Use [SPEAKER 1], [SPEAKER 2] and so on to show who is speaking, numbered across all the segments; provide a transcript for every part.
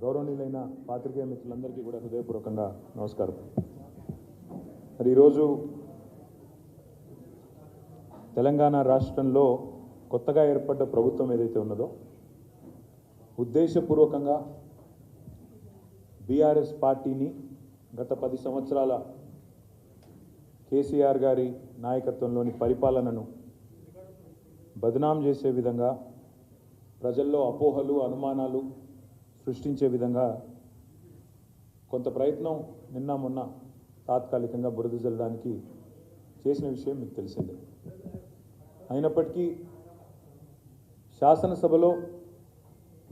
[SPEAKER 1] గౌరవనీయులైన పాత్రికేయ మిత్రులందరికీ కూడా హృదయపూర్వకంగా నమస్కారం. మరి ఈరోజు తెలంగాణ రాష్ట్రంలో కొత్తగా ఏర్పడ్డ ప్రభుత్వం ఏదైతే ఉన్నదో ఉద్దేశపూర్వకంగా బీఆర్ఎస్ పార్టీని గత 10 సంవత్సరాల కేసీఆర్ గారి నాయకత్వంలోని పరిపాలనను బదనాం చేసే విధంగా ప్రజల్లో అపోహలు అనుమానాలు సృష్టించే విధంగా కొంత ప్రయత్నం నిన్న మొన్న తాత్కాలికంగా బురద జల్లడానికి చేసిన విషయం మీకు తెలిసిందే. అయినప్పటికీ శాసనసభలో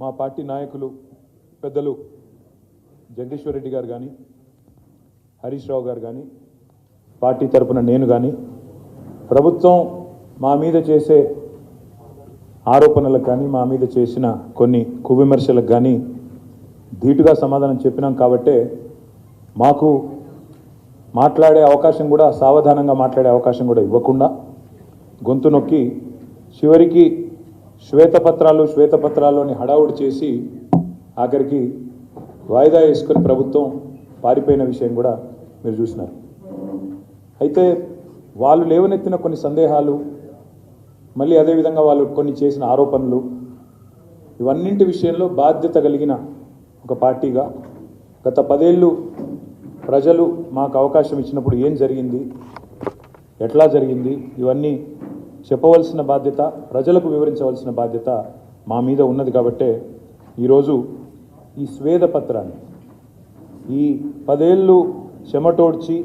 [SPEAKER 1] మా పార్టీ నాయకులు పెద్దలు జగదీశ్వర్ రెడ్డి గారు కానీ హరీష్ రావు గారు కానీ పార్టీ తరపున నేను కానీ ప్రభుత్వం మా మీద చేసే ఆరోపణలకు కానీ మా మీద చేసిన కొన్ని కువిమర్శలకు కానీ ధీటుగా సమాధానం చెప్పినాం. కాబట్టే మాకు మాట్లాడే అవకాశం కూడా సావధానంగా మాట్లాడే అవకాశం కూడా ఇవ్వకుండా గొంతు నొక్కి చివరికి శ్వేతపత్రాల్లోని హడావుడి చేసి ఆఖరికి వాయిదా వేసుకొని ప్రభుత్వం పారిపోయిన విషయం కూడా మీరు చూసినారు. అయితే వాళ్ళు లేవనెత్తిన కొన్ని సందేహాలు, మళ్ళీ అదేవిధంగా వాళ్ళు కొన్ని చేసిన ఆరోపణలు, ఇవన్నింటి విషయంలో బాధ్యత కలిగిన ఒక పార్టీగా గత 10 ఏళ్ళు ప్రజలు మాకు అవకాశం ఇచ్చినప్పుడు ఏం జరిగింది, ఎట్లా జరిగింది, ఇవన్నీ చెప్పవలసిన బాధ్యత, ప్రజలకు వివరించవలసిన బాధ్యత మా మీద ఉన్నది. కాబట్టే ఈరోజు ఈ స్వేదపత్రాన్ని ఈ 10 ఏళ్ళు చెమటోడ్చి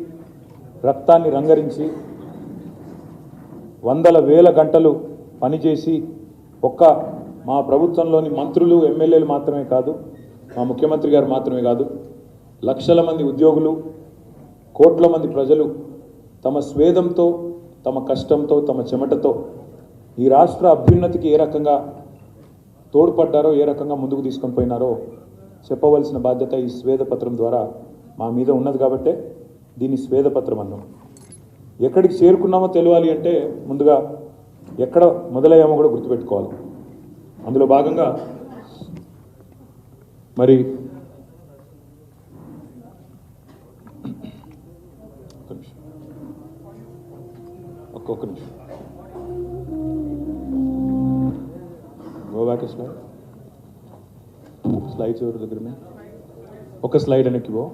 [SPEAKER 1] రక్తాన్ని రంగరించి వందల వేల గంటలు పనిచేసి ఒక్క మా ప్రభుత్వంలోని మంత్రులు ఎమ్మెల్యేలు మాత్రమే కాదు, మా ముఖ్యమంత్రి గారు మాత్రమే కాదు, లక్షల మంది ఉద్యోగులు, కోట్ల మంది ప్రజలు తమ స్వేదంతో, తమ కష్టంతో, తమ చెమటతో ఈ రాష్ట్ర అభ్యున్నతికి ఏ రకంగా తోడ్పడ్డారో, ఏ రకంగా ముందుకు తీసుకొని పోయినారో చెప్పవలసిన బాధ్యత ఈ స్వేదపత్రం ద్వారా మా మీద ఉన్నది. కాబట్టే దీన్ని స్వేదపత్రం అన్నాం. ఎక్కడికి చేరుకున్నామో తెలియాలి అంటే ముందుగా ఎక్కడ మొదలయ్యామో కూడా గుర్తుపెట్టుకోవాలి. అందులో భాగంగా మరి ఒక్క నిమిషం గో బ్యాక్ స్లైడ్స్ ఎవరి దగ్గర ఒక స్లైడ్ వెనక్కి go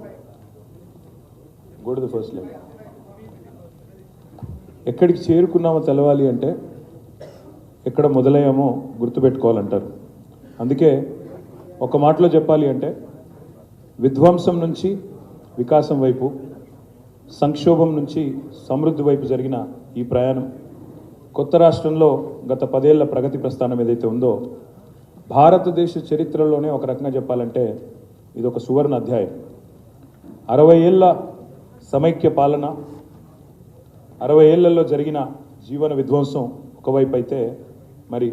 [SPEAKER 1] to the first slide. ఎక్కడికి చేరుకున్నామో తెలవాలి అంటే ఎక్కడ మొదలయ్యామో గుర్తుపెట్టుకోవాలంటారు. అందుకే ఒక మాటలో చెప్పాలి అంటే విధ్వంసం నుంచి వికాసం వైపు, సంక్షోభం నుంచి సమృద్ధి వైపు జరిగిన ఈ ప్రయాణం కొత్త రాష్ట్రంలో గత 10 ఏళ్ల ప్రగతి ప్రస్థానం ఏదైతే ఉందో భారతదేశ చరిత్రలోనే ఒక రకంగా చెప్పాలంటే ఇది ఒక సువర్ణ అధ్యాయం. 60 ఏళ్ల సమైక్య పాలన, 60 ఏళ్లలో జరిగిన జీవన విధ్వంసం ఒకవైపు అయితే, మరి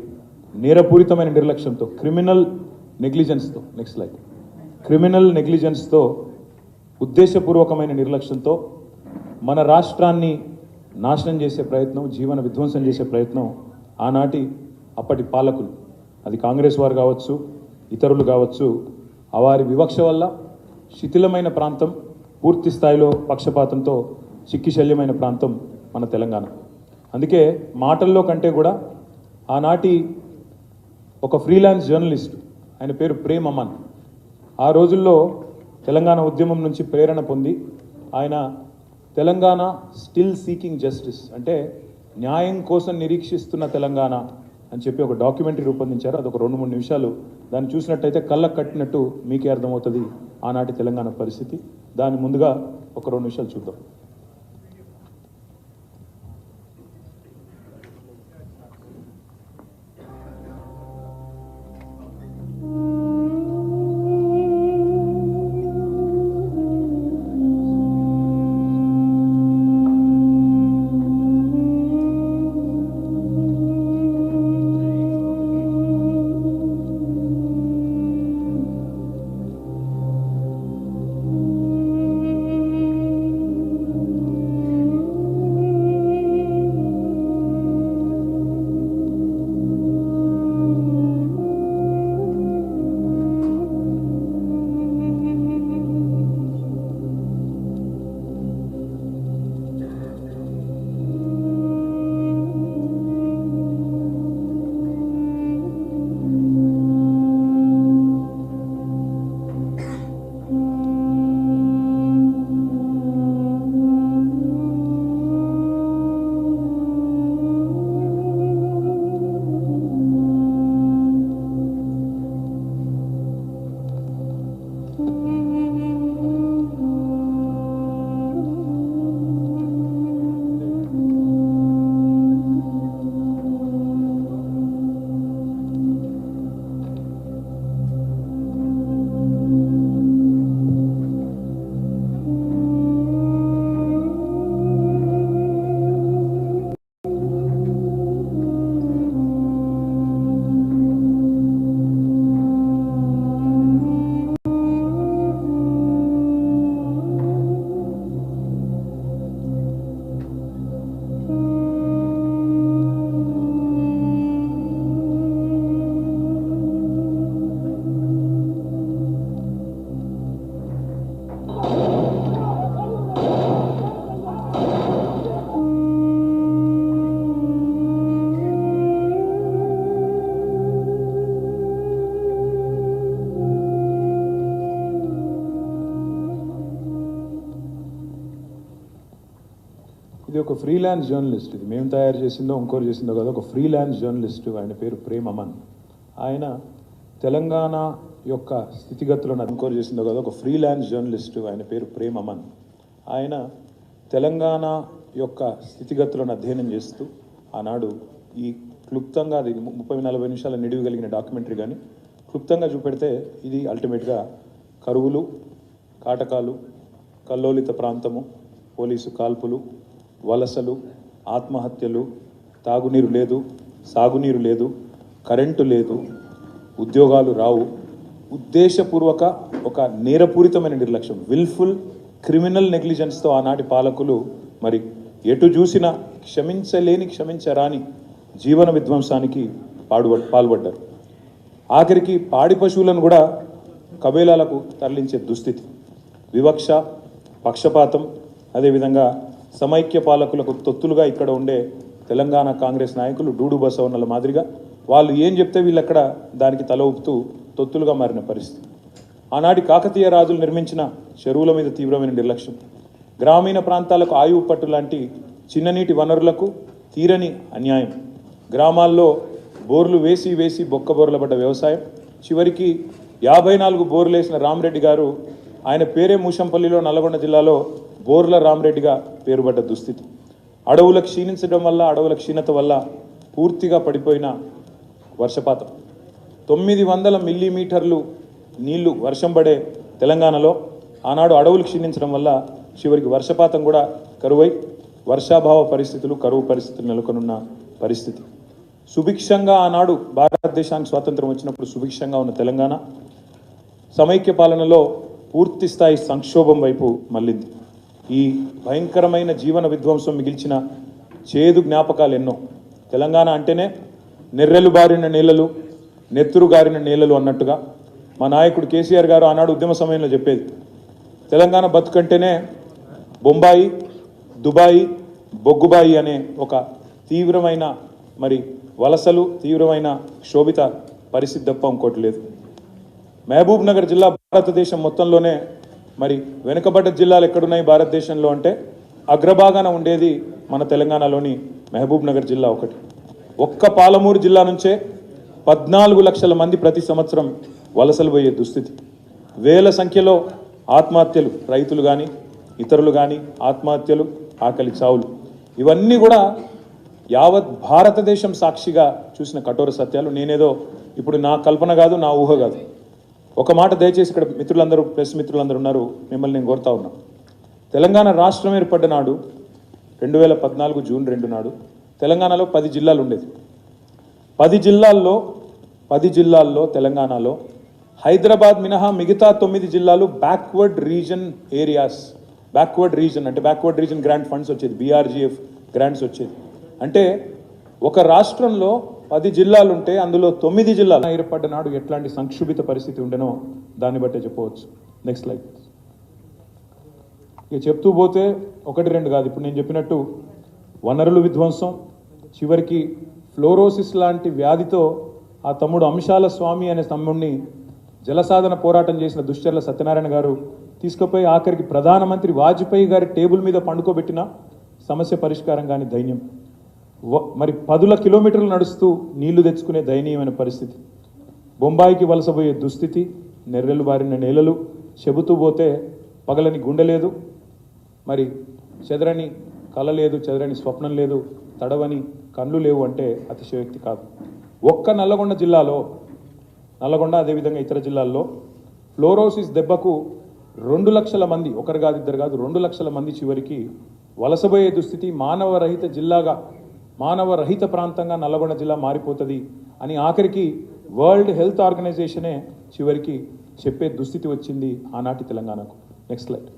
[SPEAKER 1] నేరపూరితమైన నిర్లక్ష్యంతో, క్రిమినల్ నెగ్లిజెన్స్తో ఉద్దేశపూర్వకమైన నిర్లక్ష్యంతో మన రాష్ట్రాన్ని నాశనం చేసే ప్రయత్నం, జీవన విధ్వంసం చేసే ప్రయత్నం ఆనాటి అప్పటి పాలకులు, అది కాంగ్రెస్ వారు కావచ్చు, ఇతరులు కావచ్చు, వారి వివక్ష వల్ల శిథిలమైన ప్రాంతం, పూర్తి స్థాయిలో పక్షపాతంతో చిక్కిశల్యమైన ప్రాంతం మన తెలంగాణ. అందుకే మాటల్లో కంటే కూడా ఆనాటి ఒక ఫ్రీలాన్స్ జర్నలిస్ట్, ఆయన పేరు ప్రేమ్ అమన్, ఆ రోజుల్లో తెలంగాణ ఉద్యమం నుంచి ప్రేరణ పొంది ఆయన తెలంగాణ స్టిల్ సీకింగ్ జస్టిస్, అంటే న్యాయం కోసం నిరీక్షిస్తున్న తెలంగాణ అని చెప్పి ఒక డాక్యుమెంటరీ రూపొందించారు. అదొక 2-3 నిమిషాలు దాన్ని చూసినట్టయితే కళ్ళకు కట్టినట్టు మీకే అర్థమవుతుంది ఆనాటి తెలంగాణ పరిస్థితి. దాని ముందుగా ఒక 2 నిమిషాలు చూద్దాం. ఇది ఒక ఫ్రీలాన్స్ జర్నలిస్ట్, ఇది మేము తయారు చేసిందో ఇంకోరు చేసిందో కదా, ఒక ఫ్రీలాన్స్ జర్నలిస్ట్. ఆయన పేరు ప్రేమ్ అమన్. ఆయన తెలంగాణ యొక్క స్థితిగతులను ఇంకోరు చేసిందో కదా, ఒక ఫ్రీలాన్స్ జర్నలిస్ట్. ఆయన పేరు ప్రేమ్ అమన్. ఆయన తెలంగాణ యొక్క స్థితిగతులను అధ్యయనం చేస్తూ ఆనాడు ఈ క్లుప్తంగా, అది 30-40 నిమిషాల నిడివి కలిగిన డాక్యుమెంటరీ, కానీ క్లుప్తంగా చూపెడితే ఇది అల్టిమేట్గా కరువులు, కాటకాలు, కల్లోలిత ప్రాంతము, పోలీసు కాల్పులు, వలసలు, ఆత్మహత్యలు, తాగునీరు లేదు, సాగునీరు లేదు, కరెంటు లేదు, ఉద్యోగాలు రావు, ఉద్దేశపూర్వక ఒక నేరపూరితమైన నిర్లక్ష్యం, విల్ఫుల్ క్రిమినల్ నెగ్లిజెన్స్తో ఆనాటి పాలకులు మరి ఎటు చూసినా క్షమించరాని జీవన విధ్వంసానికి పాల్పడ్డారు. ఆఖరికి పాడి పశువులను కూడా కబేలాలకు తరలించే దుస్థితి, వివక్ష, పక్షపాతం, అదేవిధంగా సమైక్య పాలకులకు తొత్తులుగా ఇక్కడ ఉండే తెలంగాణ కాంగ్రెస్ నాయకులు డూడు బసవన్నల మాదిరిగా వాళ్ళు ఏం చెప్తే వీళ్ళు అక్కడ దానికి తల ఊపుతూ తొత్తులుగా మారిన పరిస్థితి. ఆనాటి కాకతీయ రాజులు నిర్మించిన చెరువుల మీద తీవ్రమైన నిర్లక్ష్యం, గ్రామీణ ప్రాంతాలకు ఆయువు పట్టు లాంటి చిన్ననీటి వనరులకు తీరని అన్యాయం, గ్రామాల్లో బోర్లు వేసి బొక్కబోర్లపడ్డ వ్యవసాయం, చివరికి 54 బోర్లు వేసిన రామరెడ్డి గారు, ఆయన పేరే మూషంపల్లిలో నల్గొండ జిల్లాలో బోర్ల రామరెడ్డిగా పేరుపడ్డ దుస్థితి, అడవుల క్షీణించడం వల్ల, అడవుల క్షీణత వల్ల పూర్తిగా పడిపోయిన వర్షపాతం, 900 మిల్లీమీటర్లు నీళ్లు వర్షం పడే తెలంగాణలో ఆనాడు అడవులు క్షీణించడం వల్ల చివరికి వర్షపాతం కూడా కరువై వర్షాభావ పరిస్థితులు, కరువు పరిస్థితులు నెలకొనున్న పరిస్థితి. సుభిక్షంగా ఆనాడు భారతదేశానికి స్వాతంత్రం వచ్చినప్పుడు సుభిక్షంగా ఉన్న తెలంగాణ సమైక్య పాలనలో పూర్తి స్థాయి సంక్షోభం వైపు మళ్ళింది. ఈ భయంకరమైన జీవన విధ్వంసం మిగిల్చిన చేదు జ్ఞాపకాలు ఎన్నో. తెలంగాణ అంటేనే నెర్రెలు బారిన నేలలు, నెత్తురు గారిన నేలలు అన్నట్టుగా మా నాయకుడు కేసీఆర్ గారు ఆనాడు ఉద్యమ సమయంలో చెప్పేది, తెలంగాణ బతుకంటేనే బొంబాయి, దుబాయి, బొగ్గుబాయి అనే ఒక తీవ్రమైన మరి వలసలు, తీవ్రమైన క్షోభిత పరిస్థితి తప్ప ఇంకోటి లేదు. మహబూబ్ నగర్ జిల్లా భారతదేశం మొత్తంలోనే మరి వెనుకబడ్డ జిల్లాలు ఎక్కడున్నాయి భారతదేశంలో అంటే అగ్రభాగాన ఉండేది మన తెలంగాణలోని మహబూబ్ నగర్ జిల్లా ఒకటి. ఒక్క పాలమూరు జిల్లా నుంచే 14 లక్షల మంది ప్రతి సంవత్సరం వలసలు పోయే దుస్థితి, వేల సంఖ్యలో ఆత్మహత్యలు, రైతులు కానీ ఇతరులు కానీ ఆత్మహత్యలు, ఆకలి చావులు, ఇవన్నీ కూడా యావత్ భారతదేశం సాక్షిగా చూసిన కఠోర సత్యాలు. నేనేదో ఇప్పుడు నా కల్పన కాదు, నా ఊహ కాదు. ఒక మాట దయచేసి ఇక్కడ మిత్రులందరూ, ప్రెస్ మిత్రులందరూ ఉన్నారు, మిమ్మల్ని నేను కోరుతా ఉన్నా. తెలంగాణ రాష్ట్రం ఏర్పడ్డ నాడు 2014 జూన్ 2 నాడు తెలంగాణలో 10 జిల్లాలు ఉండేది. 10 జిల్లాల్లో తెలంగాణలో హైదరాబాద్ మినహా మిగతా 9 జిల్లాలు backward reason areas. Backward reason అంటే బ్యాక్వర్డ్ రీజన్ గ్రాంట్ ఫండ్స్ వచ్చేది, BRGF గ్రాంట్స్ వచ్చేది. అంటే ఒక రాష్ట్రంలో 10 జిల్లాలు ఉంటే అందులో 9 జిల్లాలు ఏర్పడ్డ నాడు ఎట్లాంటి సంక్షుభిత పరిస్థితి ఉండేనో దాన్ని బట్టే చెప్పవచ్చు. Next slide. ఇక చెప్తూ పోతే 1-2 కాదు. ఇప్పుడు నేను చెప్పినట్టు వనరులు విధ్వంసం, చివరికి ఫ్లోరోసిస్ లాంటి వ్యాధితో ఆ తమ్ముడు అంశాల స్వామి అనే తమ్ముడిని జలసాధన పోరాటం చేసిన దుశ్చర్ల సత్యనారాయణ గారు తీసుకుపోయి ఆఖరికి ప్రధానమంత్రి వాజ్పేయి గారి టేబుల్ మీద పండుకోబెట్టిన సమస్య పరిష్కారం కానీ ధైర్యం, మరి 10 కిలోమీటర్లు నడుస్తూ నీళ్లు తెచ్చుకునే దయనీయమైన పరిస్థితి, బొంబాయికి వలసపోయే దుస్థితి, నెర్రెలు బారిన నేలలు, చెబుతూ పోతే పగలని గుండె లేదు, మరి చెదరని కళ లేదు, చెదరని స్వప్నం లేదు, తడవని కళ్ళు లేవు అంటే అతిశయోక్తి కాదు. ఒక్క నల్లగొండ జిల్లాలో, నల్లగొండ అదేవిధంగా ఇతర జిల్లాల్లో ఫ్లోరోసిస్ దెబ్బకు 2 లక్షల మంది, ఒకరు కాదు ఇద్దరు కాదు 2 లక్షల మంది చివరికి వలసపోయే దుస్థితి, మానవరహిత జిల్లాగా, మానవరహిత ప్రాంతంగా నల్లగొండ జిల్లా మారిపోతుంది అని ఆఖరికి వరల్డ్ హెల్త్ ఆర్గనైజేషనే చివరికి చెప్పే దుస్థితి వచ్చింది ఆనాటి తెలంగాణకు. Next slide.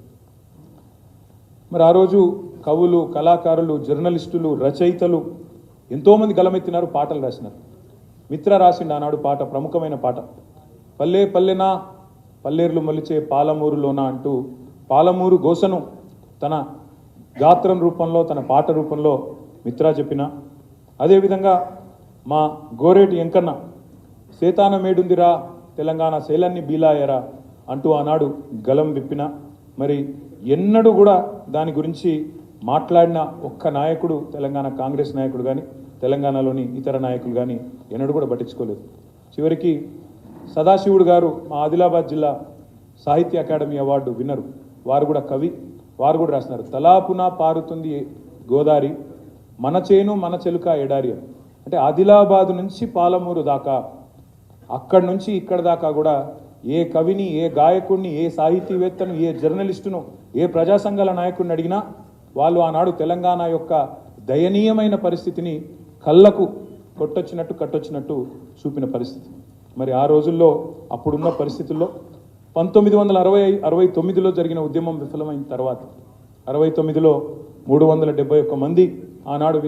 [SPEAKER 1] మరి ఆ రోజు కవులు, కళాకారులు, జర్నలిస్టులు, రచయితలు ఎంతోమంది గలమెత్తినారు, పాటలు రాసినారు. మిత్ర రాసిండు ఆనాడు పాట, ప్రముఖమైన పాట, పల్లె పల్లెనా పల్లేర్లు మొలిచే పాలమూరులోనా అంటూ పాలమూరు గోసను తన గాత్రం రూపంలో, తన పాట రూపంలో మిత్రా చెప్పిన. అదేవిధంగా మా గోరేటి ఎంకన్న సేతాన మేడుందిరా తెలంగాణ సేలన్ని బీలాయరా అంటూ ఆనాడు గలం విప్పిన. మరి ఎన్నడూ కూడా దాని గురించి మాట్లాడిన ఒక్క నాయకుడు తెలంగాణ కాంగ్రెస్ నాయకుడు కానీ తెలంగాణలోని ఇతర నాయకులు కానీ ఎన్నడూ కూడా పట్టించుకోలేదు. చివరికి సదాశివుడు గారు మా ఆదిలాబాద్ జిల్లా సాహిత్య అకాడమీ అవార్డు విన్నరు. వారు కూడా కవి, వారు కూడా రాసినారు, తలాపున పారుతుంది గోదారి మన చేను మన చెలుక ఎడారి. అంటే ఆదిలాబాద్ నుంచి పాలమూరు దాకా, అక్కడి నుంచి ఇక్కడ దాకా కూడా ఏ కవిని, ఏ గాయకుడిని, ఏ సాహితీవేత్తను, ఏ జర్నలిస్టును, ఏ ప్రజా సంఘాల నాయకుడిని అడిగినా వాళ్ళు ఆనాడు తెలంగాణ యొక్క దయనీయమైన పరిస్థితిని కళ్ళకు కట్టొచ్చినట్టు చూపిన పరిస్థితి. మరి ఆ రోజుల్లో అప్పుడున్న పరిస్థితుల్లో 1969లో జరిగిన ఉద్యమం విఫలమైన తర్వాత 69లో 371 మంది ఆనాడు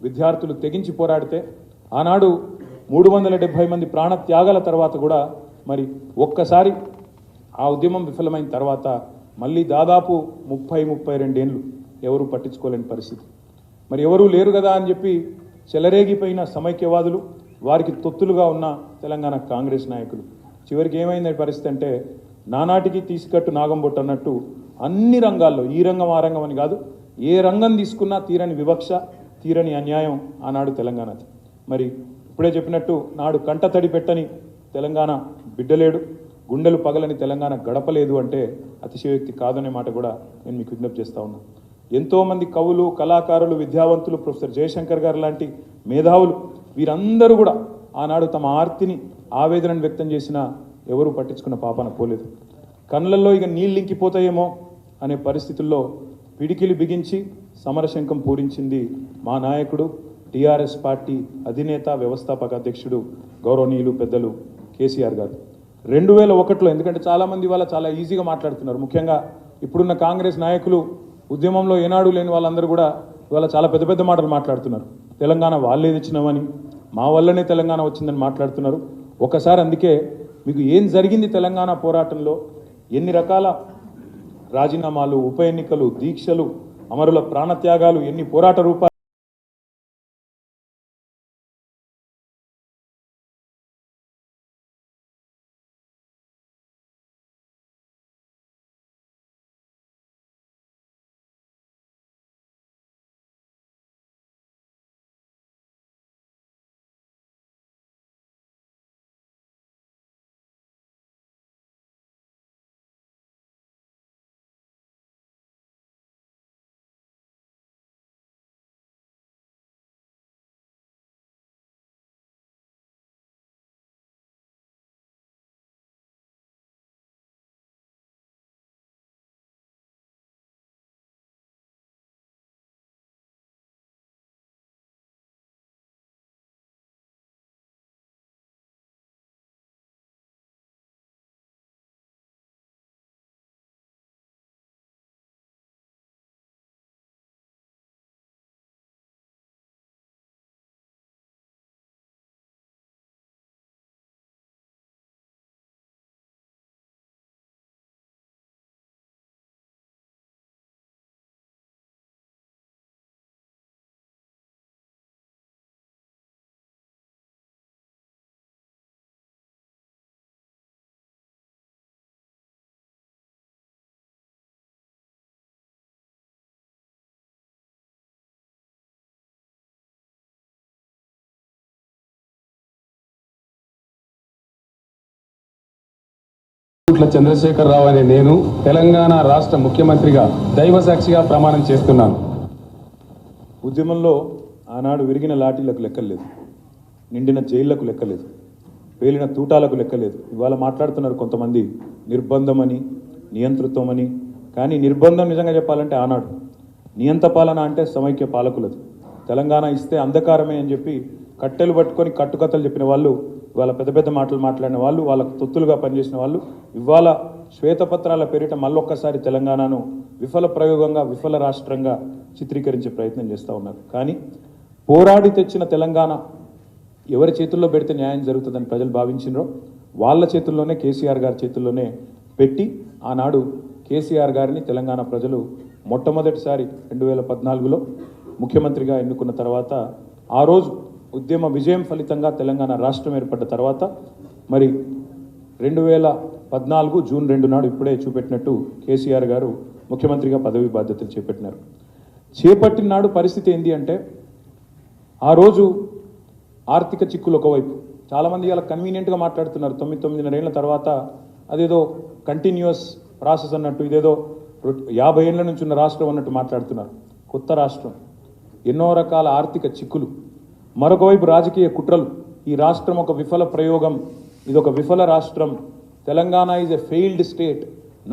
[SPEAKER 1] విద్యార్థులు తెగించి పోరాడితే ఆనాడు 370 మంది ప్రాణత్యాగాల తర్వాత కూడా మరి ఒక్కసారి ఆ ఉద్యమం విఫలమైన తర్వాత మళ్ళీ దాదాపు 32 ఏళ్ళు ఎవరూ పట్టించుకోలేని పరిస్థితి. మరి ఎవరూ లేరు కదా అని చెప్పి చెలరేగిపోయిన సమైక్యవాదులు, వారికి తొత్తులుగా ఉన్న తెలంగాణ కాంగ్రెస్ నాయకులు చివరికి ఏమైంది పరిస్థితి అంటే నానాటికి తీసుకట్టు నాగంబొట్టు అన్నట్టు అన్ని రంగాల్లో, ఈ రంగం ఆ రంగం అని కాదు, ఏ రంగం తీసుకున్నా తీరని వివక్ష, తీరని అన్యాయం ఆనాడు తెలంగాణది. మరి ఇప్పుడే చెప్పినట్టు నాడు కంటతడి పెట్టని తెలంగాణ బిడ్డలేడు, గుండెలు పగలని తెలంగాణ గడపలేదు అంటే అతిశయోక్తి కాదనే మాట కూడా నేను మీకు విజ్ఞప్తి చేస్తూ ఉన్నాను. ఎంతోమంది కవులు, కళాకారులు, విద్యావంతులు, ప్రొఫెసర్ జయశంకర్ గారు లాంటి మేధావులు వీరందరూ కూడా ఆనాడు తమ ఆర్తిని, ఆవేదనను వ్యక్తం చేసినా ఎవరూ పట్టించుకున్న పాపాన పోలేదు. కళ్ళల్లో ఇక నీళ్ళింకిపోతాయేమో అనే పరిస్థితుల్లో పిడికిలి బిగించి సమరశంఖం పూరించింది మా నాయకుడు, టీఆర్ఎస్ పార్టీ అధినేత, వ్యవస్థాపక అధ్యక్షుడు గౌరవనీయులు పెద్దలు కేసీఆర్ గారు. 2001లో, ఎందుకంటే చాలామంది ఇవాళ చాలా ఈజీగా మాట్లాడుతున్నారు, ముఖ్యంగా ఇప్పుడున్న కాంగ్రెస్ నాయకులు ఉద్యమంలో ఏనాడు లేని వాళ్ళందరూ కూడా ఇవాళ చాలా పెద్ద పెద్ద మాటలు మాట్లాడుతున్నారు. తెలంగాణ వాళ్ళే తెచ్చినామని, మా వల్లనే తెలంగాణ వచ్చిందని మాట్లాడుతున్నారు. ఒకసారి అందుకే మీకు ఏం జరిగింది తెలంగాణ పోరాటంలో, ఎన్ని రకాల రాజీనామాలు, ఉప ఎన్నికలు, దీక్షలు, అమరుల ప్రాణత్యాగాలు, ఎన్ని పోరాట రూపాలు
[SPEAKER 2] చంద్రశేఖరరావు అనే నేను తెలంగాణ రాష్ట్ర ముఖ్యమంత్రిగా దైవ సాక్షిగా ప్రమాణం చేస్తున్నాను.
[SPEAKER 1] ఉద్యమంలో ఆనాడు విరిగిన లాఠీలకు లెక్కలేదు, నిండిన జైళ్లకు లెక్కలేదు, పేలిన తూటాలకు లెక్కలేదు. ఇవాళ మాట్లాడుతున్నారు కొంతమంది నిర్బంధమని, నియంతృత్వమని. కానీ నిర్బంధం నిజంగా చెప్పాలంటే ఆనాడు, నియంత పాలన అంటే సమైక్య పాలకులది. తెలంగాణ ఇస్తే అంధకారమే అని చెప్పి కట్టెలు పట్టుకొని కట్టుకథలు చెప్పిన వాళ్ళు, ఇవాళ పెద్ద పెద్ద మాటలు మాట్లాడిన వాళ్ళు, వాళ్ళకు తొత్తులుగా పనిచేసిన వాళ్ళు ఇవాళ శ్వేతపత్రాల పేరిట మళ్ళొక్కసారి తెలంగాణను విఫల ప్రయోగంగా, విఫల రాష్ట్రంగా చిత్రీకరించే ప్రయత్నం చేస్తూ ఉన్నారు. కానీ పోరాడి తెచ్చిన తెలంగాణ ఎవరి చేతుల్లో పెడితే న్యాయం జరుగుతుందని ప్రజలు భావించినరో వాళ్ళ చేతుల్లోనే, కేసీఆర్ గారి చేతుల్లోనే పెట్టి ఆనాడు కేసీఆర్ గారిని తెలంగాణ ప్రజలు మొట్టమొదటిసారి 2014లో ముఖ్యమంత్రిగా ఎన్నుకున్న తర్వాత, ఆ రోజు ఉద్యమ విజయం ఫలితంగా తెలంగాణ రాష్ట్రం ఏర్పడ్డ తర్వాత మరి 2014 జూన్ 2 నాడు ఇప్పుడే చూపెట్టినట్టు కేసీఆర్ గారు ముఖ్యమంత్రిగా పదవి బాధ్యతలు చేపట్టినారు. చేపట్టిన నాడు పరిస్థితి ఏంటి అంటే ఆ రోజు ఆర్థిక చిక్కులు ఒకవైపు, చాలామంది ఇలా కన్వీనియంట్గా మాట్లాడుతున్నారు. 9 ఏళ్ల తర్వాత అదేదో కంటిన్యూస్ ప్రాసెస్ అన్నట్టు, ఇదేదో 50 ఏళ్ల నుంచి ఉన్న రాష్ట్రం అన్నట్టు మాట్లాడుతున్నారు. కొత్త రాష్ట్రం, ఎన్నో రకాల ఆర్థిక చిక్కులు, మరొకవైపు రాజకీయ కుట్రలు. ఈ రాష్ట్రం ఒక విఫల ప్రయోగం, ఇది ఒక విఫల రాష్ట్రం, Telangana is a failed state,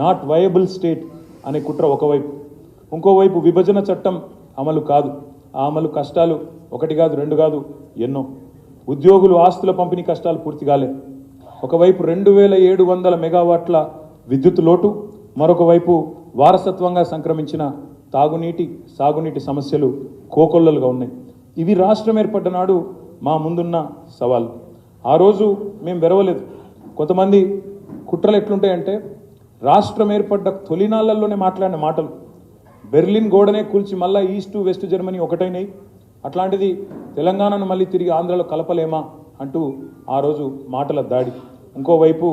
[SPEAKER 1] not viable state అనే కుట్ర ఒకవైపు. ఇంకోవైపు విభజన చట్టం అమలు కాదు, ఆ అమలు కష్టాలు ఒకటి కాదు, రెండు కాదు, ఎన్నో. ఉద్యోగులు ఆస్తుల పంపిణీ కష్టాలు పూర్తి కాలే. ఒకవైపు 2700 మెగావాట్ల విద్యుత్ లోటు, మరొక వైపు వారసత్వంగా సంక్రమించిన తాగునీటి సాగునీటి సమస్యలు కోకొల్లలుగా ఉన్నాయి. ఇవి రాష్ట్రం ఏర్పడ్డ నాడు మా ముందున్న సవాల్. ఆ రోజు మేము వెరవలేదు. కొంతమంది కుట్రలు ఎట్లుంటాయంటే, రాష్ట్రం ఏర్పడ్డ తొలినాళ్లలోనే మాట్లాడిన మాటలు, బెర్లిన్ గోడనే కూల్చి మళ్ళీ ఈస్ట్ వెస్ట్ జర్మనీ ఒకటైనాయి, అట్లాంటిది తెలంగాణను మళ్ళీ తిరిగి ఆంధ్రలో కలపలేమా అంటూ ఆ రోజు మాటల దాడి. ఇంకోవైపు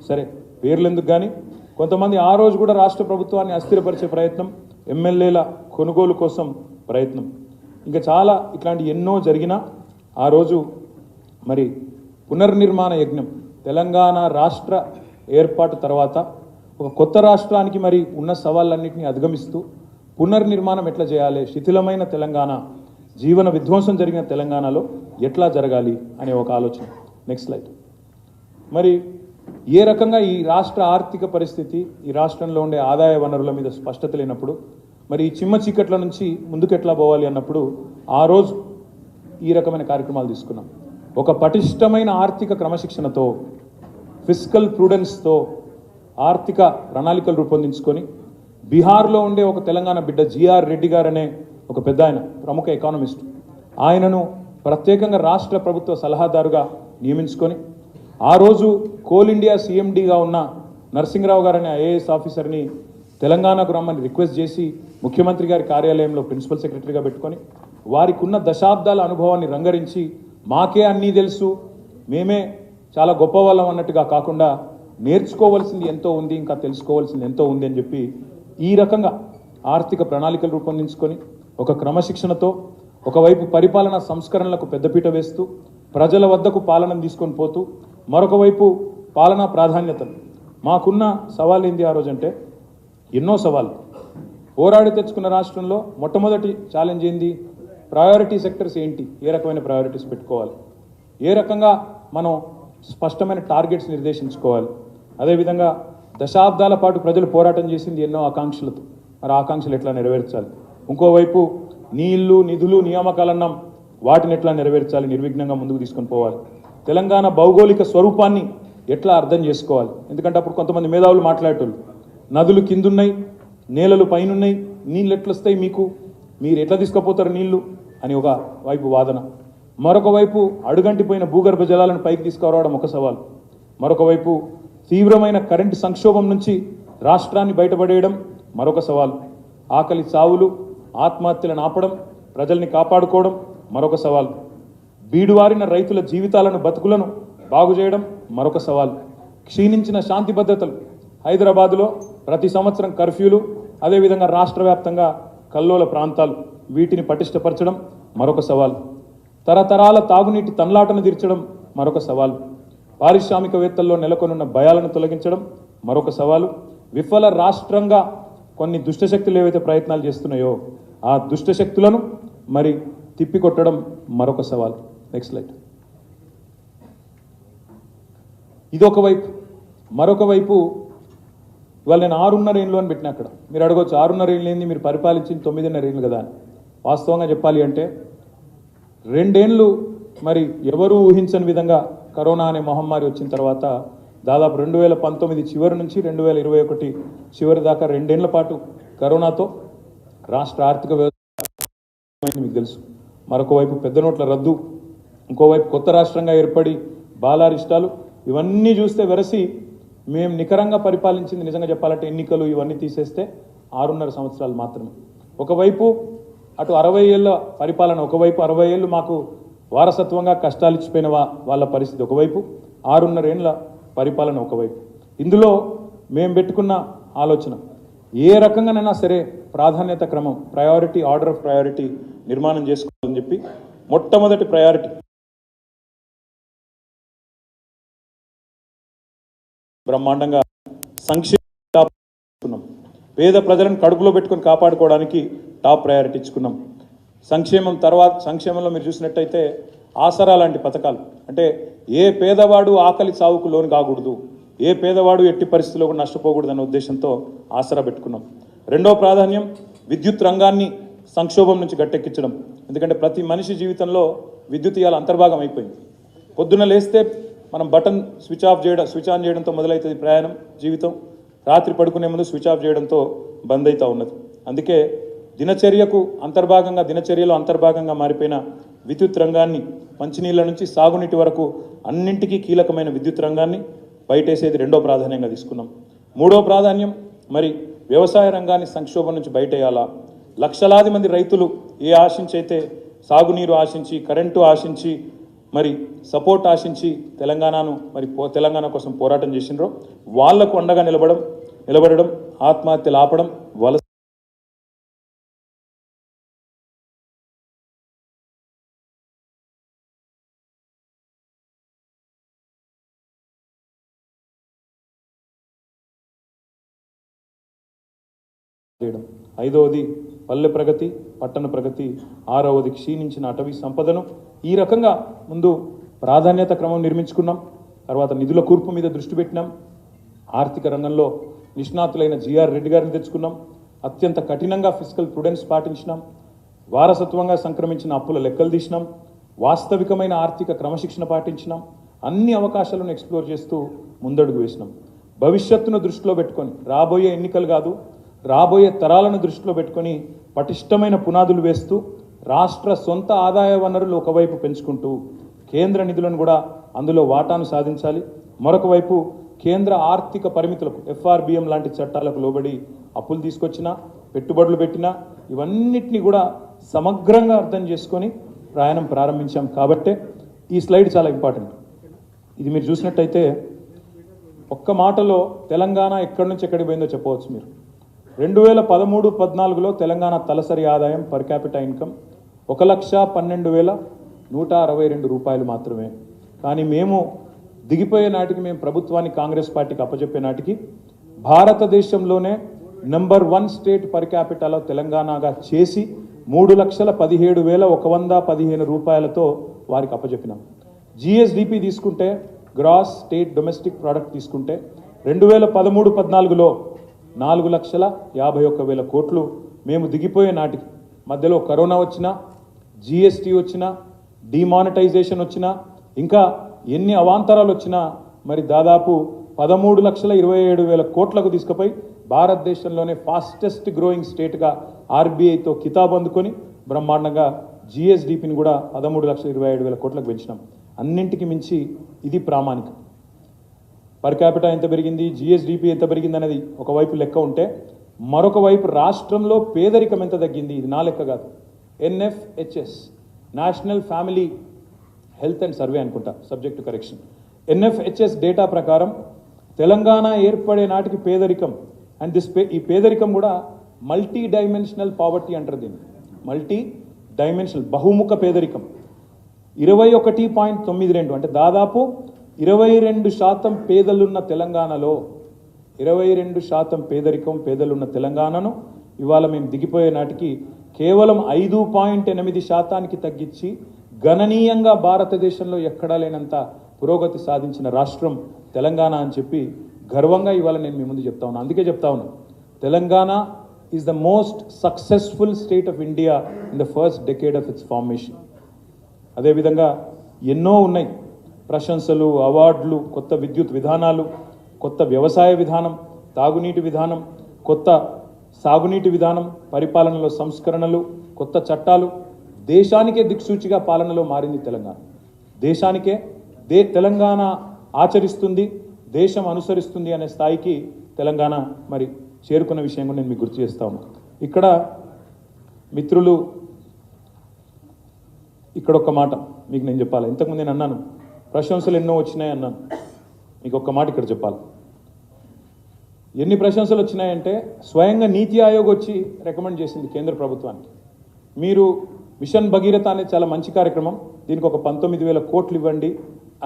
[SPEAKER 1] సరే పేర్లెందుకు కానీ కొంతమంది ఆ రోజు కూడా రాష్ట్ర ప్రభుత్వాన్ని అస్థిరపరిచే ప్రయత్నం, ఎమ్మెల్యేల కొనుగోలు కోసం ప్రయత్నం, ఇంకా చాలా ఇట్లాంటి ఎన్నో జరిగినా ఆ రోజు మరి పునర్నిర్మాణ యజ్ఞం, తెలంగాణ రాష్ట్ర ఏర్పాటు తర్వాత ఒక కొత్త రాష్ట్రానికి మరి ఉన్న సవాళ్ళన్నింటినీ అధిగమిస్తూ పునర్నిర్మాణం ఎట్లా చేయాలి, శిథిలమైన తెలంగాణ, జీవన విధ్వంసం జరిగిన తెలంగాణలో ఎట్లా జరగాలి అనే ఒక ఆలోచన. Next slide. మరి ఏ రకంగా ఈ రాష్ట్ర ఆర్థిక పరిస్థితి, ఈ రాష్ట్రంలో ఉండే ఆదాయ వనరుల మీద స్పష్టత లేనప్పుడు మరి ఈ చిమ్మ చీకట్ల నుంచి ముందుకు ఎట్లా పోవాలి అన్నప్పుడు ఆ రోజు ఈ రకమైన కార్యక్రమాలు తీసుకున్నాం. ఒక పటిష్టమైన ఆర్థిక క్రమశిక్షణతో, ఫిస్కల్ ప్రూడెన్స్తో ఆర్థిక ప్రణాళికలు రూపొందించుకొని బీహార్లో ఉండే ఒక తెలంగాణ బిడ్డ జిఆర్ రెడ్డి గారు అనే ఒక పెద్ద ఆయన, ప్రముఖ ఎకానమిస్ట్, ఆయనను ప్రత్యేకంగా రాష్ట్ర ప్రభుత్వ సలహాదారుగా నియమించుకొని ఆ రోజు కోల్ ఇండియా సీఎండీగా ఉన్న నరసింహరావు గారు అనే ఐఏఎస్ ఆఫీసర్ని తెలంగాణకు రమ్మని రిక్వెస్ట్ చేసి ముఖ్యమంత్రి గారి కార్యాలయంలో ప్రిన్సిపల్ సెక్రటరీగా పెట్టుకొని వారికి ఉన్న దశాబ్దాల అనుభవాన్ని రంగరించి మాకే అన్నీ తెలుసు, మేమే చాలా గొప్పవాళ్ళం అన్నట్టుగా కాకుండా నేర్చుకోవాల్సింది ఎంతో ఉంది, ఇంకా తెలుసుకోవాల్సింది ఎంతో ఉంది అని చెప్పి ఈ రకంగా ఆర్థిక ప్రణాళికలు రూపొందించుకొని ఒక క్రమశిక్షణతో ఒకవైపు పరిపాలనా సంస్కరణలకు పెద్దపీట వేస్తూ ప్రజల వద్దకు పాలనను తీసుకొని పోతూ మరొక వైపు పాలనా ప్రాధాన్యతలు. మాకున్న సవాల్ ఏంది ఆ రోజంటే, ఎన్నో సవాళ్ళు పోరాడి తెచ్చుకున్న రాష్ట్రంలో మొట్టమొదటి ఛాలెంజ్ ఏంది, ప్రయారిటీ సెక్టర్స్ ఏంటి, ఏ రకమైన ప్రయారిటీస్ పెట్టుకోవాలి, ఏ రకంగా మనం స్పష్టమైన టార్గెట్స్ నిర్దేశించుకోవాలి. అదేవిధంగా దశాబ్దాల పాటు ప్రజలు పోరాటం చేసింది ఎన్నో ఆకాంక్షలతో, మరి ఆకాంక్షలు ఎట్లా నెరవేర్చాలి. ఇంకోవైపు నీళ్లు నిధులు నియామకాలన్నాం, వాటిని ఎట్లా నెరవేర్చాలి, నిర్విఘ్నంగా ముందుకు తీసుకొని పోవాలి. తెలంగాణ భౌగోళిక స్వరూపాన్ని ఎట్లా అర్థం చేసుకోవాలి. ఎందుకంటే అప్పుడు కొంతమంది మేధావులు మాట్లాడేటోళ్ళు, నదులు కిందున్నాయి, నేలలు పైనున్నాయి, నీళ్ళు ఎట్లా వస్తాయి మీకు, మీరు ఎట్లా తీసుకుపోతారు నీళ్లు అని ఒక వైపు వాదన. మరొక వైపు అడుగంటిపోయిన భూగర్భ జలాలను పైకి తీసుకురావడం ఒక సవాల్. మరొక వైపు తీవ్రమైన కరెంటు సంక్షోభం నుంచి రాష్ట్రాన్ని బయటపడేయడం మరొక సవాల్. ఆకలి చావులు, ఆత్మహత్యలను ఆపడం, ప్రజల్ని కాపాడుకోవడం మరొక సవాల్. బీడువారిన రైతుల జీవితాలను, బతుకులను బాగు చేయడం మరొక సవాల్. క్షీణించిన శాంతి భద్రతలు, హైదరాబాదులో ప్రతి సంవత్సరం కర్ఫ్యూలు, అదేవిధంగా రాష్ట్ర వ్యాప్తంగా కల్లోల ప్రాంతాలు, వీటిని పటిష్టపరచడం మరొక సవాల్. తరతరాల తాగునీటి తన్లాటను తీర్చడం మరొక సవాల్. పారిశ్రామికవేత్తల్లో నెలకొనున్న భయాలను తొలగించడం మరొక సవాలు. విఫల రాష్ట్రంగా కొన్ని దుష్టశక్తులు ఏవైతే ప్రయత్నాలు చేస్తున్నాయో ఆ దుష్టశక్తులను మరి తిప్పికొట్టడం మరొక సవాల్. Next slide. ఇదొక వైపు. మరొక వైపు ఇవాళ నేను 6.5 ఏళ్ళు అని పెట్టిన, అక్కడ మీరు అడగవచ్చు 6.5 ఏళ్ళు ఏంది, మీరు పరిపాలించింది 9.5 ఏళ్ళు కదా అని. వాస్తవంగా చెప్పాలి అంటే 2 ఏళ్ళు మరి ఎవరూ ఊహించని విధంగా కరోనా అనే మహమ్మారి వచ్చిన తర్వాత దాదాపు 2019 చివరి నుంచి 2021 చివరి దాకా 2 ఏళ్ల పాటు కరోనాతో రాష్ట్ర ఆర్థిక వ్యవస్థ మీకు తెలుసు. మరొక వైపు పెద్ద నోట్ల రద్దు, ఇంకోవైపు కొత్త రాష్ట్రంగా ఏర్పడి బాలారిష్టాలు, ఇవన్నీ చూస్తే వెరసి మేము నికరంగా పరిపాలించింది నిజంగా చెప్పాలంటే ఎన్నికలు ఇవన్నీ తీసేస్తే 6.5 సంవత్సరాలు మాత్రమే. ఒకవైపు అటు 60 ఏళ్ళ పరిపాలన, ఒకవైపు 60 ఏళ్ళు మాకు వారసత్వంగా కష్టాలు ఇచ్చిపోయిన వాళ్ళ పరిస్థితి ఒకవైపు, 6.5 ఏళ్ళ పరిపాలన ఒకవైపు. ఇందులో మేము పెట్టుకున్న ఆలోచన ఏ రకంగానైనా సరే ప్రాధాన్యత క్రమం ప్రయారిటీ ఆర్డర్ ఆఫ్ ప్రయారిటీ నిర్మాణం చేసుకోవాలని చెప్పి మొట్టమొదటి ప్రయారిటీ బ్రహ్మాండంగా సంక్షేమం పేద ప్రజలను కడుపులో పెట్టుకొని కాపాడుకోవడానికి టాప్ ప్రయారిటీ ఇచ్చుకున్నాం. సంక్షేమం తర్వాత సంక్షేమంలో మీరు చూసినట్టయితే ఆసరా లాంటి పథకాలు, అంటే ఏ పేదవాడు ఆకలి సావుకు లోను కాకూడదు, ఏ పేదవాడు ఎట్టి పరిస్థితుల్లో కూడా నష్టపోకూడదు అనే ఉద్దేశంతో ఆసరా పెట్టుకున్నాం. రెండో ప్రాధాన్యం విద్యుత్ రంగాన్ని సంక్షోభం నుంచి గట్టెక్కించడం. ఎందుకంటే ప్రతి మనిషి జీవితంలో విద్యుత్ ఇవాళ అంతర్భాగం అయిపోయింది. పొద్దున్న లేస్తే మనం బటన్ స్విచ్ ఆన్ చేయడంతో మొదలవుతుంది ప్రయాణం జీవితం. రాత్రి పడుకునే ముందు స్విచ్ ఆఫ్ చేయడంతో బంద్ అవుతూ ఉన్నది. అందుకే దినచర్యలో అంతర్భాగంగా మారిపోయిన విద్యుత్ రంగాన్ని, మంచినీళ్ళ నుంచి సాగునీటి వరకు అన్నింటికీ కీలకమైన విద్యుత్ రంగాన్ని బయటేసేది రెండో ప్రాధాన్యంగా తీసుకున్నాం. మూడో ప్రాధాన్యం మరి వ్యవసాయ రంగాన్ని సంక్షోభం నుంచి బయటేయాలా. లక్షలాది మంది రైతులు ఏ ఆశించైతే సాగునీరు ఆశించి, కరెంటు ఆశించి, మరి సపోర్ట్ ఆశించి తెలంగాణ కోసం పోరాటం చేసినారో వాళ్లకు అండగా నిలబడడం, ఆత్మహత్యలు ఆపడం, వలస చేయడం. ఐదవది పల్లె ప్రగతి, పట్టణ ప్రగతి. ఆరవది క్షీణించిన అటవీ సంపదను. ఈ రకంగా ముందు ప్రాధాన్యత క్రమం నిర్మించుకున్నాం. తర్వాత నిధుల కూర్పు మీద దృష్టి పెట్టినాం. ఆర్థిక రంగంలో నిష్ణాతులైన జిఆర్ రెడ్డి గారిని తెచ్చుకున్నాం. అత్యంత కఠినంగా ఫిజికల్ ప్రుడెన్స్ పాటించినాం. వారసత్వంగా సంక్రమించిన అప్పుల లెక్కలు తీసినాం. వాస్తవికమైన ఆర్థిక క్రమశిక్షణ పాటించినాం. అన్ని అవకాశాలను ఎక్స్ప్లోర్ చేస్తూ ముందడుగు వేసినాం. భవిష్యత్తును దృష్టిలో పెట్టుకొని, రాబోయే ఎన్నికలు కాదు, రాబోయే తరాలను దృష్టిలో పెట్టుకొని పటిష్టమైన పునాదులు వేస్తూ రాష్ట్ర సొంత ఆదాయ వనరులు ఒకవైపు పెంచుకుంటూ కేంద్ర నిధులను కూడా అందులో వాటాను సాధించాలి. మరొక వైపు కేంద్ర ఆర్థిక పరిమితులకు, FRBM లాంటి చట్టాలకు లోబడి అప్పులు తీసుకొచ్చినా, పెట్టుబడులు పెట్టినా, ఇవన్నిటినీ కూడా సమగ్రంగా అర్థం చేసుకొని ప్రయాణం ప్రారంభించాం. కాబట్టే ఈ స్లైడ్ చాలా ఇంపార్టెంట్. ఇది మీరు చూసినట్టయితే ఒక్క మాటలో తెలంగాణ ఎక్కడి నుంచి ఎక్కడికి పోయిందో చెప్పవచ్చు మీరు. 2013-14లో తెలంగాణ తలసరి ఆదాయం పర్ క్యాపిటల్ ఇన్కమ్ 1,12,162 రూపాయలు మాత్రమే. కానీ మేము దిగిపోయే నాటికి, మేము ప్రభుత్వాన్ని కాంగ్రెస్ పార్టీకి అప్పచెప్పే నాటికి భారతదేశంలోనే నెంబర్ 1 స్టేట్ పర్ క్యాపిటల్ తెలంగాణగా చేసి 3,17,115 రూపాయలతో వారికి అప్పచెప్పినాం. GSDP తీసుకుంటే, గ్రాస్ స్టేట్ డొమెస్టిక్ ప్రోడక్ట్ తీసుకుంటే 2013-14లో 4,51,000 కోట్లు మేము దిగిపోయే నాటికి. మధ్యలో కరోనా వచ్చినా, GST వచ్చినా, డిమానిటైజేషన్ వచ్చినా, ఇంకా ఎన్ని అవాంతరాలు వచ్చినా మరి దాదాపు 13,27,000 కోట్లకు తీసుకుపోయి భారతదేశంలోనే ఫాస్టెస్ట్ గ్రోయింగ్ స్టేట్గా RBIతో కితాబు అందుకొని బ్రహ్మాండంగా GSDPని కూడా 13,27,000 కోట్లకు పెంచినాం. అన్నింటికి మించి ఇది ప్రామాణికం. పర్ క్యాపిటల్ ఎంత పెరిగింది, GSDP ఎంత పెరిగింది అనేది ఒకవైపు లెక్క ఉంటే, మరొక వైపు రాష్ట్రంలో పేదరికం ఎంత తగ్గింది, ఇది నా లెక్క కాదు. NFHS, national family health and survey అనుకుంటా, subject to correction. NFHS data ప్రకారం తెలంగాణ ఏర్పడే నాటికి పేదరికం, అండ్ ఈ పేదరికం కూడా మల్టీ డైమెన్షనల్ పావర్టీ అంటారు దీన్ని. మల్టీ డైమెన్షనల్, బహుముఖ పేదరికం 21.92, అంటే దాదాపు 22% పేదలున్న తెలంగాణలో 22% పేదలున్న తెలంగాణను ఇవాళ మేము దిగిపోయే నాటికి కేవలం 5.8% తగ్గించి గణనీయంగా భారతదేశంలో ఎక్కడా లేనంత పురోగతి సాధించిన రాష్ట్రం తెలంగాణ అని చెప్పి గర్వంగా ఇవాళ నేను మీ ముందు చెప్తా ఉన్నాను. అందుకే చెప్తా ఉన్నాను, Telangana is the most successful state of India in the first decade of it's formation. అదేవిధంగా ఎన్నో ఉన్నాయి ప్రశంసలు, అవార్డులు, కొత్త విద్యుత్ విధానాలు, కొత్త వ్యవసాయ విధానం, తాగునీటి విధానం, కొత్త సాగునీటి విధానం, పరిపాలనలో సంస్కరణలు, కొత్త చట్టాలు. దేశానికే దిక్సూచిగా పాలనలో మారింది తెలంగాణ. దేశానికే తెలంగాణ ఆచరిస్తుంది, దేశం అనుసరిస్తుంది అనే స్థాయికి తెలంగాణ మరి చేరుకున్న విషయం కూడా నేను మీకు గుర్తు చేస్తా ఉన్నాను. ఇక్కడ మిత్రులు, ఇక్కడ ఒక మాట మీకు నేను చెప్పాలి. ఇంతకుముందు నేను అన్నాను ప్రశంసలు ఎన్నో వచ్చినాయి అన్నాను. మీకు ఒక్క మాట ఇక్కడ చెప్పాలి. ఎన్ని ప్రశంసలు వచ్చినాయంటే స్వయంగా నీతి ఆయోగ్ వచ్చి రికమెండ్ చేసింది కేంద్ర ప్రభుత్వానికి. మీరు మిషన్ భగీరథ అనేది చాలా మంచి కార్యక్రమం, దీనికి ఒక 19,000 కోట్లు ఇవ్వండి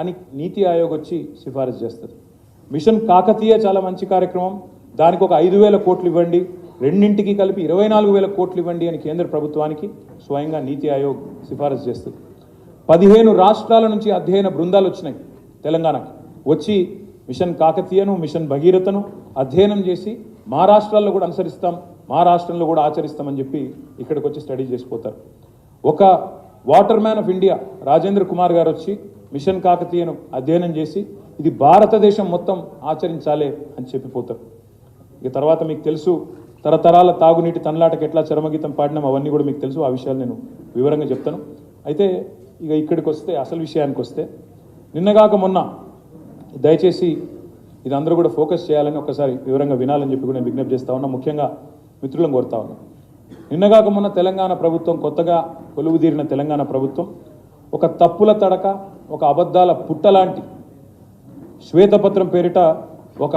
[SPEAKER 1] అని నీతి ఆయోగ్ వచ్చి సిఫారసు చేస్తుంది. మిషన్ కాకతీయ చాలా మంచి కార్యక్రమం, దానికి ఒక 5,000 కోట్లు ఇవ్వండి, రెండింటికి కలిపి 24,000 కోట్లు ఇవ్వండి అని కేంద్ర ప్రభుత్వానికి స్వయంగా నీతి ఆయోగ్ సిఫారసు చేస్తుంది. 15 రాష్ట్రాల నుంచి అధ్యయన బృందాలు వచ్చినాయి తెలంగాణకి, వచ్చి మిషన్ కాకతీయను మిషన్ భగీరథను అధ్యయనం చేసి మా రాష్ట్రాల్లో కూడా అనుసరిస్తాం, మా రాష్ట్రంలో కూడా ఆచరిస్తామని చెప్పి ఇక్కడికి వచ్చి స్టడీ చేసిపోతారు. ఒక water man of India Rajendra Kumar గారు వచ్చి మిషన్ కాకతీయను అధ్యయనం చేసి ఇది భారతదేశం మొత్తం ఆచరించాలే అని చెప్పిపోతారు. ఇక తర్వాత మీకు తెలుసు తరతరాల తాగునీటి తనలాటకు ఎట్లా చరమగీతం పాడినాం అవన్నీ కూడా మీకు తెలుసు, ఆ విషయాలు నేను వివరంగా చెప్తాను. అయితే ఇక ఇక్కడికి వస్తే అసలు విషయానికి వస్తే నిన్నగాక మొన్న దయచేసి ఇది అందరూ కూడా ఫోకస్ చేయాలని ఒకసారి వివరంగా వినాలని చెప్పి కూడా నేను విజ్ఞప్తి చేస్తా ఉన్నా, ముఖ్యంగా మిత్రులను కోరుతా ఉన్నా. నిన్నగాక మొన్న తెలంగాణ ప్రభుత్వం, కొత్తగా కొలువుదీరిన తెలంగాణ ప్రభుత్వం ఒక తప్పుల తడక, ఒక అబద్ధాల పుట్టలాంటి శ్వేతపత్రం పేరిట ఒక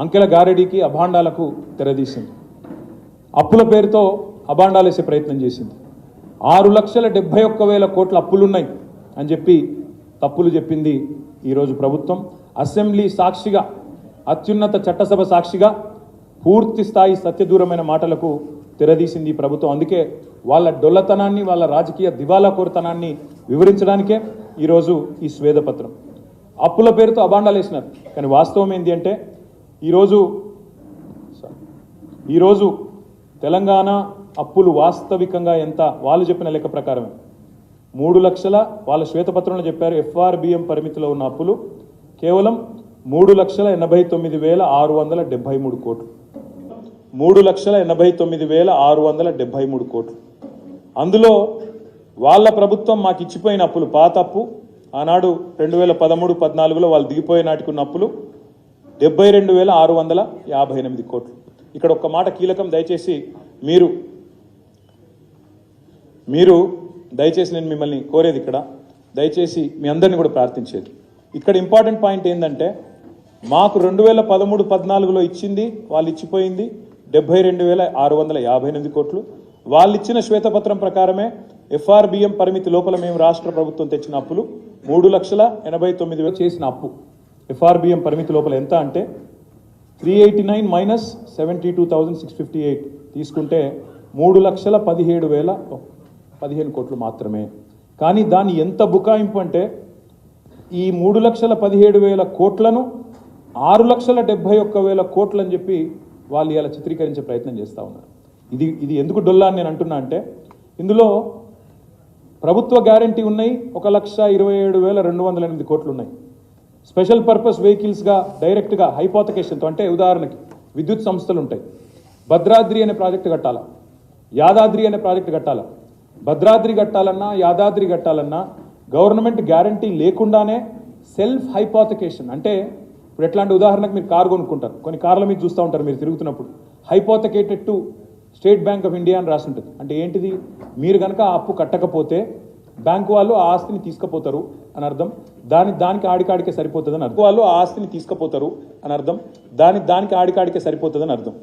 [SPEAKER 1] అంకెల గారడీకి అభాండాలకు తెరదీసింది. అప్పుల పేరుతో అభాండాలు వేసే ప్రయత్నం చేసింది. 6,71,000 కోట్ల అప్పులున్నాయి అని చెప్పి తప్పులు చెప్పింది ఈరోజు ప్రభుత్వం. అసెంబ్లీ సాక్షిగా, అత్యున్నత చట్టసభ సాక్షిగా పూర్తి స్థాయి సత్యదూరమైన మాటలకు తెరదీసింది ఈ ప్రభుత్వం. అందుకే వాళ్ళ డొల్లతనాన్ని, వాళ్ళ రాజకీయ దివాలా కోరుతనాన్ని వివరించడానికే ఈరోజు ఈ స్వేదపత్రం. అప్పుల పేరుతో అభాండాలు వేసినారు, కానీ వాస్తవం ఏంటి అంటే ఈరోజు తెలంగాణ అప్పులు వాస్తవికంగా ఎంత, వాళ్ళు చెప్పిన లెక్క ప్రకారమే 3 లక్షల, వాళ్ళ శ్వేతపత్రంలో చెప్పారు FRBM పరిమితిలో ఉన్న అప్పులు కేవలం 3,89,673 కోట్లు. 3,89,673 కోట్లు. అందులో వాళ్ళ ప్రభుత్వం మాకు ఇచ్చిపోయిన అప్పులు, పాత అప్పు ఆనాడు 2013-14లో వాళ్ళు దిగిపోయే నాటికి ఉన్న అప్పులు 72,658 కోట్లు. ఇక్కడ ఒక్క మాట కీలకం, దయచేసి మీరు దయచేసి నేను మిమ్మల్ని కోరేది, ఇక్కడ దయచేసి మీ అందరినీ కూడా ప్రార్థించేది, ఇక్కడ ఇంపార్టెంట్ పాయింట్ ఏంటంటే మాకు 2013-14లో ఇచ్చింది, వాళ్ళు ఇచ్చిపోయింది 72,658 కోట్లు. వాళ్ళు ఇచ్చిన శ్వేతపత్రం ప్రకారమే FRBM పరిమితి లోపల మేము రాష్ట్ర ప్రభుత్వం తెచ్చిన అప్పులు 3,89,000 చేసిన అప్పు FRBM పరిమితి లోపల ఎంత అంటే 389 మైనస్ 72,658 తీసుకుంటే 3,17,015 కోట్లు మాత్రమే. కానీ దాని ఎంత బుకాయింపు అంటే ఈ 3,17,000 కోట్లను 6,71,000 కోట్లు అని చెప్పి వాళ్ళు ఇలా చిత్రీకరించే ప్రయత్నం చేస్తూ ఉన్నారు. ఇది ఎందుకు డొల్లా అని నేను అంటున్నా అంటే ఇందులో ప్రభుత్వ గ్యారంటీ ఉన్నాయి 1,27,208 కోట్లు ఉన్నాయి. స్పెషల్ పర్పస్ వెహికల్స్గా డైరెక్ట్గా హైపోతకేషన్తో, అంటే ఉదాహరణకి విద్యుత్ సంస్థలు ఉంటాయి, భద్రాద్రి అనే ప్రాజెక్టు కట్టాలా, యాదాద్రి అనే ప్రాజెక్టు కట్టాలా, భద్రాద్రి కట్టాలన్నా యాదాద్రి కట్టాలన్నా గవర్నమెంట్ గ్యారంటీ లేకుండానే సెల్ఫ్ హైపోతకేషన్, అంటే ఇప్పుడు ఎట్లాంటి ఉదాహరణకు మీరు కారు కొనుక్కుంటారు, కొన్ని కార్ల మీద చూస్తూ ఉంటారు మీరు తిరుగుతున్నప్పుడు, hypothecated to State Bank of India అని రాసి ఉంటుంది. అంటే ఏంటిది, మీరు కనుక ఆ అప్పు కట్టకపోతే బ్యాంకు వాళ్ళు ఆ ఆస్తిని తీసుకుపోతారు అని అర్థం, దానికి ఆడికాడికే సరిపోతుందని అర్థం. వాళ్ళు ఆ ఆస్తిని తీసుకుపోతారు అని అర్థం, దానికి ఆడికాడికే సరిపోతుందని అర్థం.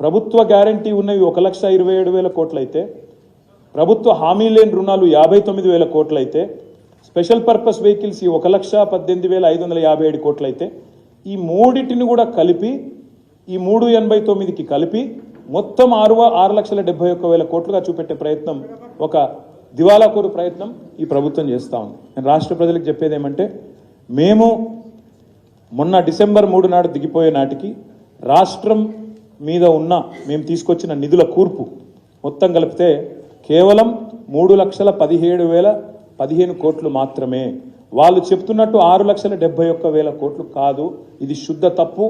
[SPEAKER 1] ప్రభుత్వ గ్యారంటీ ఉన్నవి 1,27,000 కోట్లు అయితే, ప్రభుత్వ హామీ లేని రుణాలు 59,000 కోట్లు అయితే, స్పెషల్ పర్పస్ వెహికల్స్ 1,18,557 కోట్లు అయితే, ఈ మూడింటిని కూడా కలిపి ఈ 389కి కలిపి మొత్తం 6,71,000 కోట్లుగా చూపెట్టే ప్రయత్నం, ఒక దివాలాకోరు ప్రయత్నం ఈ ప్రభుత్వం చేస్తూ ఉంది. నేను రాష్ట్ర ప్రజలకు చెప్పేది ఏమంటే, మేము మొన్న డిసెంబర్ 3 నాడు దిగిపోయే నాటికి రాష్ట్రం మీద ఉన్న మేము తీసుకొచ్చిన నిధుల కూర్పు మొత్తం కలిపితే కేవలం 3,17,015 కోట్లు మాత్రమే. వాళ్ళు చెప్తున్నట్టు 6,71,000 కోట్లు కాదు. ఇది శుద్ధ తప్పు,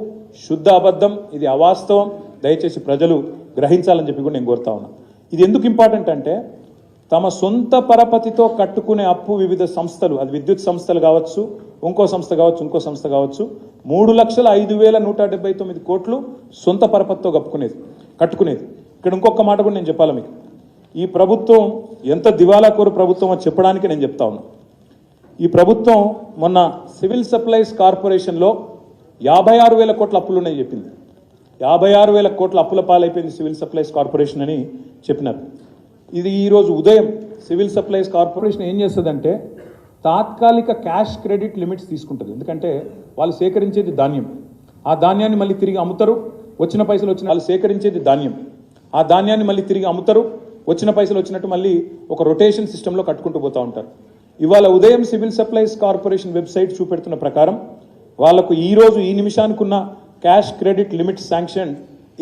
[SPEAKER 1] శుద్ధ అబద్ధం, ఇది అవాస్తవం. దయచేసి ప్రజలు గ్రహించాలని చెప్పి కూడా నేను కోరుతా ఉన్నా. ఇది ఎందుకు ఇంపార్టెంట్ అంటే తమ సొంత పరపతితో కట్టుకునే అప్పు వివిధ సంస్థలు, అది విద్యుత్ సంస్థలు కావచ్చు, ఇంకో సంస్థ కావచ్చు, 3,05,179 కోట్లు సొంత పరపతితో కట్టుకునేది. ఇక్కడ ఇంకొక మాట కూడా నేను చెప్పాలి మీకు, ఈ ప్రభుత్వం ఎంత దివాలాకోరు ప్రభుత్వం అని చెప్పడానికి నేను చెప్తా ఉన్నా. ఈ ప్రభుత్వం మొన్న సివిల్ సప్లైస్ కార్పొరేషన్లో 56,000 కోట్ల అప్పులు ఉన్నాయి చెప్పింది. 56,000 కోట్ల అప్పుల పాలైపోయింది సివిల్ సప్లైస్ కార్పొరేషన్ అని చెప్పినారు. ఇది ఈరోజు ఉదయం సివిల్ సప్లైస్ కార్పొరేషన్ ఏం చేస్తుందంటే తాత్కాలిక క్యాష్ క్రెడిట్ లిమిట్స్ తీసుకుంటుంది. ఎందుకంటే వాళ్ళు సేకరించేది ధాన్యం, ఆ ధాన్యాన్ని మళ్ళీ తిరిగి అమ్ముతారు, వచ్చిన పైసలు వచ్చిన వాళ్ళు సేకరించేది ధాన్యం, ఆ ధాన్యాన్ని మళ్ళీ తిరిగి అమ్ముతారు, వచ్చిన పైసలు వచ్చినట్టు మళ్ళీ ఒక రొటేషన్ సిస్టంలో కట్టుకుంటూ పోతూ ఉంటారు. ఇవాళ ఉదయం సివిల్ సప్లైస్ కార్పొరేషన్ వెబ్సైట్ చూపెడుతున్న ప్రకారం వాళ్లకు ఈరోజు ఈ నిమిషానికి ఉన్న క్యాష్ క్రెడిట్ లిమిట్ శాంక్షన్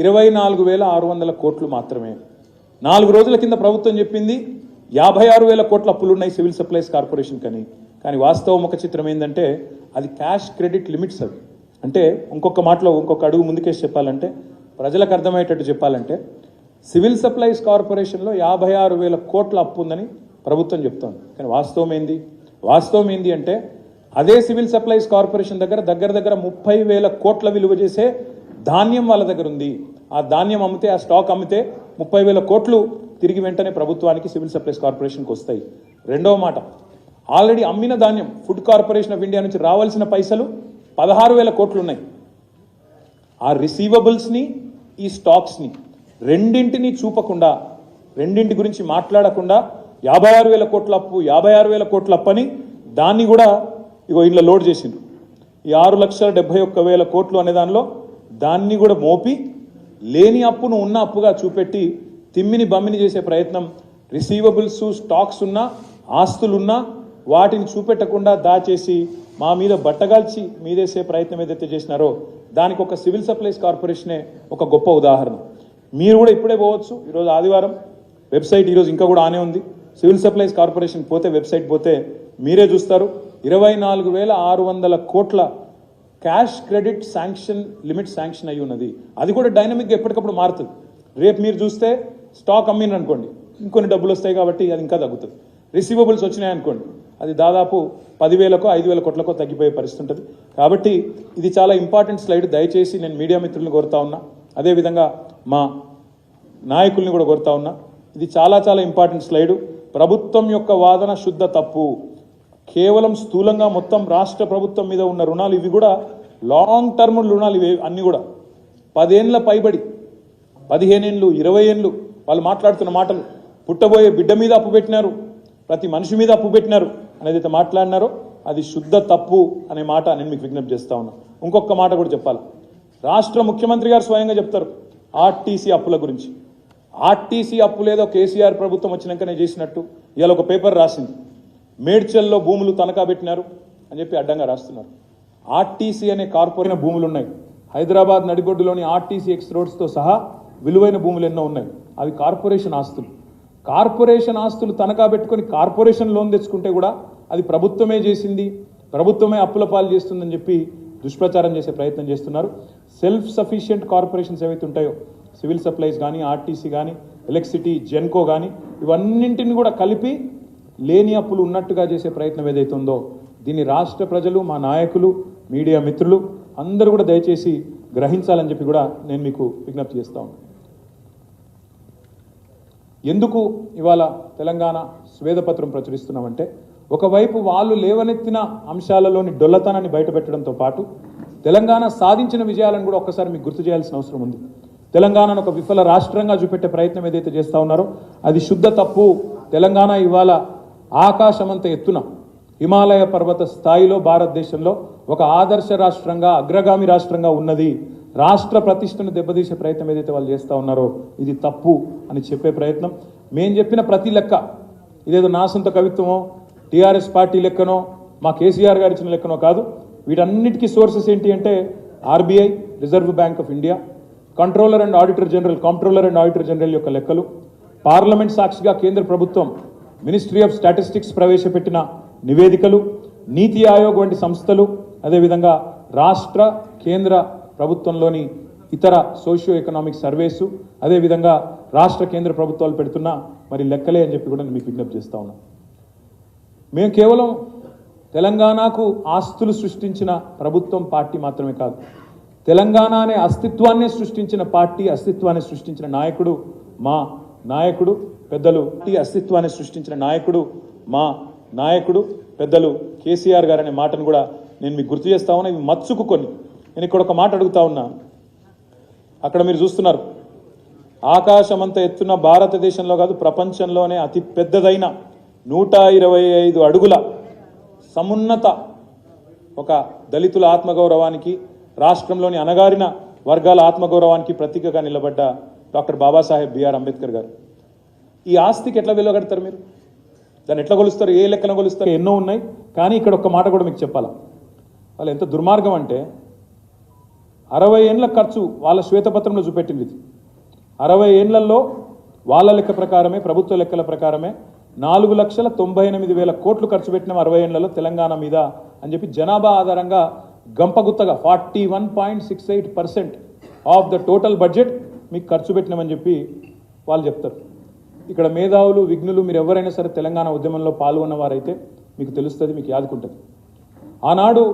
[SPEAKER 1] 24,600 కోట్లు మాత్రమే. 4 రోజుల కింద ప్రభుత్వం చెప్పింది 56,000 కోట్ల అప్పులు ఉన్నాయి సివిల్ సప్లైస్ కార్పొరేషన్ కానీ వాస్తవం ఒక చిత్రం ఏంటంటే అది క్యాష్ క్రెడిట్ లిమిట్స్. అవి అంటే ఇంకొక అడుగు ముందుకేసి చెప్పాలంటే ప్రజలకు అర్థమయ్యేటట్టు చెప్పాలంటే సివిల్ సప్లైస్ కార్పొరేషన్లో 56,000 కోట్ల అప్పు ఉందని ప్రభుత్వం చెప్తోంది. కానీ వాస్తవం ఏంది అంటే అదే సివిల్ సప్లైస్ కార్పొరేషన్ దగ్గర 30,000 కోట్ల విలువ చేసే ధాన్యం వాళ్ళ దగ్గర ఉంది. ఆ ధాన్యం అమ్మితే, ఆ స్టాక్ అమ్మితే 30,000 కోట్లు తిరిగి వెంటనే ప్రభుత్వానికి సివిల్ సప్లైస్ కార్పొరేషన్కి వస్తాయి. రెండవ మాట, ఆల్రెడీ అమ్మిన ధాన్యం ఫుడ్ కార్పొరేషన్ ఆఫ్ ఇండియా నుంచి రావాల్సిన పైసలు 16,000 కోట్లు ఉన్నాయి. ఆ రిసీవబుల్స్ని, ఈ స్టాక్స్ని రెండింటిని చూపకుండా, రెండింటి గురించి మాట్లాడకుండా 56,000 కోట్ల అప్పు, 56,000 కోట్ల అప్పని దాన్ని కూడా ఇంట్లో లోడ్ చేసిండ్రు. ఈ 6,71,000 కోట్లు అనే దానిలో దాన్ని కూడా మోపి లేని అప్పును ఉన్న అప్పుగా చూపెట్టి తిమ్మిని బమ్మిని చేసే ప్రయత్నం, రిసీవబుల్స్ స్టాక్స్ ఉన్నా ఆస్తులున్నా వాటిని చూపెట్టకుండా దాచేసి మా మీద బట్టగాల్చి మీదేసే ప్రయత్నం ఏదైతే చేసినారో దానికి ఒక సివిల్ సప్లైస్ కార్పొరేషనే ఒక గొప్ప ఉదాహరణ. మీరు కూడా ఇప్పుడే పోవచ్చు, ఈరోజు ఆదివారం, వెబ్సైట్ ఈరోజు ఇంకా కూడా ఆనే ఉంది. సివిల్ సప్లైస్ కార్పొరేషన్ పోతే, వెబ్సైట్ పోతే మీరే చూస్తారు 24,600 కోట్ల cash credit sanction limit sanction అయి ఉన్నది. అది కూడా డైనమిక్గా ఎప్పటికప్పుడు మారుతుంది. రేపు మీరు చూస్తే స్టాక్ అమ్మిన అనుకోండి, ఇంకొన్ని డబ్బులు వస్తాయి కాబట్టి అది ఇంకా తగ్గుతుంది. రిసీవబుల్స్ వచ్చినాయి అనుకోండి, అది దాదాపు 10,000కో 5,000 కోట్లకో తగ్గిపోయే పరిస్థితి ఉంటుంది. కాబట్టి ఇది చాలా ఇంపార్టెంట్ స్లైడ్. దయచేసి నేను మీడియా మిత్రులను కోరుతా ఉన్నా, అదేవిధంగా మా నాయకుల్ని కూడా కోరుతా ఉన్నా, ఇది చాలా ఇంపార్టెంట్ స్లైడు. ప్రభుత్వం యొక్క వాదన శుద్ధ తప్పు. కేవలం స్థూలంగా మొత్తం రాష్ట్ర ప్రభుత్వం మీద ఉన్న రుణాలు ఇవి కూడా లాంగ్ టర్మ్ రుణాలు, ఇవి అన్నీ కూడా 10 ఏళ్ళ పైబడి, 15 ఏళ్ళు, 20 ఏళ్ళు వాళ్ళు మాట్లాడుతున్న మాటలు, పుట్టబోయే బిడ్డ మీద అప్పు పెట్టినారు, ప్రతి మనిషి మీద అప్పు పెట్టినారు అనేది అయితే మాట్లాడినారో అది శుద్ధ తప్పు అనే మాట నేను మీకు విజ్ఞప్తి చేస్తా ఉన్నా. ఇంకొక మాట కూడా చెప్పాలి. రాష్ట్ర ముఖ్యమంత్రి గారు స్వయంగా చెప్తారు ఆర్టీసీ అప్పుల గురించి. ఆర్టీసీ అప్పులేదో కేసీఆర్ ప్రభుత్వం వచ్చినాకనే చేసినట్టు ఇవాళ ఒక పేపర్ రాసింది. మేడ్చల్లో భూములు తనఖా పెట్టినారు అని చెప్పి అడ్డంగా రాస్తున్నారు. ఆర్టీసీ అనే కార్పొరేషన్ భూములు ఉన్నాయి. హైదరాబాద్ నడిబొడ్డులోని ఆర్టీసీ ఎక్స్ రోడ్స్తో సహా విలువైన భూములు ఎన్నో ఉన్నాయి. అవి కార్పొరేషన్ ఆస్తులు. కార్పొరేషన్ ఆస్తులు తనఖా పెట్టుకొని కార్పొరేషన్ లోన్ తెచ్చుకుంటే కూడా అది ప్రభుత్వమే చేసింది, ప్రభుత్వమే అప్పుల పాలు చేస్తుందని చెప్పి దుష్ప్రచారం చేసే ప్రయత్నం చేస్తున్నారు. సెల్ఫ్ సఫిషియెంట్ కార్పొరేషన్స్ ఏవైతే ఉంటాయో, సివిల్ సప్లైస్ కానీ, ఆర్టీసీ కానీ, ఎలక్ట్రిసిటీ, జెన్కో కానీ, ఇవన్నింటిని కూడా కలిపి లేని అప్పులు ఉన్నట్టుగా చేసే ప్రయత్నం ఏదైతే ఉందో దీన్ని రాష్ట్ర ప్రజలు, మా నాయకులు, మీడియా మిత్రులు అందరూ కూడా దయచేసి గ్రహించాలని చెప్పి కూడా నేను మీకు విజ్ఞప్తి చేస్తా ఉన్నాను. ఎందుకు ఇవాళ తెలంగాణ స్వేదపత్రం ప్రచురిస్తున్నామంటే, ఒకవైపు వాళ్ళు లేవనెత్తిన అంశాలలోని డొల్లతనాన్ని బయటపెట్టడంతో పాటు తెలంగాణ సాధించిన విజయాలను కూడా ఒక్కసారి మీకు గుర్తు చేయాల్సిన అవసరం ఉంది. తెలంగాణను ఒక విఫల రాష్ట్రంగా చూపెట్టే ప్రయత్నం ఏదైతే చేస్తూ ఉన్నారో అది శుద్ధ తప్పు. తెలంగాణ ఇవాళ ఆకాశమంత ఎత్తున, హిమాలయ పర్వత స్థాయిలో భారతదేశంలో ఒక ఆదర్శ రాష్ట్రంగా, అగ్రగామి రాష్ట్రంగా ఉన్నది. రాష్ట్ర ప్రతిష్టను దెబ్బతీసే ప్రయత్నం ఏదైతే వాళ్ళు చేస్తూ ఉన్నారో ఇది తప్పు అని చెప్పే ప్రయత్నం. మేము చెప్పిన ప్రతి లెక్క ఇదేదో నా సొంత కవిత్వమో, టీఆర్ఎస్ పార్టీ లెక్కనో, మా కేసీఆర్ గారు ఇచ్చిన లెక్కనో కాదు. వీటన్నిటికీ సోర్సెస్ ఏంటి అంటే RBI, reserve bank of India, controller and auditor general యొక్క లెక్కలు, పార్లమెంట్ సాక్షిగా కేంద్ర ప్రభుత్వం, మినిస్ట్రీ ఆఫ్ స్టాటిస్టిక్స్ ప్రవేశపెట్టిన నివేదికలు, నీతి ఆయోగ్ వంటి సంస్థలు, అదేవిధంగా రాష్ట్ర కేంద్ర ప్రభుత్వంలోని ఇతర సోషియో ఎకనామిక్ సర్వేసు, అదేవిధంగా రాష్ట్ర కేంద్ర ప్రభుత్వాలు పెడుతున్న మరి లెక్కలే అని చెప్పి కూడా మీకు విజ్ఞప్తి చేస్తా ఉన్నాం. మేము కేవలం తెలంగాణకు ఆస్తులు సృష్టించిన ప్రభుత్వం, పార్టీ మాత్రమే కాదు, తెలంగాణ అనే అస్తిత్వాన్ని సృష్టించిన పార్టీ, అస్తిత్వాన్ని సృష్టించిన నాయకుడు మా నాయకుడు పెద్దలు, అస్తిత్వాన్ని సృష్టించిన నాయకుడు మా నాయకుడు పెద్దలు కేసీఆర్ గారు అనే మాటను కూడా నేను మీకు గుర్తు చేస్తా ఉన్నా. ఇవి మచ్చుకు కొన్ని. నేను ఇక్కడ ఒక మాట అడుగుతా ఉన్నా. అక్కడ మీరు చూస్తున్నారు ఆకాశమంత ఎత్తున భారతదేశంలో కాదు ప్రపంచంలోనే అతి పెద్దదైన 125 అడుగుల సమున్నత ఒక దళితుల ఆత్మగౌరవానికి రాష్ట్రంలోని అణగారిన వర్గాల ఆత్మగౌరవానికి ప్రతీకగా నిలబడ్డ డాక్టర్ బాబాసాహెబ్ బిఆర్ అంబేద్కర్ గారు. ఈ ఆస్తికి ఎట్లా విలువ కడతారు మీరు? దాన్ని ఎట్లా కొలుస్తారు? ఏ లెక్కన కొలుస్తారు? ఎన్నో ఉన్నాయి. కానీ ఇక్కడ ఒక్క మాట కూడా మీకు చెప్పాలా, వాళ్ళు ఎంత దుర్మార్గం అంటే 60 ఏళ్ళ ఖర్చు వాళ్ళ శ్వేతపత్రంలో చూపెట్టింది. 60 ఏళ్లలో వాళ్ళ లెక్క ప్రకారమే, ప్రభుత్వ లెక్కల ప్రకారమే 4,98,000 కోట్లు ఖర్చు పెట్టినాం 60 ఏళ్లలో తెలంగాణ మీద అని చెప్పి జనాభా ఆధారంగా గంపగుత్తగా 41.68% ఆఫ్ ద టోటల్ బడ్జెట్ మీకు ఖర్చు పెట్టినామని చెప్పి వాళ్ళు చెప్తారు. ఇక్కడ మేధావులు, విఘ్నులు మీరు ఎవరైనా సరే తెలంగాణ ఉద్యమంలో పాల్గొన్నవారైతే మీకు తెలుస్తుంది, మీకు యాదుకుంటుంది. ఆనాడు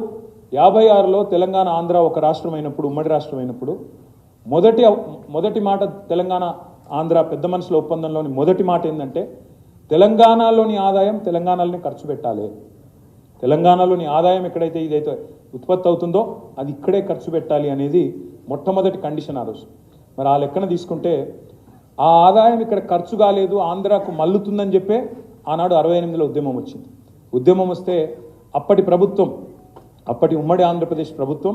[SPEAKER 1] 56లో తెలంగాణ ఆంధ్ర ఒక రాష్ట్రమైనప్పుడు, ఉమ్మడి రాష్ట్రమైనప్పుడు మొదటి మాట తెలంగాణ ఆంధ్ర పెద్ద మనుషుల ఒప్పందంలోని మొదటి మాట ఏంటంటే తెలంగాణలోని ఆదాయం తెలంగాణలోనే ఖర్చు పెట్టాలి. తెలంగాణలోని ఆదాయం ఎక్కడైతే ఇదైతే ఉత్పత్తి అవుతుందో అది ఇక్కడే ఖర్చు పెట్టాలి అనేది మొట్టమొదటి కండిషన్ ఆ రోజు. మరి ఆ లెక్కన తీసుకుంటే ఆ ఆదాయం ఇక్కడ ఖర్చు కాలేదు, ఆంధ్రాకు మల్లుతుందని చెప్పే ఆనాడు 68లో ఉద్యమం వచ్చింది. ఉద్యమం వస్తే అప్పటి ప్రభుత్వం, అప్పటి ఉమ్మడి ఆంధ్రప్రదేశ్ ప్రభుత్వం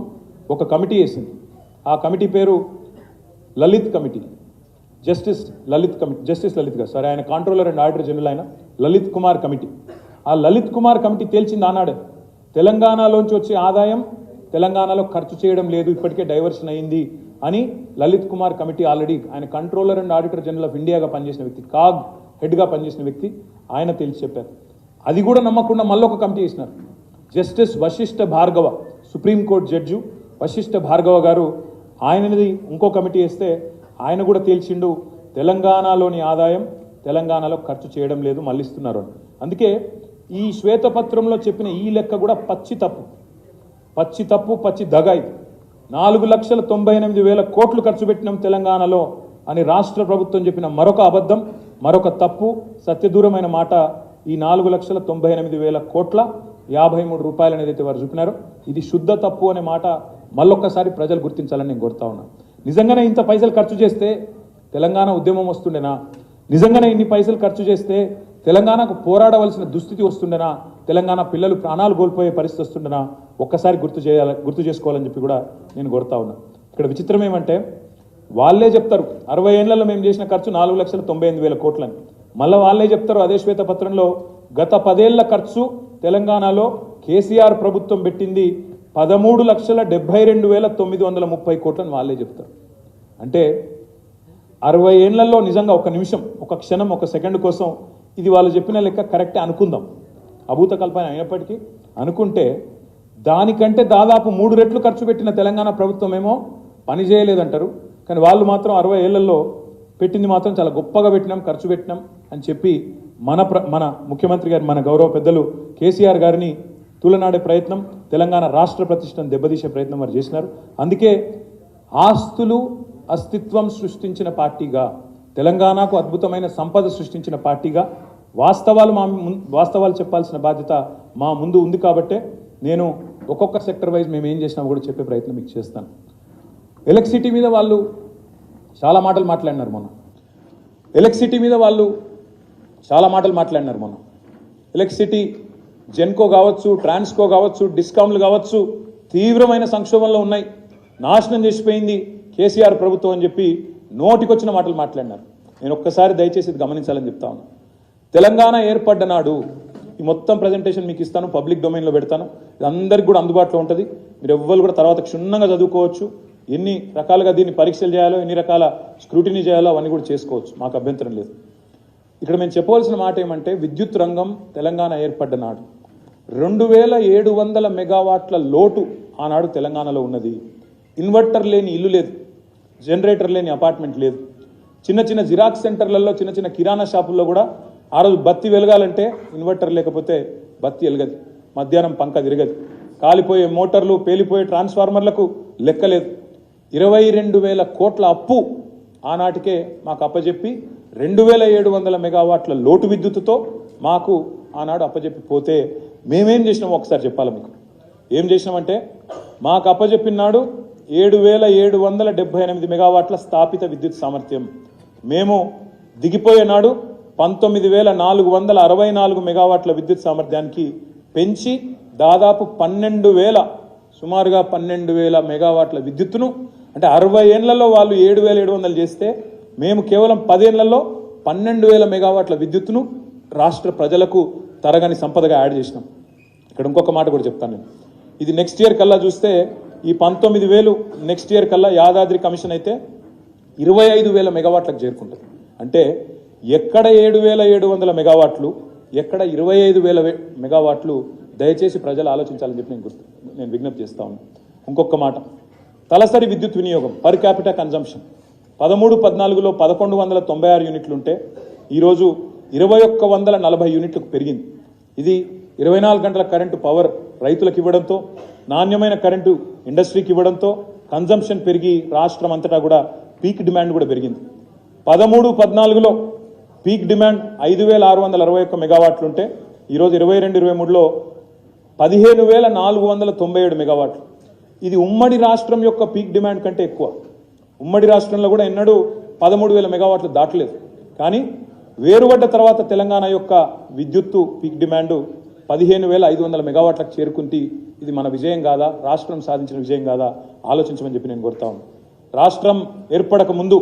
[SPEAKER 1] ఒక కమిటీ వేసింది. ఆ కమిటీ పేరు లలిత్ కమిటీ, జస్టిస్ లలిత్ గారు, సరే ఆయన కాంట్రోలర్ అండ్ ఆడిటర్ జనరల్ ఆయన లలిత్ కుమార్ కమిటీ. ఆ లలిత్ కుమార్ కమిటీ తేల్చింది ఆనాడు తెలంగాణలోంచి వచ్చే ఆదాయం తెలంగాణలో ఖర్చు చేయడం లేదు, ఇప్పటికే డైవర్షన్ అయింది అని లలిత్ కుమార్ కమిటీ ఆల్రెడీ ఆయన controller and auditor general of ఇండియాగా పనిచేసిన వ్యక్తి, కాగ్ హెడ్గా పనిచేసిన వ్యక్తి, ఆయన తేల్చి చెప్పారు. అది కూడా నమ్మకుండా మళ్ళీ ఒక కమిటీ వేసినారు. Justice Vashishtha Bhargava, supreme court judge Vashishtha Bhargava గారు, ఆయనది ఇంకో కమిటీ వేస్తే ఆయన కూడా తేల్చిండు తెలంగాణలోని ఆదాయం తెలంగాణలో ఖర్చు చేయడం లేదు, మళ్ళిస్తున్నారు అని. అందుకే ఈ శ్వేతపత్రంలో చెప్పిన ఈ లెక్క కూడా పచ్చి తప్పు, పచ్చి దగాయి. 4,98,000 కోట్లు ఖర్చు పెట్టినాం తెలంగాణలో అని రాష్ట్ర ప్రభుత్వం చెప్పిన మరొక అబద్ధం, మరొక తప్పు, సత్యదూరమైన మాట. ఈ 4,98,000 కోట్ల 53 రూపాయలు అనేది వారు చూపినారో ఇది శుద్ధ తప్పు అనే మాట మళ్ళొక్కసారి ప్రజలు గుర్తించాలని నేను కోరుతా ఉన్నాను. నిజంగానే ఇంత పైసలు ఖర్చు చేస్తే తెలంగాణ ఉద్యమం వస్తుండేనా? నిజంగానే ఇన్ని పైసలు ఖర్చు చేస్తే తెలంగాణకు పోరాడవలసిన దుస్థితి వస్తుండేనా? తెలంగాణ పిల్లలు ప్రాణాలు కోల్పోయే పరిస్థితి వస్తుండేనా? ఒక్కసారి గుర్తు చేసుకోవాలని చెప్పి కూడా నేను కోరుతా ఉన్నా. ఇక్కడ విచిత్రం ఏమంటే వాళ్ళే చెప్తారు 60 ఏళ్లలో మేము చేసిన ఖర్చు 4,98,000 కోట్లని. మళ్ళీ వాళ్ళే చెప్తారు అదే శ్వేతపత్రంలో గత 10 ఏళ్ల ఖర్చు తెలంగాణలో కేసీఆర్ ప్రభుత్వం పెట్టింది 13,72,930 కోట్లని వాళ్ళే చెప్తారు. అంటే 60 ఏళ్లలో నిజంగా ఒక నిమిషం, ఒక క్షణం, ఒక సెకండ్ కోసం ఇది వాళ్ళు చెప్పిన లెక్క కరెక్టే అనుకుందాం, అభూత కల్పన అయినప్పటికీ అనుకుంటే దానికంటే దాదాపు 3 రెట్లు ఖర్చు పెట్టిన తెలంగాణ ప్రభుత్వం ఏమో పని చేయలేదంటారు. కానీ వాళ్ళు మాత్రం 60 ఏళ్లలో పెట్టింది మాత్రం చాలా గొప్పగా పెట్టినాం, ఖర్చు పెట్టినాం అని చెప్పి మన ముఖ్యమంత్రి గారు, మన గౌరవ పెద్దలు కేసీఆర్ గారిని తూలనాడే ప్రయత్నం, తెలంగాణ రాష్ట్ర ప్రతిష్టను దెబ్బతీసే ప్రయత్నం వారు చేసినారు. అందుకే ఆస్తులు అస్తిత్వం సృష్టించిన పార్టీగా, తెలంగాణకు అద్భుతమైన సంపద సృష్టించిన పార్టీగా వాస్తవాలు చెప్పాల్సిన బాధ్యత మా ముందు ఉంది. కాబట్టే నేను ఒక్కొక్క సెక్టర్ వైజ్ మేము ఏం చేసినా కూడా చెప్పే ప్రయత్నం మీకు చేస్తాను. ఎలక్ట్రిసిటీ మీద వాళ్ళు చాలా మాటలు మాట్లాడినారు మొన్న. ఎలక్ట్రిసిటీ జెన్కో కావచ్చు, ట్రాన్స్కో కావచ్చు, డిస్కామ్లు కావచ్చు తీవ్రమైన సంక్షోభంలో ఉన్నాయి, నాశనం చేసిపోయింది కేసీఆర్ ప్రభుత్వం అని చెప్పి నోటికొచ్చిన మాటలు మాట్లాడినారు. నేను ఒక్కసారి దయచేసి ఇది గమనించాలని చెప్తా ఉన్నాను. తెలంగాణ ఏర్పడ్డ నాడు ఈ మొత్తం ప్రజెంటేషన్ మీకు ఇస్తాను, పబ్లిక్ డొమైన్లో పెడతాను, ఇది అందరికి కూడా అందుబాటులో ఉంటుంది. మీరు ఎవ్వరు కూడా తర్వాత క్షుణ్ణంగా చదువుకోవచ్చు, ఎన్ని రకాలుగా దీన్ని పరీక్షలు చేయాలో, ఎన్ని రకాల స్క్రూటినీ చేయాలో అవన్నీ కూడా చేసుకోవచ్చు, మాకు అభ్యంతరం లేదు. ఇక్కడ మేము చెప్పవలసిన మాట ఏమంటే విద్యుత్ రంగం తెలంగాణ ఏర్పడ్డ నాడు 2,700 మెగావాట్ల లోటు ఆనాడు తెలంగాణలో ఉన్నది. ఇన్వర్టర్ లేని ఇల్లు లేదు, జనరేటర్ లేని అపార్ట్మెంట్ లేదు. చిన్న జిరాక్స్ సెంటర్లలో, చిన్న కిరాణా షాపుల్లో కూడా ఆ రోజు బత్తి వెలగాలంటే ఇన్వర్టర్ లేకపోతే బత్తి వెలగదు, మధ్యాహ్నం పంక తిరగదు, కాలిపోయే మోటార్లు, పేలిపోయే ట్రాన్స్ఫార్మర్లకు లెక్కలేదు. 22,000 కోట్ల అప్పు ఆనాటికే మాకు అప్పచెప్పి 2,700 మెగావాట్ల లోటు విద్యుత్తుతో మాకు ఆనాడు అప్పచెప్పి పోతే మేమేం చేసినామో ఒకసారి చెప్పాలి మీకు. ఏం చేసినామంటే మాకు అప్పచెప్పినాడు 7778 మెగావాట్ల స్థాపిత విద్యుత్ సామర్థ్యం. మేము దిగిపోయే నాడు 19464 మెగావాట్ల విద్యుత్ సామర్థ్యానికి పెంచి దాదాపు 12000 సుమారుగా 12000 మెగావాట్ల విద్యుత్తును అంటే 60 ఏళ్లలో వాళ్ళు 7700 చేస్తే మేము కేవలం 10 ఏళ్లలో 12000 మెగావాట్ల విద్యుత్తును రాష్ట్ర ప్రజలకు తరగని సంపదగా యాడ్ చేసినాం. ఇక్కడ ఇంకొక మాట కూడా చెప్తాను నేను. ఇది నెక్స్ట్ ఇయర్ కల్లా చూస్తే ఈ 19000 నెక్స్ట్ ఇయర్ కల్లా యాదాద్రి కమిషన్ అయితే 25000 మెగావాట్లకు చేరుకుంటుంది. అంటే ఎక్కడ 7700 మెగావాట్లు, ఎక్కడ 25000 మెగావాట్లు, దయచేసి ప్రజలు ఆలోచించాలని చెప్పి నేను విజ్ఞప్తి చేస్తా ఉన్నాను. ఇంకొక మాట, తలసరి విద్యుత్ వినియోగం పర్ క్యాపిటల్ కన్జంప్షన్ 13-14లో 1196 యూనిట్లు ఉంటే ఈరోజు 2140 యూనిట్లకు పెరిగింది. ఇది 24 గంటల కరెంటు పవర్ రైతులకు ఇవ్వడంతో, నాణ్యమైన కరెంటు ఇండస్ట్రీకి ఇవ్వడంతో కన్జంప్షన్ పెరిగి రాష్ట్రం అంతటా కూడా పీక్ డిమాండ్ కూడా పెరిగింది. 13-14లో పీక్ డిమాండ్ 5661 మెగావాట్లు ఉంటే ఈరోజు 22-23లో 15497 మెగావాట్లు. ఇది ఉమ్మడి రాష్ట్రం యొక్క పీక్ డిమాండ్ కంటే ఎక్కువ. ఉమ్మడి రాష్ట్రంలో కూడా ఎన్నడూ 13000 మెగావాట్లు దాటలేదు. కానీ వేరుపడ్డ తర్వాత తెలంగాణ యొక్క విద్యుత్తు పీక్ డిమాండ్ 15500 మెగావాట్లకు చేరుకుంటే ఇది మన విజయం కాదా, రాష్ట్రం సాధించిన విజయం కాదా ఆలోచించమని చెప్పి నేను కోరుతా ఉన్నాను. రాష్ట్రం ఏర్పడక ముందు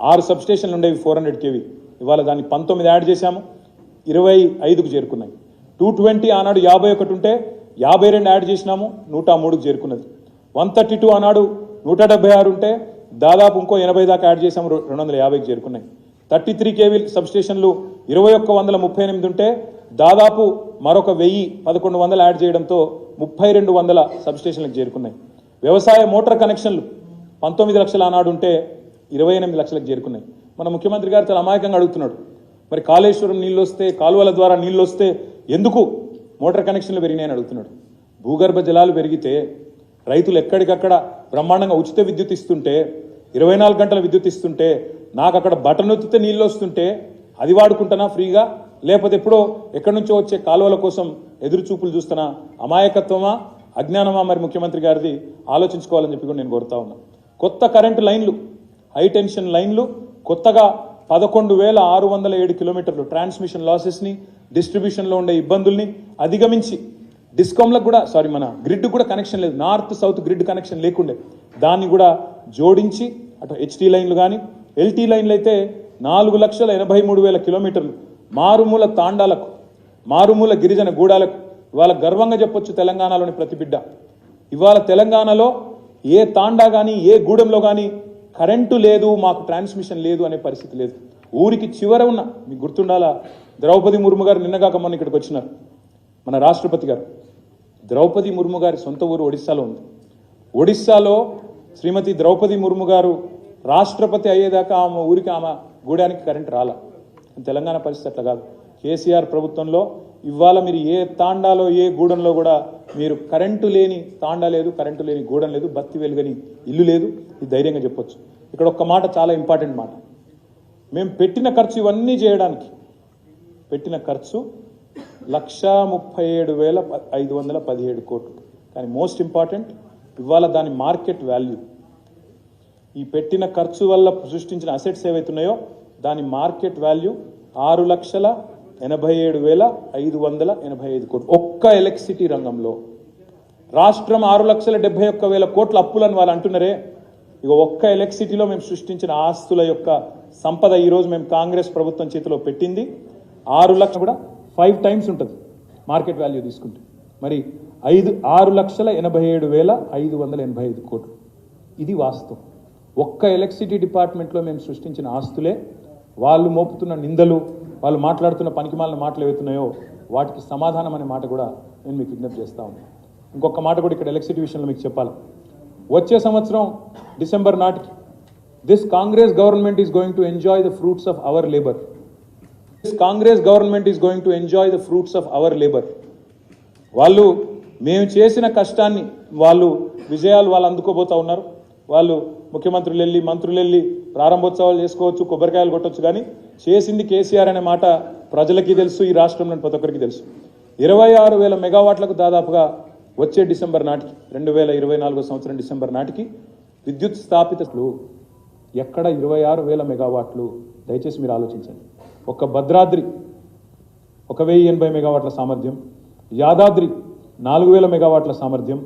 [SPEAKER 1] 6 సబ్స్టేషన్లు ఉండేవి 400 kV. ఇవాళ దాన్ని 19 యాడ్ చేశాము, 25కు చేరుకున్నాయి. 220 ఆనాడు 51 ఉంటే 52 యాడ్ చేసినాము, 103కు చేరుకున్నది. 132 ఆనాడు 176 ఉంటే దాదాపు ఇంకో 80 దాకా యాడ్ చేశాము, 250కి చేరుకున్నాయి. 33 kV సబ్స్టేషన్లు 2138 ఉంటే దాదాపు మరొక 1100 యాడ్ చేయడంతో 3200 సబ్స్టేషన్లకు చేరుకున్నాయి. వ్యవసాయ మోటార్ కనెక్షన్లు 19 లక్షల ఆనాడు ఉంటే 28 లక్షలకు చేరుకున్నాయి. మన ముఖ్యమంత్రి గారు చాలా అమాయకంగా అడుగుతున్నాడు, మరి కాళేశ్వరం నీళ్ళు వస్తే, కాలువల ద్వారా నీళ్ళు వస్తే ఎందుకు మోటార్ కనెక్షన్లు పెరిగినాయని అడుగుతున్నాడు. భూగర్భ జలాలు పెరిగితే రైతులు ఎక్కడికక్కడ బ్రహ్మాండంగా ఉచిత విద్యుత్ ఇస్తుంటే, 24 గంటల విద్యుత్ ఇస్తుంటే, నాకు అక్కడ బటన్ నొత్తితే నీళ్ళు వస్తుంటే అది వాడుకుంటున్నా ఫ్రీగా, లేకపోతే ఎప్పుడో ఎక్కడి నుంచో వచ్చే కాలువల కోసం ఎదురు చూపులు చూస్తున్నా అమాయకత్వమా, అజ్ఞానమా మరి ముఖ్యమంత్రి గారిది ఆలోచించుకోవాలని చెప్పి కూడా నేను కోరుతా ఉన్నా. కొత్త కరెంటు లైన్లు, హై టెన్షన్ లైన్లు కొత్తగా 11607 కిలోమీటర్లు ట్రాన్స్మిషన్ లాసెస్ని, డిస్ట్రిబ్యూషన్లో ఉండే ఇబ్బందుల్ని అధిగమించి డిస్కామ్లకు కూడా మన గ్రిడ్ కూడా కనెక్షన్ లేదు, నార్త్ సౌత్ గ్రిడ్ కనెక్షన్ లేకుండే దాన్ని కూడా జోడించి అటు హెచ్టీ లైన్లు కానీ ఎల్టీ లైన్లు అయితే 4,83,000 కిలోమీటర్లు మారుమూల తాండాలకు, మారుమూల గిరిజన గూడాలకు ఇవాళ గర్వంగా చెప్పొచ్చు తెలంగాణలోని ప్రతి బిడ్డ. ఇవాళ తెలంగాణలో ఏ తాండా కానీ ఏ గూడెంలో కానీ కరెంటు లేదు, మాకు ట్రాన్స్మిషన్ లేదు అనే పరిస్థితి లేదు. ఊరికి చివర ఉన్న, మీకు గుర్తుండాలా, ద్రౌపది ముర్ము గారు నిన్నగాక మొన్న ఇక్కడికి వచ్చినారు. మన రాష్ట్రపతి గారు, ద్రౌపది ముర్ము గారి సొంత ఊరు ఒడిస్సాలో ఉంది. ఒడిస్సాలో శ్రీమతి ద్రౌపది ముర్ము గారు రాష్ట్రపతి అయ్యేదాకా ఆమె ఊరికి, ఆమె గూడానికి కరెంట్ రాలా. తెలంగాణ పరిస్థితి అట్లా కాదు. కేసీఆర్ ప్రభుత్వంలో ఇవాళ మీరు ఏ తాండాలో ఏ గూడెంలో కూడా మీరు కరెంటు లేని తాండా లేదు, కరెంటు లేని గూడెం లేదు, బత్తి వెలుగని ఇల్లు లేదు. ఇది ధైర్యంగా చెప్పొచ్చు. ఇక్కడ ఒక్క మాట చాలా ఇంపార్టెంట్ మాట, మేము పెట్టిన ఖర్చు ఇవన్నీ చేయడానికి పెట్టిన ఖర్చు 1,37,517 కోట్లు. కానీ మోస్ట్ ఇంపార్టెంట్ ఇవాళ దాని మార్కెట్ వాల్యూ, ఈ పెట్టిన ఖర్చు వల్ల సృష్టించిన అసెట్స్ ఏవైతున్నాయో దాని మార్కెట్ వాల్యూ 6,87,585 కోట్లు. ఒక్క ఎలక్ట్రిసిటీ రంగంలో రాష్ట్రం 6,71,000 కోట్ల అప్పులని వాళ్ళు అంటున్నారే. ఇక ఒక్క ఎలక్ట్రిసిటీలో మేము సృష్టించిన ఆస్తుల యొక్క సంపద ఈరోజు మేము కాంగ్రెస్ ప్రభుత్వం చేతిలో పెట్టింది 6 లక్షలు, కూడా 5 టైమ్స్ ఉంటుంది మార్కెట్ వాల్యూ తీసుకుంటే. మరి 6,87,585 కోట్లు. ఇది వాస్తవం. ఒక్క ఎలక్ట్రిసిటీ డిపార్ట్మెంట్లో మేము సృష్టించిన ఆస్తులే, వాళ్ళు మోపుతున్న నిందలు, వాళ్ళు మాట్లాడుతున్న పనికిమాలిన మాటలు ఏవైతున్నాయో వాటికి సమాధానం అనే మాట కూడా నేను మీకు విజ్ఞప్తి చేస్తా ఉన్నాను. ఇంకొక మాట కూడా ఇక్కడ ఎలక్ట్రిసిటీ విషయంలో మీకు చెప్పాలి. వచ్చే సంవత్సరం డిసెంబర్ నాటికి this Congress government is going to enjoy the fruits of our labour. This Congress government is going to enjoy the fruits of our labour. వాళ్ళు మేము చేసిన కష్టాన్ని, వాళ్ళు విజయాలు వాళ్ళు అందుకోబోతా ఉన్నారు. వాళ్ళు ముఖ్యమంత్రులు వెళ్ళి, మంత్రులు వెళ్ళి ప్రారంభోత్సవాలు చేసుకోవచ్చు, కొబ్బరికాయలు కొట్టవచ్చు, కానీ చేసింది కేసీఆర్ అనే మాట ప్రజలకి తెలుసు, ఈ రాష్ట్రంలోని ప్రతి ఒక్కరికి తెలుసు. 26,000 మెగావాట్లకు దాదాపుగా వచ్చే డిసెంబర్ నాటికి 2024 సంవత్సరం డిసెంబర్ నాటికి విద్యుత్ స్థాపితలు ఎక్కడ 26,000 మెగావాట్లు. దయచేసి మీరు ఆలోచించండి. ఒక భద్రాద్రి 1,080 మెగావాట్ల సామర్థ్యం, యాదాద్రి 4,000 మెగావాట్ల సామర్థ్యం,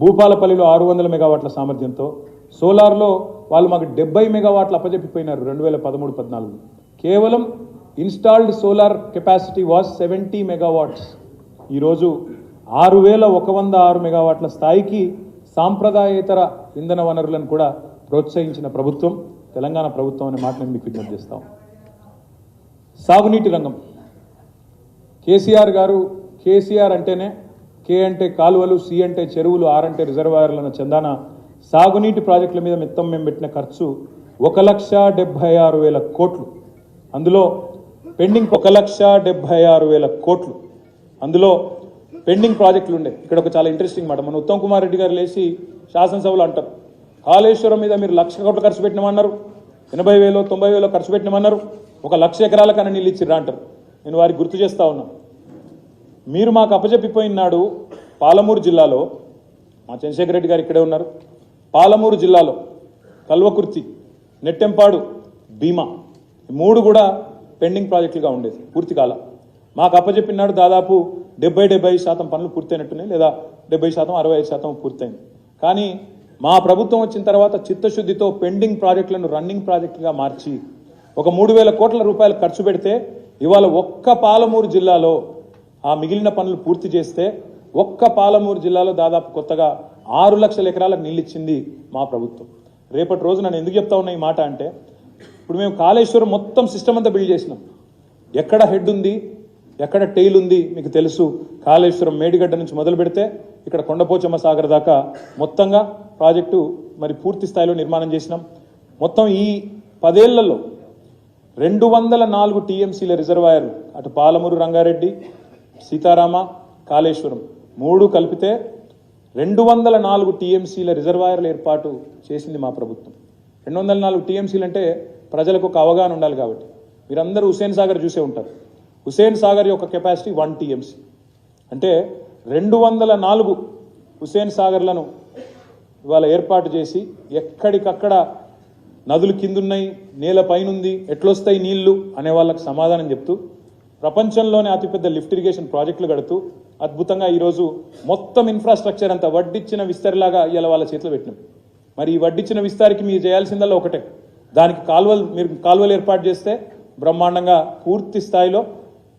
[SPEAKER 1] భూపాలపల్లిలో 600 మెగావాట్ల సామర్థ్యంతో సోలార్లో వాళ్ళు మాకు 70 మెగావాట్లు అప్పజెప్పిపోయినారు 2013-14. కేవలం installed solar capacity was 70 megawatts. ఈరోజు 6,106 మెగావాట్ల స్థాయికి సాంప్రదాయేతర ఇంధన వనరులను కూడా ప్రోత్సహించిన ప్రభుత్వం తెలంగాణ ప్రభుత్వం అనే మాట నేను మీకు విజ్ఞప్తి చేస్తాం. సాగునీటి రంగం కేసీఆర్ గారు, కేసీఆర్ అంటేనే కే అంటే కాలువలు, సి అంటే చెరువులు, ఆర్ అంటే రిజర్వాయర్లను చందాన సాగునీటి ప్రాజెక్టుల మీద మొత్తం మేము పెట్టిన ఖర్చు 1,76,000 కోట్లు. అందులో పెండింగ్ 1,76,000 కోట్లు. అందులో పెండింగ్ ప్రాజెక్టులు ఉండే. ఇక్కడ ఒక చాలా ఇంట్రెస్టింగ్ మాట, మన ఉత్తమ్ కుమార్ రెడ్డి గారు లేచి శాసనసభలో అంటారు, కాళేశ్వరం మీద మీరు 1,00,000 కోట్లు ఖర్చు పెట్టినామన్నారు, 80,000 90,000 ఖర్చు పెట్టినామన్నారు, 1,00,000 ఎకరాలకన్నా నీళ్ళు ఇచ్చిర్రా అంటారు. నేను వారికి గుర్తు చేస్తా ఉన్నా, మీరు మాకు అప్పచెప్పిపోయినాడు పాలమూరు జిల్లాలో, మా చంద్రశేఖర్ రెడ్డి గారు ఇక్కడే ఉన్నారు, పాలమూరు జిల్లాలో కల్వకుర్తి, నెట్టెంపాడు, భీమా, 3 కూడా పెండింగ్ ప్రాజెక్టులుగా ఉండేది, పూర్తి కాల. మాకు అప్పచెప్పినాడు దాదాపు 70-75% పనులు పూర్తయినట్టున్నాయి, లేదా 70% 65% పూర్తయింది. కానీ మా ప్రభుత్వం వచ్చిన తర్వాత చిత్తశుద్ధితో పెండింగ్ ప్రాజెక్టులను రన్నింగ్ ప్రాజెక్టుగా మార్చి ఒక 3,000 కోట్ల రూపాయలు ఖర్చు పెడితే ఇవాళ ఒక్క పాలమూరు జిల్లాలో ఆ మిగిలిన పనులు పూర్తి చేస్తే ఒక్క పాలమూరు జిల్లాలో దాదాపు కొత్తగా 6 లక్షల ఎకరాలకు నీళ్ళు ఇచ్చింది మా ప్రభుత్వం. రేపటి రోజు నన్ను ఎందుకు చెప్తా ఉన్నా ఈ మాట అంటే, ఇప్పుడు మేము కాళేశ్వరం మొత్తం సిస్టమ్ అంతా బిల్డ్ చేసినాం. ఎక్కడ హెడ్ ఉంది, ఎక్కడ టెయిల్ ఉంది మీకు తెలుసు. కాళేశ్వరం మేడిగడ్డ నుంచి మొదలు పెడితే ఇక్కడ కొండపోచమ్మ సాగర్ దాకా మొత్తంగా ప్రాజెక్టు మరి పూర్తి స్థాయిలో నిర్మాణం చేసినాం. మొత్తం ఈ 10 ఏళ్లలో 204 టీఎంసీల రిజర్వాయర్లు, అటు పాలమూరు రంగారెడ్డి, సీతారామ, కాళేశ్వరం 3 కలిపితే 204 టీఎంసీల రిజర్వాయర్ల ఏర్పాటు చేసింది మా ప్రభుత్వం. 204 టీఎంసీలు అంటే ప్రజలకు ఒక అవగాహన ఉండాలి కాబట్టి, మీరందరూ హుస్సేన్ సాగర్ చూసే ఉంటారు. హుస్సేన్ సాగర్ యొక్క కెపాసిటీ 1 టీఎంసీ అంటే 204 హుస్సేన్ సాగర్లను ఇవాళ ఏర్పాటు చేసి ఎక్కడికక్కడ నదులు కిందున్నాయి, నేల పైనుంది, ఎట్లొస్తాయి నీళ్లు అనే వాళ్ళకి సమాధానం చెప్తూ ప్రపంచంలోనే అతిపెద్ద లిఫ్ట్ ఇరిగేషన్ ప్రాజెక్టులు కడుతూ అద్భుతంగా ఈరోజు మొత్తం ఇన్ఫ్రాస్ట్రక్చర్ అంతా వడ్డిచ్చిన విస్తరిలాగా ఇవాళ వాళ్ళ చేతిలో పెట్టినాం. మరి ఈ వడ్డిచ్చిన విస్తారికి మీరు చేయాల్సిందల్లా ఒకటే, దానికి మీరు కాలువలు ఏర్పాటు చేస్తే బ్రహ్మాండంగా పూర్తి స్థాయిలో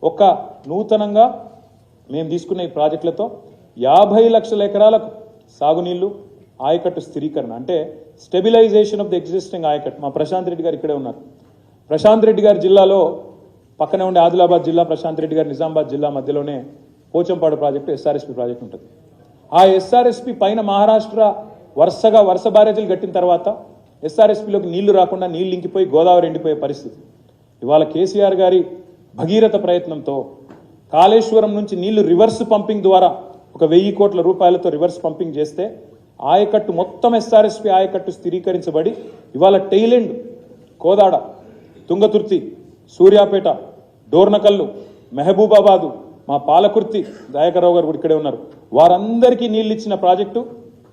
[SPEAKER 1] ఒక నూతనంగా మేము తీసుకున్న ఈ ప్రాజెక్టులతో 50 లక్షల ఎకరాలకు సాగునీళ్లు, ఆయకట్టు స్థిరీకరణ అంటే స్టెబిలైజేషన్ ఆఫ్ ది ఎగ్జిస్టింగ్ ఆయకట్టు. మా ప్రశాంత్ రెడ్డి గారు ఇక్కడే ఉన్నారు. ప్రశాంత్ రెడ్డి గారి జిల్లాలో పక్కనే ఉండే ఆదిలాబాద్ జిల్లా, ప్రశాంత్ రెడ్డి గారి నిజామాబాద్ జిల్లా మధ్యలోనే పోచంపాడు ప్రాజెక్టు, ఎస్ఆర్ఎస్పి ప్రాజెక్టు ఉంటుంది. ఆ ఎస్ఆర్ఎస్పి పైన మహారాష్ట్ర వరుస బ్యారేజీలు కట్టిన తర్వాత ఎస్ఆర్ఎస్పిలోకి నీళ్లు రాకుండా నీళ్లు ఇంకిపోయి గోదావరి ఎండిపోయే పరిస్థితి. ఇవాళ కేసీఆర్ గారి భగీరథ ప్రయత్నంతో కాళేశ్వరం నుంచి నీళ్లు రివర్స్ పంపింగ్ ద్వారా ఒక 1,000 కోట్ల రూపాయలతో రివర్స్ పంపింగ్ చేస్తే ఆయకట్టు మొత్తం ఎస్ఆర్ఎస్పి ఆయకట్టు స్థిరీకరించబడి ఇవాళ టెయిలెండ్, కోదాడ, తుంగతుర్తి, సూర్యాపేట, డోర్నకల్లు, మెహబూబాబాదు, మా పాలకుర్తి, దయాకర్రావు గారు కూడా ఇక్కడే ఉన్నారు, వారందరికీ నీళ్ళు ఇచ్చిన ప్రాజెక్టు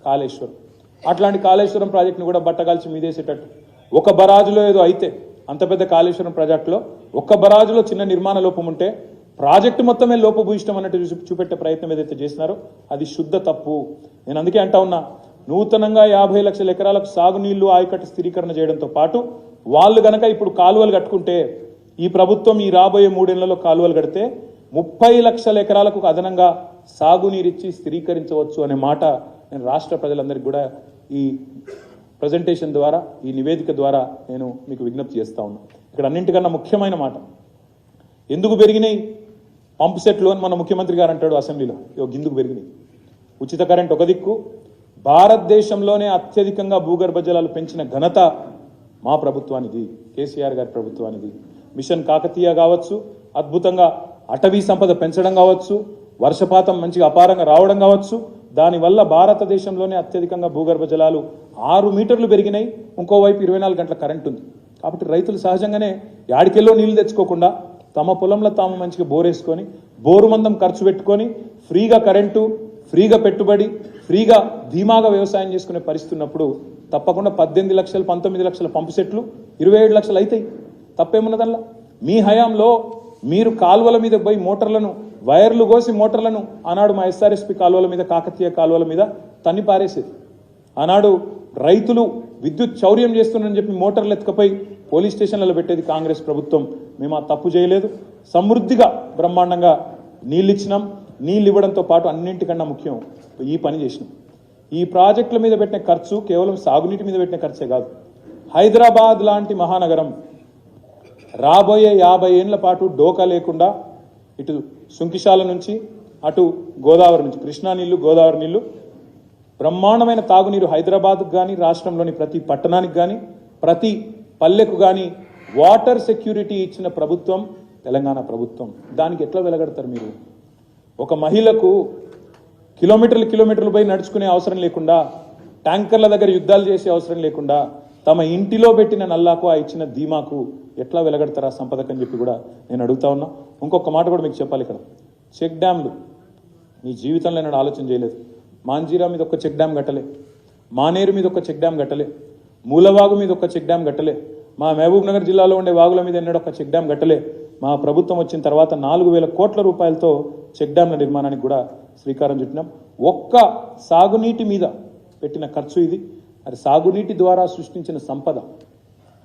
[SPEAKER 1] కాళేశ్వరం. అట్లాంటి కాళేశ్వరం ప్రాజెక్టును కూడా బట్టగాల్చి మీదేసేటట్టు ఒక బరాజులో ఏదో అయితే, అంత పెద్ద కాళేశ్వరం ప్రాజెక్టులో ఒక్క బరాజులో చిన్న నిర్మాణ లోపం ఉంటే ప్రాజెక్టు మొత్తమే లోపభూయిష్టం అన్నట్టు చూపెట్టే ప్రయత్నం ఏదైతే చేసినారో అది శుద్ధ తప్పు. నేను అందుకే అంటా ఉన్నా, నూతనంగా 50 లక్షల ఎకరాలకు సాగునీళ్లు, ఆయకట్టు స్థిరీకరణ చేయడంతో పాటు వాళ్ళు గనక ఇప్పుడు కాలువలు కట్టుకుంటే, ఈ ప్రభుత్వం ఈ రాబోయే 3 ఏళ్లలో కాలువలు కడితే 30 లక్షల ఎకరాలకు అదనంగా సాగునీరిచ్చి స్థిరీకరించవచ్చు అనే మాట నేను రాష్ట్ర ప్రజలందరికీ కూడా ఈ ప్రజెంటేషన్ ద్వారా, ఈ నివేదిక ద్వారా నేను మీకు విజ్ఞప్తి చేస్తా ఉన్నా. ఇక్కడ అన్నింటికన్నా ముఖ్యమైన మాట, ఎందుకు పెరిగినాయి పంపు సెట్లు అని మన ముఖ్యమంత్రి గారు అంటాడు అసెంబ్లీలో. ఎందుకు పెరిగినాయి? ఉచిత కరెంట్ ఒక దిక్కు, భారతదేశంలోనే అత్యధికంగా భూగర్భ జలాలు పెంచిన ఘనత మా ప్రభుత్వానిది, కేసీఆర్ గారి ప్రభుత్వానిది. మిషన్ కాకతీయ కావచ్చు, అద్భుతంగా అటవీ సంపద పెంచడం కావచ్చు, వర్షపాతం మంచిగా అపారంగా రావడం కావచ్చు, దానివల్ల భారతదేశంలోనే అత్యధికంగా భూగర్భ జలాలు 6 మీటర్లు పెరిగినాయి. ఇంకోవైపు 24 గంటల కరెంట్ ఉంది. కాబట్టి రైతులు సహజంగానే యాడికెల్లో నీళ్లు తెచ్చుకోకుండా తమ పొలంలో తాము మంచిగా బోరేసుకొని, బోరు మందం ఖర్చు పెట్టుకొని ఫ్రీగా కరెంటు, ఫ్రీగా పెట్టుబడి, ఫ్రీగా ధీమాగా వ్యవసాయం చేసుకునే పరిస్థితి ఉన్నప్పుడు తప్పకుండా 18 లక్షలు 19 లక్షల పంపు సెట్లు 27 లక్షలు అవుతాయి. తప్పేమున్నదల్లా? మీ హయాంలో మీరు కాలువల మీద పోయి మోటార్లను, వైర్లు కోసి మోటార్లను ఆనాడు మా ఎస్ఆర్ఎస్పి కాలువల మీద, కాకతీయ కాలువల మీద తన్ని పారేసేది. ఆనాడు రైతులు విద్యుత్ చౌర్యం చేస్తున్నారని చెప్పి మోటార్లు ఎత్తుకపోయి పోలీస్ స్టేషన్లలో పెట్టేది కాంగ్రెస్ ప్రభుత్వం. మేము ఆ తప్పు చేయలేదు. సమృద్ధిగా బ్రహ్మాండంగా నీళ్ళు ఇచ్చినాం. నీళ్ళు ఇవ్వడంతో పాటు అన్నింటికన్నా ముఖ్యం ఈ పని చేసినాం. ఈ ప్రాజెక్టుల మీద పెట్టిన ఖర్చు కేవలం సాగునీటి మీద పెట్టిన ఖర్చే కాదు. హైదరాబాద్ లాంటి మహానగరం రాబోయే 50 ఏళ్ల పాటు డోకా లేకుండా ఇటు సుంకిశాల నుంచి అటు గోదావరి నుంచి కృష్ణా నీళ్లు, గోదావరి నీళ్లు, బ్రహ్మాండమైన తాగునీరు హైదరాబాద్కు కానీ, రాష్ట్రంలోని ప్రతి పట్టణానికి కానీ, ప్రతి పల్లెకు కానీ వాటర్ సెక్యూరిటీ ఇచ్చిన ప్రభుత్వం తెలంగాణ ప్రభుత్వం. దానికి ఎట్లా వెలగడతారు మీరు? ఒక మహిళకు కిలోమీటర్లు పోయి నడుచుకునే అవసరం లేకుండా, ట్యాంకర్ల దగ్గర యుద్ధాలు చేసే అవసరం లేకుండా తమ ఇంటిలో పెట్టిన నల్లాకు, ఆ ఇచ్చిన ధీమాకు ఎట్లా వెలగడతారా సంపదకని చెప్పి కూడా నేను అడుగుతా ఉన్నా. ఇంకొక మాట కూడా మీకు చెప్పాలి. ఇక్కడ చెక్ డ్యామ్లు మీ జీవితంలో నేను ఆలోచన చేయలేదు. మాంజీరా మీద ఒక చెక్ డ్యామ్ కట్టలే, మానేరు మీద ఒక చెక్ డ్యామ్ కట్టలే, మూలవాగు మీద ఒక చెక్ డ్యామ్ కట్టలే, మా మహబూబ్ నగర్ జిల్లాలో ఉండే వాగుల మీద ఎన్నడూ ఒక చెక్ డ్యామ్ కట్టలే. మా ప్రభుత్వం వచ్చిన తర్వాత 4,000 కోట్ల రూపాయలతో చెక్ డ్యామ్ల నిర్మాణానికి కూడా శ్రీకారం చుట్టినాం. ఒక్క సాగునీటి మీద పెట్టిన ఖర్చు ఇది. అది సాగునీటి ద్వారా సృష్టించిన సంపద,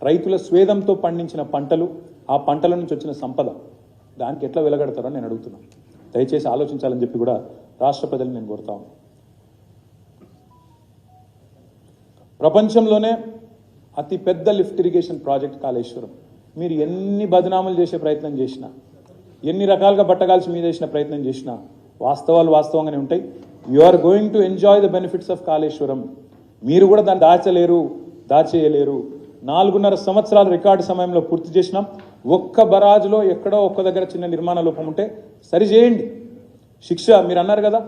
[SPEAKER 1] రైతుల స్వేదంతో పండించిన పంటలు, ఆ పంటల నుంచి వచ్చిన సంపద, దానికి ఎట్లా వెలగడతారో నేను అడుగుతున్నాను. దయచేసి ఆలోచించాలని చెప్పి కూడా రాష్ట్ర ప్రజలను నేను కోరుతా ఉన్నాను. ప్రపంచంలోనే అతి పెద్ద లిఫ్ట్ ఇరిగేషన్ ప్రాజెక్ట్ కాళేశ్వరం. మీరు ఎన్ని బదనాములు చేసే ప్రయత్నం చేసినా, ఎన్ని రకాలుగా బట్టగాల్సి మీద చేసిన ప్రయత్నం చేసినా వాస్తవాలు వాస్తవంగానే ఉంటాయి. You are going to enjoy the benefits of Kaleshwaram. మీరు కూడా దాన్ని దాచేయలేరు. 4.5 సంవత్సరాల రికార్డు సమయంలో పూర్తి చేసినాం. ఒక్క బరాజులో ఎక్కడో ఒక్క దగ్గర చిన్న నిర్మాణ లోపం ఉంటే సరిచేయండి. శిక్ష మీరు అన్నారు కదా,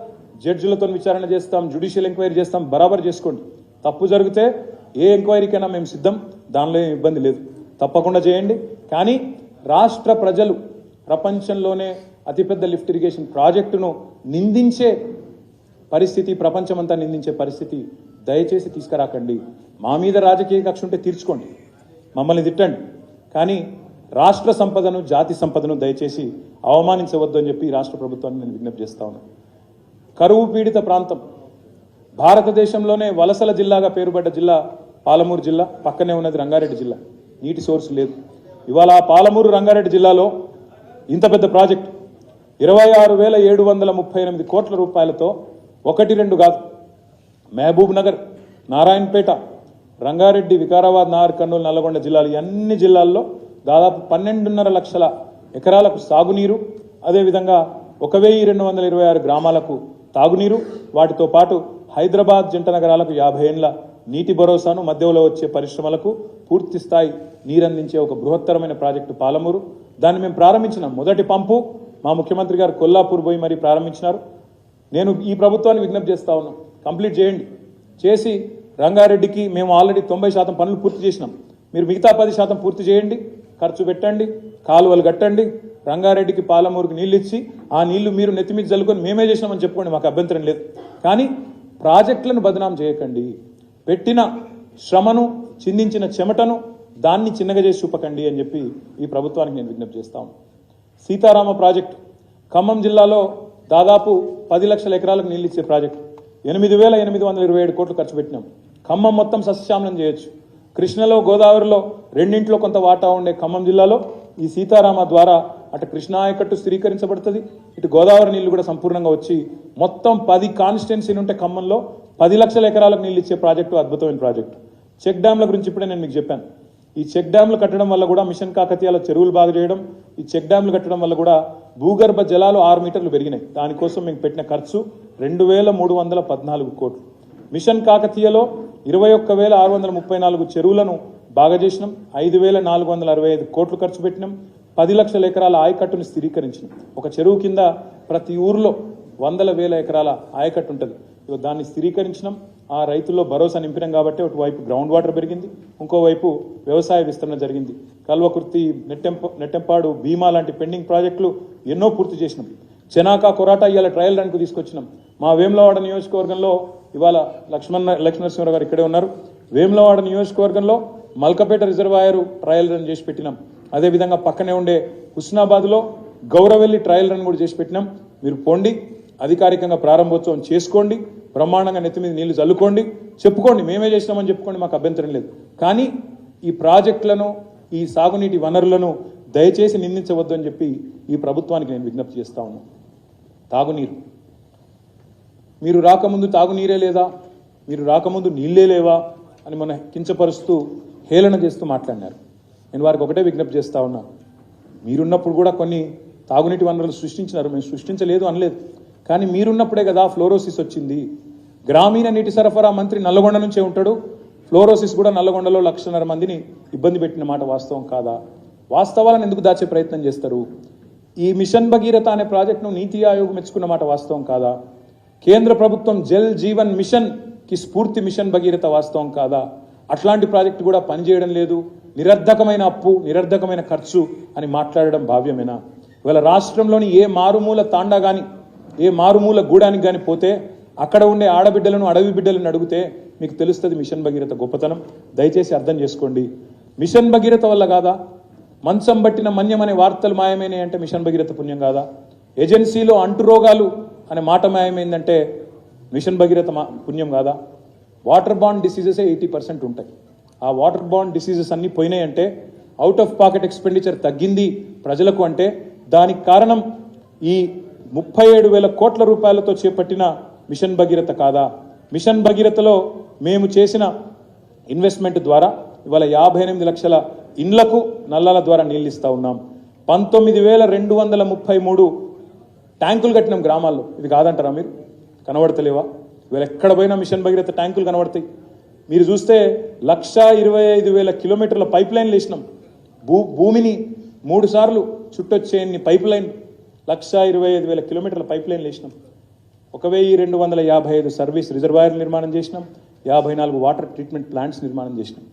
[SPEAKER 1] జడ్జిలతో విచారణ చేస్తాం, జ్యుడిషియల్ ఎంక్వైరీ చేస్తాం, బరాబర్ చేసుకోండి. తప్పు జరిగితే ఏ ఎంక్వైరీకైనా మేము సిద్ధం, దానిలో ఏం ఇబ్బంది లేదు, తప్పకుండా చేయండి. కానీ రాష్ట్ర ప్రజలు ప్రపంచంలోనే అతిపెద్ద లిఫ్ట్ ఇరిగేషన్ ప్రాజెక్టును నిందించే పరిస్థితి, ప్రపంచమంతా నిందించే పరిస్థితి దయచేసి తీసుకురాకండి. మా మీద రాజకీయ కక్ష ఉంటే తీర్చుకోండి, మమ్మల్ని తిట్టండి, కానీ రాష్ట్ర సంపదను, జాతి సంపదను దయచేసి అవమానించవద్దు అని చెప్పి రాష్ట్ర ప్రభుత్వాన్ని నేను విజ్ఞప్తి చేస్తా ఉన్నాను. కరువు పీడిత ప్రాంతం, భారతదేశంలోనే వలసల జిల్లాగా పేరుపడ్డ జిల్లా పాలమూరు జిల్లా. పక్కనే ఉన్నది రంగారెడ్డి జిల్లా. నీటి సోర్స్ లేదు. ఇవాళ పాలమూరు రంగారెడ్డి జిల్లాలో ఇంత పెద్ద ప్రాజెక్ట్ 26,738 కోట్ల రూపాయలతో 1-2 కాదు, మహబూబ్ నగర్, నారాయణపేట, రంగారెడ్డి, వికారాబాద్, నాగర్ కర్నూలు, నల్లగొండ జిల్లాలు, ఈ అన్ని జిల్లాల్లో దాదాపు 12.5 లక్షల ఎకరాలకు సాగునీరు, అదేవిధంగా 1,226 గ్రామాలకు తాగునీరు, వాటితో పాటు హైదరాబాద్ జంట నగరాలకు 50 ఏళ్ల నీటి భరోసాను, మధ్యలో వచ్చే పరిశ్రమలకు పూర్తి స్థాయి నీరందించే ఒక బృహత్తరమైన ప్రాజెక్టు పాలమూరు. దాన్ని మేము ప్రారంభించినాం. మొదటి పంపు మా ముఖ్యమంత్రి గారు కొల్లాపూర్ పోయి మరీ ప్రారంభించినారు. నేను ఈ ప్రభుత్వాన్ని విజ్ఞప్తి చేస్తా ఉన్నాం, కంప్లీట్ చేయండి. చేసి రంగారెడ్డికి మేము ఆల్రెడీ 90% పనులు పూర్తి చేసినాం. మీరు మిగతా 10% పూర్తి చేయండి, ఖర్చు పెట్టండి, కాలువలు కట్టండి, రంగారెడ్డికి, పాలమూరుకి నీళ్ళు ఇచ్చి ఆ నీళ్లు మీరు నెత్తిమీద జల్లుకొని మేమే చేసినామని చెప్పుకోండి, మాకు అభ్యంతరం లేదు. కానీ ప్రాజెక్టులను బదనాం చేయకండి. పెట్టిన శ్రమను, చిందించిన చెమటను దాన్ని చిన్నగా చేసి చూపకండి అని చెప్పి ఈ ప్రభుత్వానికి నేను విజ్ఞప్తి చేస్తాను. సీతారామ ప్రాజెక్టు ఖమ్మం జిల్లాలో దాదాపు 10 లక్షల ఎకరాలకు నీళ్ళు ఇచ్చే ప్రాజెక్టు 8,827 కోట్లు ఖర్చు పెట్టినాం. ఖమ్మం మొత్తం సస్యశ్యామలం చేయొచ్చు. కృష్ణలో, గోదావరిలో రెండింట్లో కొంత వాటా ఉండే ఖమ్మం జిల్లాలో ఈ సీతారామ ద్వారా అటు కృష్ణా ఆయకట్టు స్థిరీకరించబడుతుంది, ఇటు గోదావరి నీళ్లు కూడా సంపూర్ణంగా వచ్చి మొత్తం 10 కాన్స్టిట్యున్సీలు ఉంటే ఖమ్మంలో 10 లక్షల ఎకరాలకు నీళ్ళు ఇచ్చే ప్రాజెక్టు, అద్భుతమైన ప్రాజెక్టు. చెక్ డ్యామ్ల గురించి ఇప్పుడే నేను మీకు చెప్పాను. ఈ చెక్ డ్యామ్లు కట్టడం వల్ల కూడా మిషన్ కాకతీయలో చెరువులు బాగు చేయడం, ఈ చెక్ డ్యామ్లు కట్టడం వల్ల కూడా భూగర్భ జలాలు 6 మీటర్లు పెరిగినాయి. దానికోసం మేము పెట్టిన ఖర్చు 2,314 కోట్లు. మిషన్ కాకతీయలో 21,634 చెరువులను బాగా చేసినాం, 5,465 కోట్లు ఖర్చు పెట్టినాం, 10 లక్షల ఎకరాల ఆయకట్టును స్థిరీకరించినాం. ఒక చెరువు కింద ప్రతి ఊర్లో 100,000 ఎకరాల ఆయకట్టు ఉంటుంది. దాన్ని స్థిరీకరించినాం. ఆ రైతుల్లో భరోసా నింపినాం కాబట్టి ఒకవైపు గ్రౌండ్ వాటర్ పెరిగింది, ఇంకోవైపు వ్యవసాయ విస్తరణ జరిగింది. కల్వకుర్తి, నెట్టెంపాడు, భీమా లాంటి పెండింగ్ ప్రాజెక్టులు ఎన్నో పూర్తి చేసినాం. చెనాక, కొరాటా ఇవాళ ట్రయల్ రన్కు తీసుకొచ్చినాం. మా వేములవాడ నియోజకవర్గంలో ఇవాళ లక్ష్మణనరసింహరావు గారు ఇక్కడే ఉన్నారు. వేములవాడ నియోజకవర్గంలో మల్కపేట రిజర్వాయర్ ట్రయల్ రన్ చేసి పెట్టినాం. అదేవిధంగా పక్కనే ఉండే హుస్నాబాద్లో గౌరవెల్లి ట్రయల్ రన్ కూడా చేసి పెట్టినాం. మీరు పోండి, అధికారికంగా ప్రారంభోత్సవం చేసుకోండి, బ్రహ్మాండంగా నెత్తి మీద నీళ్లు చల్లుకోండి, చెప్పుకోండి మేమే చేసినామని చెప్పుకోండి, మాకు అభ్యంతరం లేదు. కానీ ఈ ప్రాజెక్టులను, ఈ సాగునీటి వనరులను దయచేసి నిందించవద్దు అని చెప్పి ఈ ప్రభుత్వానికి నేను విజ్ఞప్తి చేస్తా ఉన్నాను. తాగునీరు, మీరు రాకముందు తాగునీరే లేదా, మీరు రాకముందు నీళ్ళే లేవా అని మన కించపరుస్తూ హేళన చేస్తూ మాట్లాడినారు. నేను వారికి ఒకటే విజ్ఞప్తి చేస్తా ఉన్నా, మీరున్నప్పుడు కూడా కొన్ని తాగునీటి వనరులు సృష్టించినారు, మేము సృష్టించలేదు అనలేదు. కానీ మీరున్నప్పుడే కదా ఫ్లోరోసిస్ వచ్చింది. గ్రామీణ నీటి సరఫరా మంత్రి నల్లగొండ నుంచే ఉంటాడు. ఫ్లోరోసిస్ కూడా నల్లగొండలో 1,00,000 మందిని ఇబ్బంది పెట్టిన మాట వాస్తవం కాదా? వాస్తవాలను ఎందుకు దాచే ప్రయత్నం చేస్తారు? ఈ మిషన్ భగీరథ అనే ప్రాజెక్టును నీతి ఆయోగ్ మెచ్చుకున్న మాట వాస్తవం కాదా? కేంద్ర ప్రభుత్వం జల్ జీవన్ మిషన్ కి స్ఫూర్తి మిషన్ భగీరథ వాస్తవం కాదా? అట్లాంటి ప్రాజెక్టు కూడా పనిచేయడం లేదు, నిరర్ధకమైన అప్పు, నిరర్ధకమైన ఖర్చు అని మాట్లాడడం భావ్యమేనా? ఇవాళ రాష్ట్రంలోని ఏ మారుమూల తాండా కానీ, ఏ మారుమూల గూడానికి కానీ పోతే అక్కడ ఉండే ఆడబిడ్డలను, అడవి బిడ్డలను అడిగితే మీకు తెలుస్తుంది మిషన్ భగీరథ గొప్పతనం. దయచేసి అర్థం చేసుకోండి. మిషన్ భగీరథ వల్ల కాదా? మంచం బట్టిన మన్యం అనే వార్తలు మాయమైనాయి అంటే మిషన్ భగీరథ పుణ్యం కాదా? ఏజెన్సీలో అంటురోగాలు అనే మాట మాయమైందంటే మిషన్ భగీరథ పుణ్యం కాదా? వాటర్ బాండ్ డిసీజెసే 80% ఉంటాయి. ఆ వాటర్ బాండ్ డిసీజెస్ అన్నీ పోయినాయి అంటే, అవుట్ ఆఫ్ పాకెట్ ఎక్స్పెండిచర్ తగ్గింది ప్రజలకు అంటే దానికి కారణం ఈ 37,000 కోట్ల రూపాయలతో చేపట్టిన మిషన్ భగీరథ కాదా? మిషన్ భగీరథలో మేము చేసిన ఇన్వెస్ట్మెంట్ ద్వారా ఇవాళ 58 లక్షల ఇండ్లకు నల్లాల ద్వారా నీళ్ళు ఇస్తా ఉన్నాం. 19,233 ట్యాంకులు కట్టినాం గ్రామాల్లో. ఇది కాదంటారా మీరు? కనబడతలేవా? ఇవాళ ఎక్కడ పోయినా మిషన్ భగీరథ ట్యాంకులు కనబడతాయి. మీరు చూస్తే 1,25,000 కిలోమీటర్ల పైప్ లైన్లు వేసినాం. భూమిని 3 సార్లు చుట్టొచ్చేయన్ని పైప్ లైన్, 1,25,000 కిలోమీటర్ల పైప్ లైన్లు వేసినాం. 1,255 సర్వీస్ రిజర్వాయర్లు నిర్మాణం చేసినాం. 54 వాటర్ ట్రీట్మెంట్ ప్లాంట్స్ నిర్మాణం చేసినాం.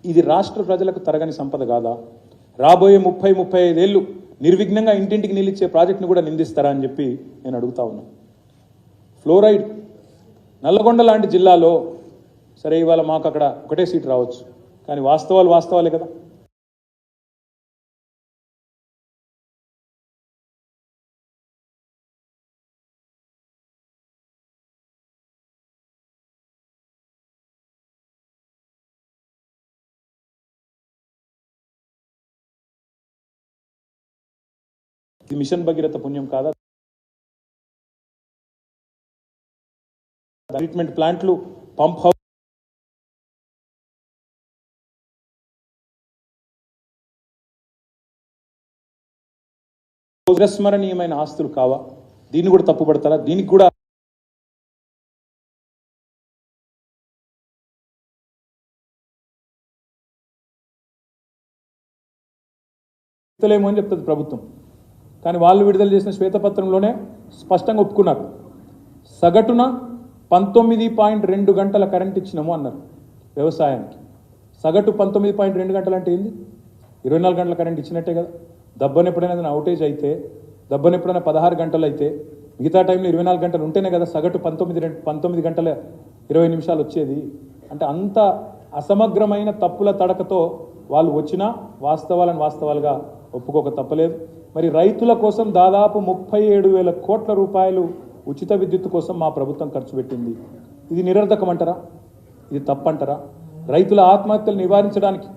[SPEAKER 1] ఇది రాష్ట్ర ప్రజలకు తరగని సంపద కాదా? రాబోయే 30-35 ఏళ్ళు నిర్విఘ్నంగా ఇంటింటికి నిలిచే ప్రాజెక్టును కూడా నిందిస్తారా అని చెప్పి నేను అడుగుతా ఉన్నాను. ఫ్లోరైడ్ నల్లగొండ లాంటి జిల్లాలో సరే ఇవాళ మాకు అక్కడ ఒకటే సీట్ రావచ్చు, కానీ వాస్తవాలు వాస్తవాలే కదా. ఇది మిషన్ భగీరథ పుణ్యం కాదా? ట్రీట్మెంట్ ప్లాంట్లు, పంప్ హౌస్, చిరస్మరణీయమైన ఆస్తులు కావా? దీన్ని కూడా తప్పుపడతారా? దీనికి కూడా లేమో అని చెప్తుంది ప్రభుత్వం. కానీ వాళ్ళు విడుదల చేసిన శ్వేతపత్రంలోనే స్పష్టంగా ఒప్పుకున్నారు. సగటున 19.2 గంటల కరెంట్ ఇచ్చినాము అన్నారు వ్యవసాయానికి. సగటు 19.2 గంటలు అంటే ఏంది? 24 గంటల కరెంట్ ఇచ్చినట్టే కదా. దబ్బని ఎప్పుడైనా అవుటేజ్ అయితే, దబ్బని ఎప్పుడైనా 16 గంటలు అయితే, మిగతా టైంలో 24 గంటలు ఉంటేనే కదా సగటు 19 గంటల 20 నిమిషాలు వచ్చేది. అంటే అంత అసమగ్రమైన తప్పుల తడకతో వాళ్ళు వచ్చినా వాస్తవాలను వాస్తవాలుగా ఒప్పుకోక తప్పలేదు. మరి రైతుల కోసం దాదాపు 37,000 కోట్ల రూపాయలు ఉచిత విద్యుత్ కోసం మా ప్రభుత్వం ఖర్చు పెట్టింది. ఇది నిరర్ధకం అంటారా? ఇది తప్పంటారా? రైతుల ఆత్మహత్యలు నివారించడానికి,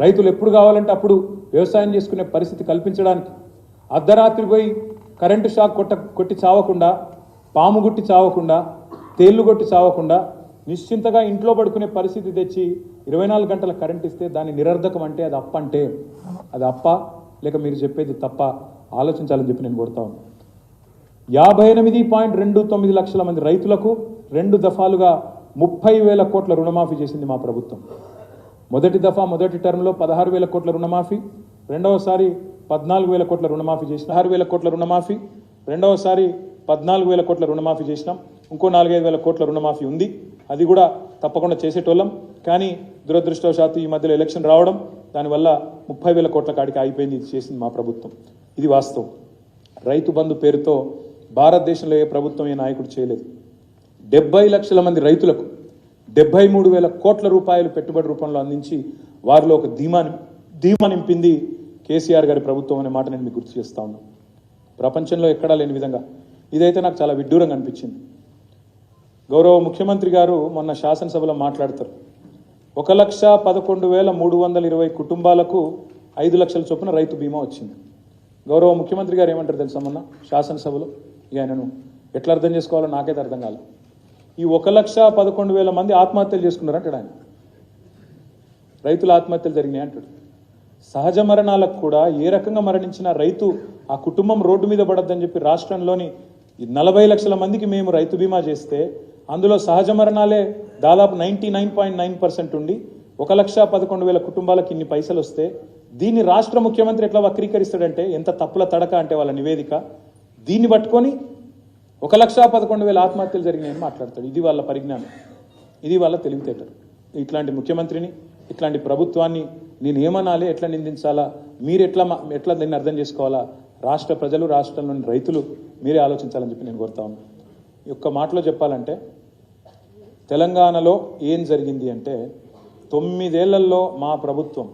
[SPEAKER 1] రైతులు ఎప్పుడు కావాలంటే అప్పుడు వ్యవసాయం చేసుకునే పరిస్థితి కల్పించడానికి, అర్ధరాత్రి పోయి కరెంటు షాక్ కొట్టి చావకుండా, పాము గుట్టి చావకుండా, తేళ్లు కొట్టి చావకుండా నిశ్చింతగా ఇంట్లో పడుకునే పరిస్థితి తెచ్చి 24 గంటల కరెంట్ ఇస్తే దాన్ని నిరర్ధకం అంటే అది అప్ప అంటే అది అప్ప లేక మీరు చెప్పేది తప్ప ఆలోచించాలని చెప్పి నేను కోరుతా ఉన్నాను. 58.29 లక్షల మంది రైతులకు 2 దఫాలుగా 30,000 కోట్ల రుణమాఫీ చేసింది మా ప్రభుత్వం. మొదటి దఫా మొదటి టర్మ్లో 16,000 కోట్ల రుణమాఫీ, రెండవసారి 14,000 కోట్ల రుణమాఫీ చేసిన 16,000 కోట్ల రుణమాఫీ, రెండవసారి 14,000 కోట్ల రుణమాఫీ చేసినాం. ఇంకో 4,500 కోట్ల రుణమాఫీ ఉంది. అది కూడా తప్పకుండా చేసేటోళ్ళం. కానీ దురదృష్టవశాత్తు ఈ మధ్యలో ఎలక్షన్ రావడం, దానివల్ల 30,000 కోట్ల కాడికి ఆగిపోయింది. ఇది చేసింది మా ప్రభుత్వం. ఇది వాస్తవం. రైతు బంధు పేరుతో భారతదేశంలో ఏ ప్రభుత్వం, ఏ నాయకుడు చేయలేదు. 70 లక్షల మంది రైతులకు 73,000 కోట్ల రూపాయలు పెట్టుబడి రూపంలో అందించి వారిలో ఒక ధీమా నింపింది కేసీఆర్ గారి ప్రభుత్వం అనే మాట నేను మీకు గుర్తు చేస్తా ఉన్నాను. ప్రపంచంలో ఎక్కడా లేని విధంగా ఇదైతే నాకు చాలా విడ్డూరంగా అనిపించింది. గౌరవ ముఖ్యమంత్రి గారు మొన్న శాసనసభలో మాట్లాడతారు, 1,11,320 కుటుంబాలకు 5 లక్షల చొప్పున రైతు బీమా వచ్చింది. గౌరవ ముఖ్యమంత్రి గారు ఏమంటారు తెలుసా, మొన్న శాసనసభలో ఆయనను ఎట్లా అర్థం చేసుకోవాలో నాకైతే అర్థం కాదు. ఈ 1,11,000 మంది ఆత్మహత్యలు చేసుకున్నారంటాడు ఆయన. రైతుల ఆత్మహత్యలు జరిగినాయి అంటాడు. సహజ మరణాలకు కూడా ఏ రకంగా మరణించిన రైతు ఆ కుటుంబం రోడ్డు మీద పడద్దని చెప్పి రాష్ట్రంలోని 40 లక్షల మందికి మేము రైతు బీమా చేస్తే అందులో సహజ మరణాలే దాదాపు 99.9% ఉండి 1,11,000 కుటుంబాలకు ఇన్ని పైసలు వస్తే దీన్ని రాష్ట్ర ముఖ్యమంత్రి ఎట్లా వక్రీకరిస్తాడంటే, ఎంత తప్పుల తడక అంటే వాళ్ళ నివేదిక, దీన్ని పట్టుకొని 1,11,000 ఆత్మహత్యలు జరిగినాయని మాట్లాడతాడు. ఇది వాళ్ళ పరిజ్ఞానం, ఇది వాళ్ళ తెలివితేటలు. ఇట్లాంటి ముఖ్యమంత్రిని, ఇట్లాంటి ప్రభుత్వాన్ని నేను ఏమనాలి, ఎట్లా నిందించాలా, మీరు ఎట్లా దీన్ని అర్థం చేసుకోవాలా, రాష్ట్ర ప్రజలు, రాష్ట్రంలోని రైతులు మీరే ఆలోచించాలని చెప్పి నేను కోరుతా ఉన్నాను. ఈ ఒక్క మాటలో చెప్పాలంటే తెలంగాణలో ఏం జరిగింది అంటే, 9 ఏళ్లలో మా ప్రభుత్వం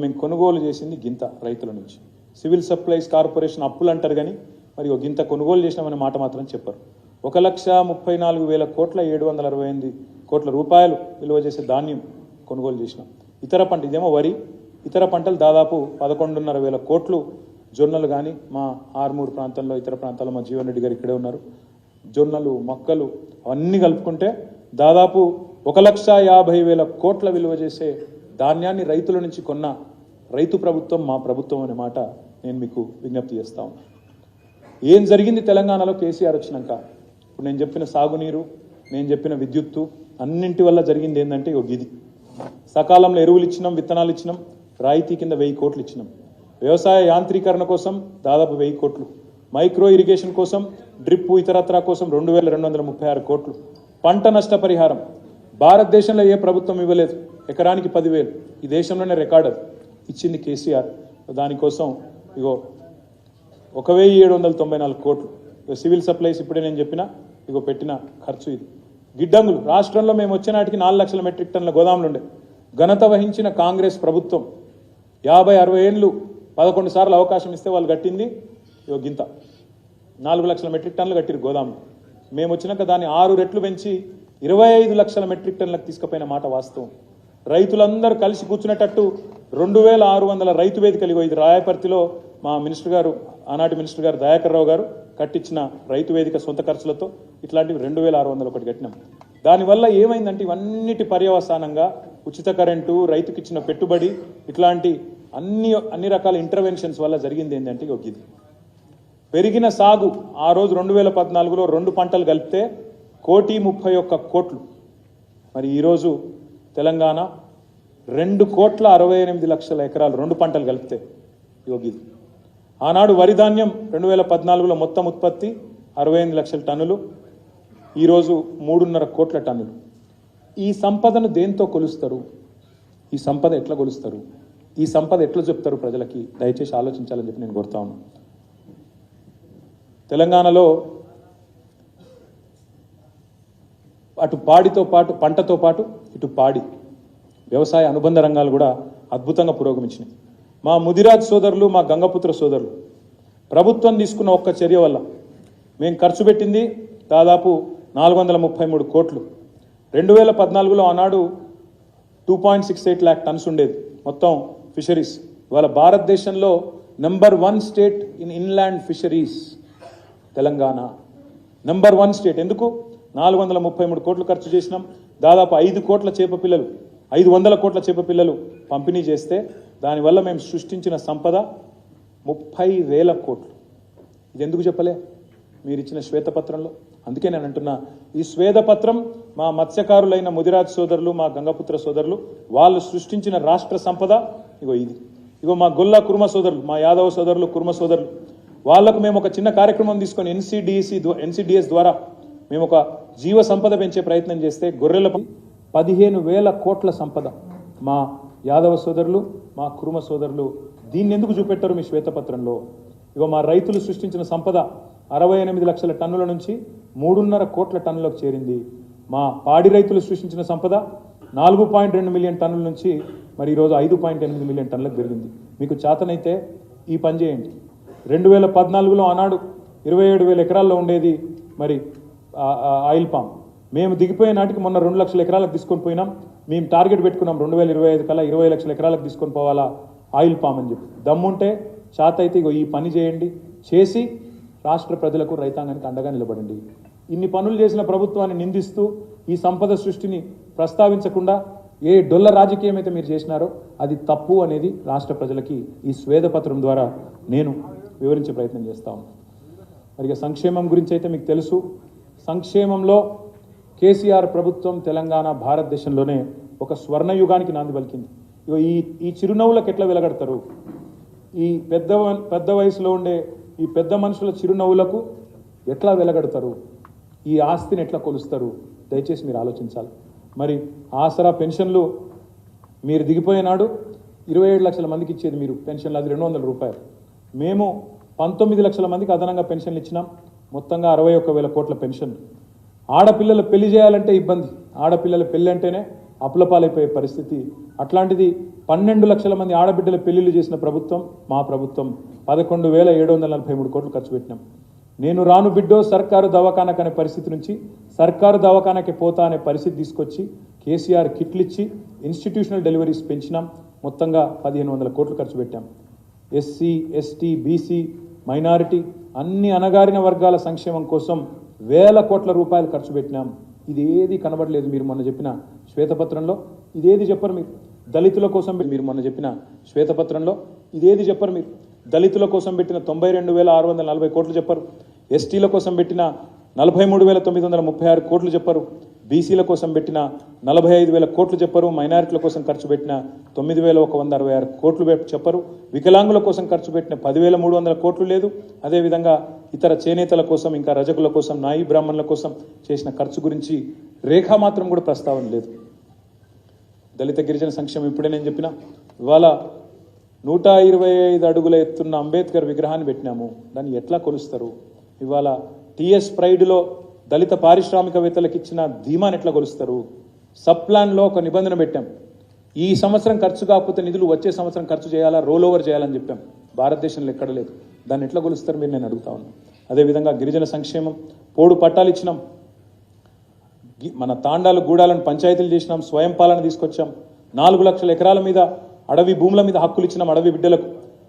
[SPEAKER 1] మేము కొనుగోలు చేసింది గింత రైతుల నుంచి. సివిల్ సప్లైస్ కార్పొరేషన్ అప్పులు అంటారు కానీ మరి గింత కొనుగోలు చేసినామనే మాట మాత్రం చెప్పరు. 1,34,000 కోట్ల 768 కోట్ల రూపాయలు విలువ చేసే ధాన్యం కొనుగోలు చేసినాం. ఇతర పంట, ఇదేమో వరి, ఇతర పంటలు దాదాపు 11,500 కోట్లు, జొన్నలు కానీ మా ఆర్మూరు ప్రాంతంలో, ఇతర ప్రాంతాల్లో మా జీవన్ రెడ్డి గారు ఇక్కడే ఉన్నారు, జొన్నలు, మొక్కలు అవన్నీ కలుపుకుంటే దాదాపు 1,50,000 కోట్ల విలువ చేసే ధాన్యాన్ని రైతుల నుంచి కొన్న రైతు ప్రభుత్వం మా ప్రభుత్వం అనే మాట నేను మీకు విజ్ఞప్తి చేస్తా ఉన్నాను. ఏం జరిగింది తెలంగాణలో కేసీఆర్ వచ్చినాక? ఇప్పుడు నేను చెప్పిన సాగునీరు, నేను చెప్పిన విద్యుత్తు అన్నింటి వల్ల జరిగింది ఏంటంటే ఇది. సకాలంలో ఎరువులు ఇచ్చినాం, విత్తనాలు ఇచ్చినాం, రాయితీ కింద 1000 కోట్లు ఇచ్చినాం. వ్యవసాయ యాంత్రీకరణ కోసం దాదాపు 1000 కోట్లు, మైక్రో ఇరిగేషన్ కోసం, డ్రిప్ ఇతరత్రా కోసం 2,236 కోట్లు, పంట నష్టపరిహారం భారతదేశంలో ఏ ప్రభుత్వం ఇవ్వలేదు, ఎకరానికి 10,000, ఈ దేశంలోనే రికార్డర్ ఇచ్చింది కేసీఆర్. దానికోసం 1,794 కోట్లు. సివిల్ సప్లైస్ ఇప్పుడే నేను చెప్పిన పెట్టిన ఖర్చు ఇది. గిడ్డంగులు రాష్ట్రంలో మేము వచ్చే నాటికి 4 లక్షల మెట్రిక్ టన్నుల గోదాములు ఉండే. ఘనత వహించిన కాంగ్రెస్ ప్రభుత్వం 50-60 ఏళ్ళు 11 సార్లు అవకాశం ఇస్తే వాళ్ళు కట్టింది గింత 4 లక్షల మెట్రిక్ టన్నులు కట్టిరు గోదాములు. మేము వచ్చినాక దాన్ని 6 రెట్లు పెంచి 25 లక్షల మెట్రిక్ టన్నులకు తీసుకుపోయిన మాట వాస్తవం. రైతులందరూ కలిసి కూర్చునేటట్టు 2,600 రైతు వేదికలు, ఇది రాయపర్తిలో మా మినిస్టర్ గారు, ఆనాటి మినిస్టర్ గారు దయాకర్ రావు గారు కట్టించిన రైతు వేదిక సొంత ఖర్చులతో ఇట్లాంటివి 2,601 కట్టినాం. దానివల్ల ఏమైందంటే ఇవన్నిటి పర్యవసానంగా ఉచిత కరెంటు, రైతుకి ఇచ్చిన పెట్టుబడి, ఇట్లాంటి అన్ని రకాల ఇంటర్వెన్షన్స్ వల్ల జరిగింది ఏంటంటే ఇది. పెరిగిన సాగు ఆ రోజు 2014లో 2 పంటలు కలిపితే 1,31 కోట్లు. మరి ఈరోజు తెలంగాణ 2,68,00,000 ఎకరాలు 2 పంటలు కలిపితే ఇది. ఆనాడు వరి ధాన్యం 2014లో మొత్తం ఉత్పత్తి 68 లక్షల టన్నులు, ఈరోజు 3.5 కోట్ల టన్నులు. ఈ సంపదను దేంతో కొలుస్తారు? ఈ సంపద ఎట్లా కొలుస్తారు? ఈ సంపద ఎట్లా చెప్తారు ప్రజలకి? దయచేసి ఆలోచించాలని చెప్పి నేను కోరుతా ఉన్నాను. తెలంగాణలో అటు పాడితో పాటు, పంటతో పాటు ఇటు పాడి వ్యవసాయ అనుబంధ రంగాలు కూడా అద్భుతంగా పురోగమించినాయి. మా ముదిరాజ్ సోదరులు, మా గంగపుత్ర సోదరులు ప్రభుత్వం తీసుకున్న ఒక్క చర్య వల్ల మేము ఖర్చు పెట్టింది దాదాపు 433 కోట్లు. 2014లో ఆనాడు 2.68 lakh టన్స్ ఉండేది మొత్తం ఫిషరీస్. ఇవాళ భారతదేశంలో number 1 state in inland fisheries Telangana. Number 1 state. ఎందుకు? 433 కోట్లు ఖర్చు చేసినాం. దాదాపు 500 కోట్ల చేప పిల్లలు పంపిణీ చేస్తే దానివల్ల మేము సృష్టించిన సంపద 30,000 కోట్లు. ఇది ఎందుకు చెప్పలే మీరు ఇచ్చిన శ్వేతపత్రంలో? అందుకే నేను అంటున్నా, ఈ శ్వేతపత్రం మా మత్స్యకారులైన ముదిరాజ్ సోదరులు, మా గంగపుత్ర సోదరులు వాళ్ళు సృష్టించిన రాష్ట్ర సంపద ఇది. మా గొల్ల కుర్మ సోదరులు, మా యాదవ సోదరులు, కుర్మ సోదరులు, వాళ్లకు మేము ఒక చిన్న కార్యక్రమం తీసుకొని NCDS ద్వారా మేము ఒక జీవ సంపద పెంచే ప్రయత్నం చేస్తే గొర్రెల 15,000 కోట్ల సంపద మా యాదవ సోదరులు, మా కుర్మ సోదరులు. దీన్ని ఎందుకు చూపెట్టారు మీ శ్వేతపత్రంలో? మా రైతులు సృష్టించిన సంపద 68 లక్షల టన్నుల నుంచి 3.5 కోట్ల టన్నులకు చేరింది. మా పాడి రైతులు సృష్టించిన సంపద 4.2 మిలియన్ టన్నుల నుంచి మరి ఈరోజు 5.8 మిలియన్ టన్నులకు పెరిగింది. మీకు చేతనైతే ఈ పని చేయండి. 2014లో ఆనాడు 27,000 ఎకరాల్లో ఉండేది మరి ఆయిల్ పామ్. మేము దిగిపోయే నాటికి మొన్న 2 లక్షల ఎకరాలకు తీసుకొని పోయినాం. మేము టార్గెట్ పెట్టుకున్నాం 2025 కల్లా 20 లక్షల ఎకరాలకు తీసుకొని పోవాలా ఆయిల్ పామ్ అని చెప్పి. దమ్ముంటే చేత అయితే ఇగో ఈ పని చేయండి, చేసి రాష్ట్ర ప్రజలకు రైతాంగానికి అండగా నిలబడండి. ఇన్ని పనులు చేసిన ప్రభుత్వాన్ని నిందిస్తూ ఈ సంపద సృష్టిని ప్రస్తావించకుండా ఏ డొల్ల రాజకీయం అయితే మీరు చేసినారో అది తప్పు అనేది రాష్ట్ర ప్రజలకి ఈ స్వేదపత్రం ద్వారా నేను వివరించే ప్రయత్నం చేస్తా ఉన్నాను. మరి సంక్షేమం గురించి అయితే మీకు తెలుసు. సంక్షేమంలో కేసీఆర్ ప్రభుత్వం తెలంగాణ భారతదేశంలోనే ఒక స్వర్ణయుగానికి నాంది పలికింది. ఇగో ఈ చిరునవ్వులకు ఎట్లా వెలగడతారు? ఈ పెద్ద వయసులో ఉండే ఈ పెద్ద మనుషుల చిరునవ్వులకు ఎట్లా వెలగడతారు? ఈ ఆస్తిని ఎట్లా కొలుస్తారు? దయచేసి మీరు ఆలోచించాలి. మరి ఆసరా పెన్షన్లు మీరు దిగిపోయేనాడు 27 లక్షల మందికి ఇచ్చేది మీరు పెన్షన్లు, అది 200 రూపాయలు. మేము 19 లక్షల మందికి అదనంగా పెన్షన్లు ఇచ్చినాం. మొత్తంగా 61,000 కోట్ల పెన్షన్. ఆడపిల్లలు పెళ్లి చేయాలంటే ఇబ్బంది, ఆడపిల్లల పెళ్లి అంటేనే అప్పులపాలైపోయే పరిస్థితి. అట్లాంటిది 12 లక్షల మంది ఆడబిడ్డల పెళ్లిళ్ళు చేసిన ప్రభుత్వం మా ప్రభుత్వం. 11,743 కోట్లు ఖర్చు పెట్టినాం. నేను రాను బిడ్డో సర్కారు దవాఖానకు అనే పరిస్థితి నుంచి సర్కారు దవాఖానకి పోతా అనే పరిస్థితి తీసుకొచ్చి కేసీఆర్ కిట్లు ఇచ్చి ఇన్స్టిట్యూషనల్ డెలివరీస్ పెంచినాం. మొత్తంగా 1,500 కోట్లు ఖర్చు పెట్టాం. ఎస్సీ, ఎస్టీ, బీసీ, మైనారిటీ అన్ని అణగారిన వర్గాల సంక్షేమం కోసం వేల కోట్ల రూపాయలు ఖర్చు పెట్టినాం. ఇది ఏది కనబడలేదు మీరు మొన్న చెప్పిన శ్వేతపత్రంలో. ఇదేది చెప్పరు మీరు. దళితుల కోసం మీరు మొన్న చెప్పిన శ్వేతపత్రంలో ఇదేది చెప్పరు మీరు. దళితుల కోసం పెట్టిన 92,640 కోట్లు చెప్పరు. ఎస్టీల కోసం పెట్టిన 43,936 కోట్లు చెప్పరు. బీసీల కోసం పెట్టిన 45,000 కోట్లు చెప్పరు. మైనారిటీల కోసం ఖర్చు పెట్టిన 9,166 కోట్లు చెప్పరు. వికలాంగుల కోసం ఖర్చు పెట్టిన 10,300 కోట్లు లేదు. అదేవిధంగా ఇతర చేనేతల కోసం, ఇంకా రజకుల కోసం, నాయి బ్రాహ్మణుల కోసం చేసిన ఖర్చు గురించి రేఖా మాత్రం కూడా ప్రస్తావన లేదు. దళిత గిరిజన సంక్షేమం ఇప్పుడే నేను చెప్పిన. ఇవాళ 125 అడుగుల ఎత్తున్న అంబేద్కర్ విగ్రహాన్ని పెట్టినాము. దాన్ని ఎట్లా కొలుస్తారు? ఇవాళ టీఎస్ ప్రైడ్లో దళిత పారిశ్రామికవేత్తలకు ఇచ్చిన ధీమాని ఎట్లా కొలుస్తారు? సబ్ ప్లాన్లో ఒక నిబంధన పెట్టాం. ఈ సంవత్సరం ఖర్చు కాకపోతే నిధులు వచ్చే సంవత్సరం ఖర్చు చేయాలా, రోల్ ఓవర్ చేయాలని చెప్పాం. భారతదేశంలో ఎక్కడ లేదు. దాన్ని ఎట్లా కొలుస్తారు మీరు? నేను అడుగుతా ఉన్నాను. అదేవిధంగా గిరిజన సంక్షేమం పోడు పట్టాలు ఇచ్చినాం. మన తాండాలు, గూడాలను పంచాయతీలు చేసినాం. స్వయం పాలన తీసుకొచ్చాం. 4 లక్షల ఎకరాల మీద అడవి భూముల మీద హక్కులు ఇచ్చినాం అడవి బిడ్డలకు.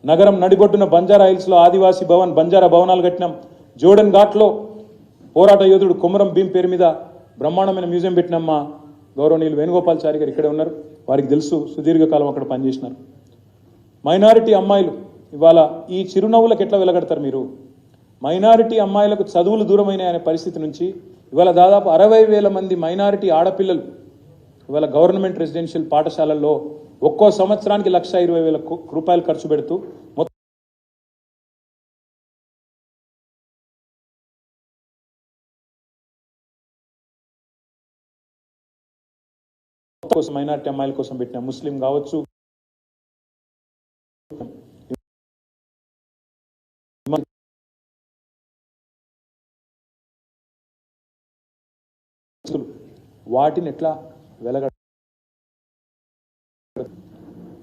[SPEAKER 1] నగరం నడిబొడ్డున బంజారా హిల్స్లో ఆదివాసీ భవన్, బంజారా భవనాలు కట్టినాం. జోడన్ ఘాట్లో పోరాట యోధుడు కొమరం భీం పేరు మీద బ్రహ్మాండమైన మ్యూజియం పెట్టినాం. మా గౌరవనీయులు వేణుగోపాల్చారి గారు ఇక్కడే ఉన్నారు. వారికి తెలుసు, సుదీర్ఘకాలం అక్కడ పనిచేసినారు. మైనారిటీ అమ్మాయిలు ఇవాళ ఈ చిరునవ్వులకు ఎట్లా వెలగడతారు మీరు? మైనారిటీ అమ్మాయిలకు చదువులు దూరమైన అనే పరిస్థితి నుంచి ఇవాళ దాదాపు 60,000 మంది మైనారిటీ ఆడపిల్లలు ఇవాళ గవర్నమెంట్ రెసిడెన్షియల్ పాఠశాలల్లో ఒక్కో సంవత్సరానికి 1,20,000 రూపాయలు ఖర్చు పెడుతూ మొత్తం కోసం మైనారిటీ అమ్మాయిల కోసం పెట్టిన ముస్లిం కావచ్చు, వాటిని ఎట్లా వెలగ